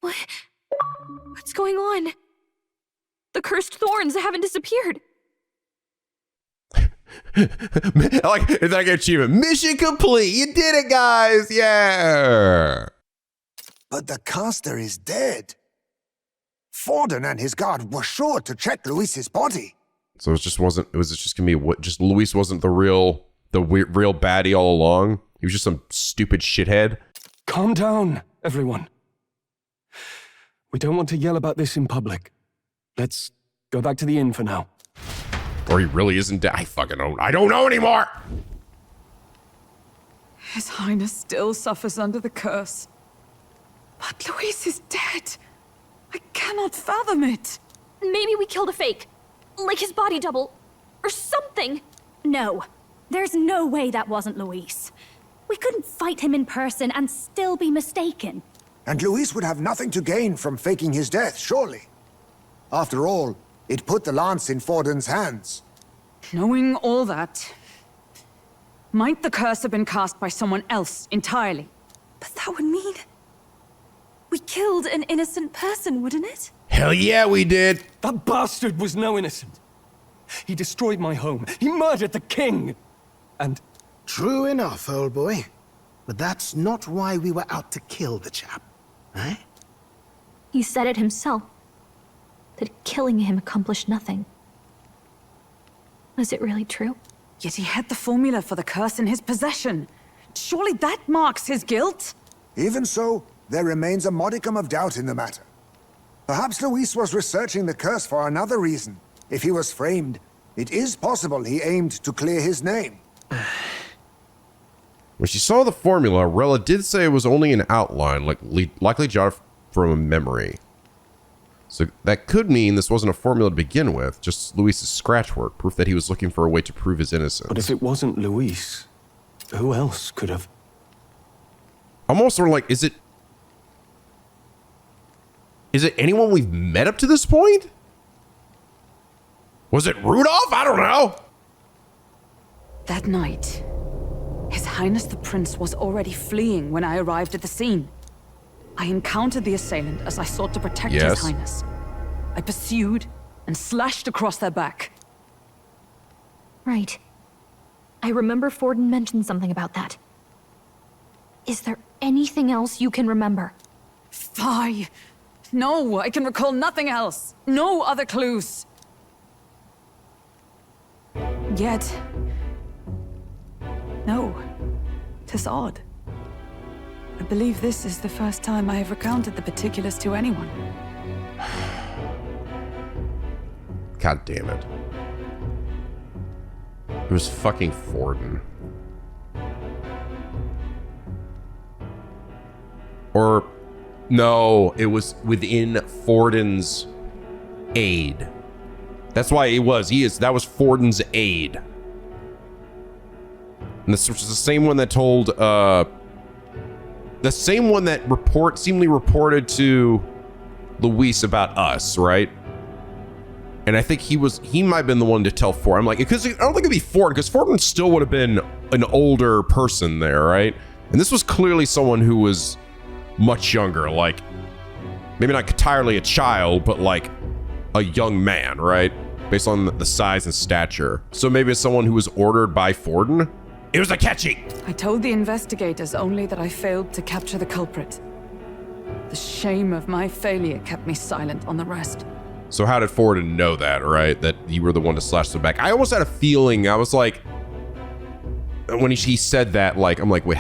What's going on? The cursed thorns haven't disappeared. Like, it's like an achievement. Mission complete. You did it, guys. Yeah. But the caster is dead. Forden and his guard were sure to check Luis's body. So it just gonna be what? Just Luis wasn't the real baddie all along. He was just some stupid shithead. Calm down, everyone. We don't want to yell about this in public. Let's go back to the inn for now. Or he really isn't dead. I don't know anymore. His Highness still suffers under the curse. But Luis is dead. I cannot fathom it. Maybe we killed a fake. Like his body double. Or something. No. There's no way that wasn't Luis. We couldn't fight him in person and still be mistaken. And Luis would have nothing to gain from faking his death, surely. After all, it put the lance in Forden's hands. Knowing all that, might the curse have been cast by someone else entirely? But that would mean we killed an innocent person, wouldn't it? Hell yeah, we did. That bastard was no innocent. He destroyed my home. He murdered the king. And... True enough, old boy. But that's not why we were out to kill the chap, eh? He said it himself. That killing him accomplished nothing. Was it really true? Yet he had the formula for the curse in his possession. Surely that marks his guilt? Even so, there remains a modicum of doubt in the matter. Perhaps Luis was researching the curse for another reason. If he was framed, it is possible he aimed to clear his name. When she saw the formula, Rella did say it was only an outline, likely jotted from a memory. So that could mean this wasn't a formula to begin with, just Luis's scratch work, proof that he was looking for a way to prove his innocence. But if it wasn't Luis, who else could have? I'm also sort of like, is it anyone we've met up to this point? Was it Rudolph? I don't know. That night, His Highness the Prince was already fleeing when I arrived at the scene. I encountered the assailant as I sought to protect His Highness. I pursued and slashed across their back. Right. I remember Forden mentioned something about that. Is there anything else you can remember? Fie! No, I can recall nothing else. No other clues. Yet... no. 'Tis odd. I believe this is the first time I have recounted the particulars to anyone. God damn it. It was fucking Forden. Or, no, it was within Forden's aid. That's why it was. That was Forden's aid. And this was the same one that told, the same one that seemingly reported to Luis about us, right? And I think he might have been the one to tell Forden. I'm like, because I don't think it'd be Forden, because Forden still would have been an older person there, right? And this was clearly someone who was much younger, like, maybe not entirely a child, but like a young man, right? Based on the size and stature. So maybe it's someone who was ordered by Forden? It was Akechi! I told the investigators only that I failed to capture the culprit. The shame of my failure kept me silent on the rest. So how did Forden know that, right? That you were the one to slash the back? I almost had a feeling, I was like, when he said that, like, I'm like, wait,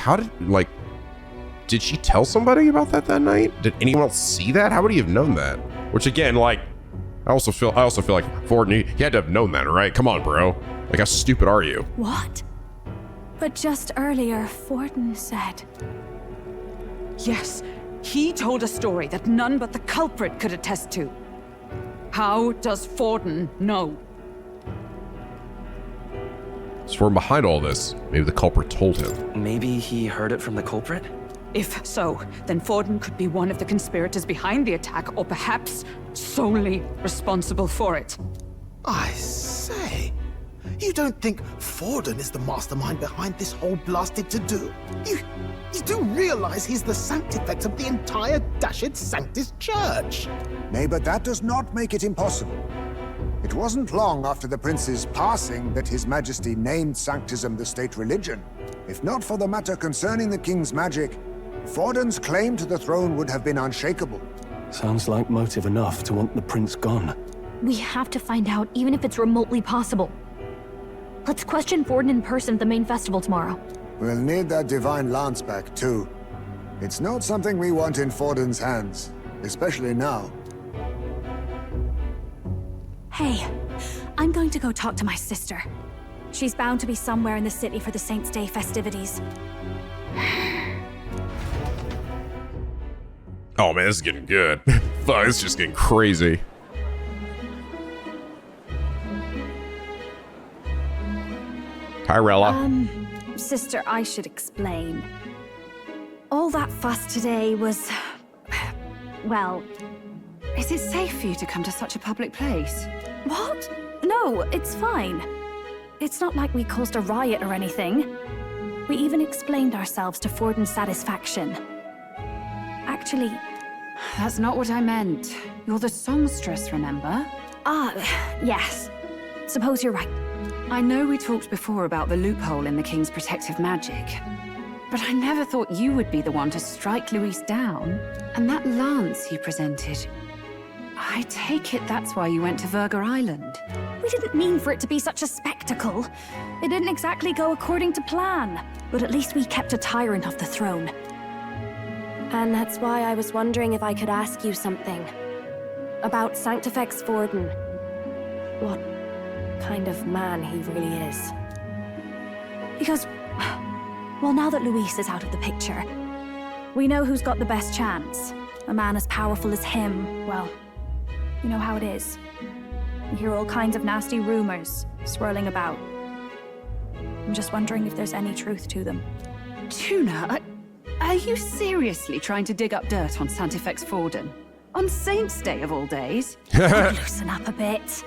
did she tell somebody about that night? Did anyone else see that? How would he have known that? Which again, like, I also feel like Forden, he had to have known that, right? Come on, bro. Like, how stupid are you? What? But just earlier, Forden said... Yes, he told a story that none but the culprit could attest to. How does Forden know? So from behind all this, maybe the culprit told him. Maybe he heard it from the culprit? If so, then Forden could be one of the conspirators behind the attack, or perhaps solely responsible for it. I say, you don't think Forden is the mastermind behind this whole blasted to-do? You do realize he's the sanctifex of the entire dashed Sanctus Church? Nay, but that does not make it impossible. It wasn't long after the prince's passing that His Majesty named Sanctism the state religion. If not for the matter concerning the king's magic, Forden's claim to the throne would have been unshakable. Sounds like motive enough to want the prince gone. We have to find out, even if it's remotely possible. Let's question Forden in person at the main festival tomorrow. We'll need that divine lance back, too. It's not something we want in Forden's hands, especially now. Hey, I'm going to go talk to my sister. She's bound to be somewhere in the city for the Saints' Day festivities. Oh man, this is getting good. Fuck, it's just getting crazy. Tyrella. Sister, I should explain. All that fuss today was... well... Is it safe for you to come to such a public place? What? No, it's fine. It's not like we caused a riot or anything. We even explained ourselves to Forden's satisfaction. Actually... That's not what I meant. You're the songstress, remember? Yes. Suppose you're right. I know we talked before about the loophole in the king's protective magic, but I never thought you would be the one to strike Luis down. And that lance he presented, I take it that's why you went to Verger Island. We didn't mean for it to be such a spectacle. It didn't exactly go according to plan, but at least we kept a tyrant off the throne. And that's why I was wondering if I could ask you something. About Sanctifex Forden. What kind of man he really is. Because, well, now that Luis is out of the picture, we know who's got the best chance. A man as powerful as him, well, you know how it is. You hear all kinds of nasty rumors swirling about. I'm just wondering if there's any truth to them. Tuna, are you seriously trying to dig up dirt on Sanctifex Forden? On Saints' Day of all days? Loosen up a bit.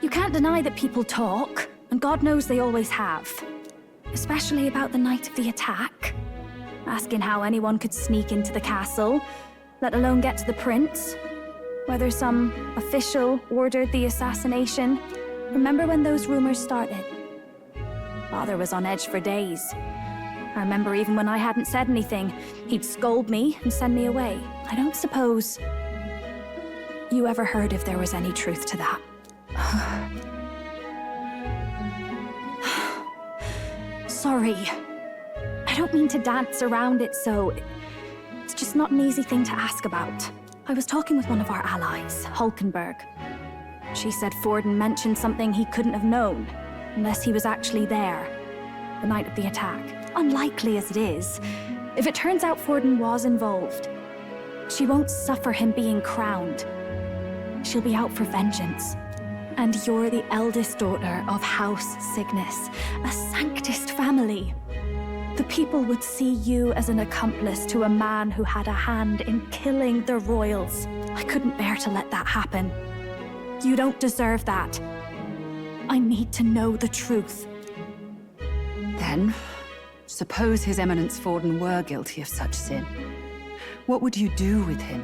You can't deny that people talk, and God knows they always have. Especially about the night of the attack. Asking how anyone could sneak into the castle, let alone get to the prince. Whether some official ordered the assassination. Remember when those rumors started? Father was on edge for days. I remember even when I hadn't said anything, he'd scold me and send me away. I don't suppose you ever heard if there was any truth to that. Sorry. I don't mean to dance around it, so it's just not an easy thing to ask about. I was talking with one of our allies, Hulkenberg. She said Forden mentioned something he couldn't have known, unless he was actually there, the night of the attack. Unlikely as it is, if it turns out Forden was involved, she won't suffer him being crowned. She'll be out for vengeance. And you're the eldest daughter of House Cygnus, a Sanctist family. The people would see you as an accomplice to a man who had a hand in killing the royals. I couldn't bear to let that happen. You don't deserve that. I need to know the truth. Then, suppose His Eminence Forden were guilty of such sin. What would you do with him?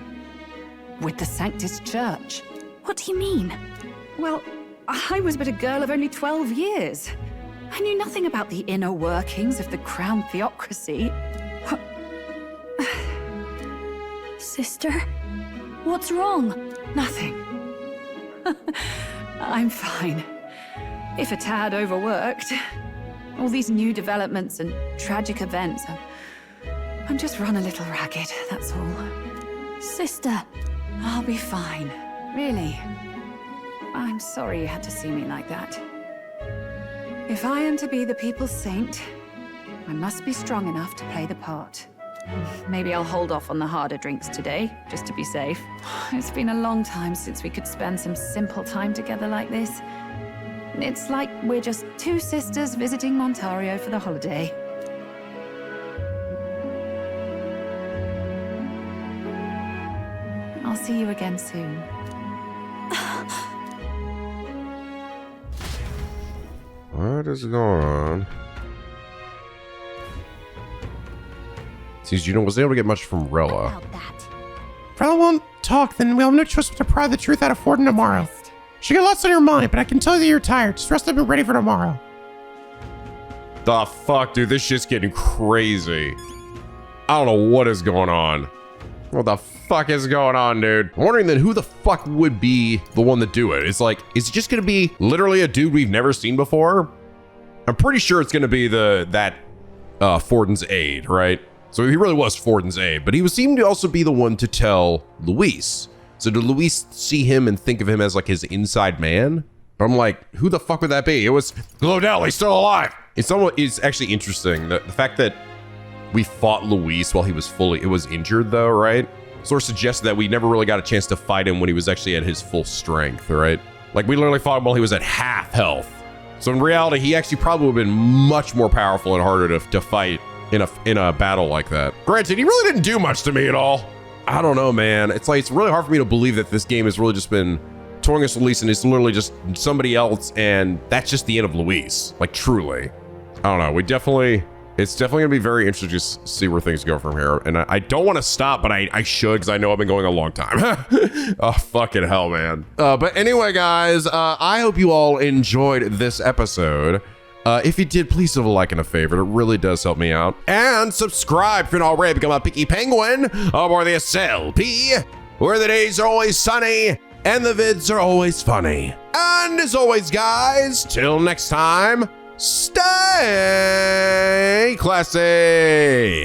With the Sanctus Church? What do you mean? Well, I was but a girl of only 12 years. I knew nothing about the inner workings of the crown theocracy. Sister, what's wrong? Nothing. I'm fine. If a tad overworked. All these new developments and tragic events. I'm just run a little ragged, that's all. Sister. I'll be fine. Really. I'm sorry you had to see me like that. If I am to be the people's saint, I must be strong enough to play the part. Maybe I'll hold off on the harder drinks today, just to be safe. It's been a long time since we could spend some simple time together like this. It's like we're just two sisters visiting Montario for the holiday. I'll see you again soon. What is going on? Seems Juno wasn't able to get much from Rella. If Rella won't talk, then we'll have no choice but to pry the truth out of Forden tomorrow. She got lots on her mind, but I can tell that you're tired. Just rest up and ready for tomorrow. The fuck, dude? This shit's getting crazy. I don't know what is going on. What the fuck is going on, dude? I'm wondering then who the fuck would be the one to do it? It's like, is it just gonna be literally a dude we've never seen before? I'm pretty sure it's gonna be that Forden's aide, right? So he really was Forden's aide, but he seemed to also be the one to tell Luis. So did Luis see him and think of him as like his inside man? But I'm like, who the fuck would that be? It was Glodell, he's still alive. It's actually interesting. The fact that we fought Luis while he was injured though, right? Sort of suggested that we never really got a chance to fight him when he was actually at his full strength, right? Like we literally fought him while he was at half health. So in reality, he actually probably would have been much more powerful and harder to fight in a battle like that. Granted, he really didn't do much to me at all. I don't know, man. It's really hard for me to believe that this game has really just been touring us Luis and it's literally just somebody else, and that's just the end of Luis. Like truly. I don't know. It's definitely gonna be very interesting to see where things go from here. And I don't want to stop, but I should, because I know I've been going a long time. Oh, fucking hell, man. But anyway, guys, I hope you all enjoyed this episode. If you did, please leave a like and a favorite. It really does help me out. And subscribe if you're not already. Become a picky penguin aboard the SLP, where the days are always sunny and the vids are always funny. And as always, guys, till next time, stay classy.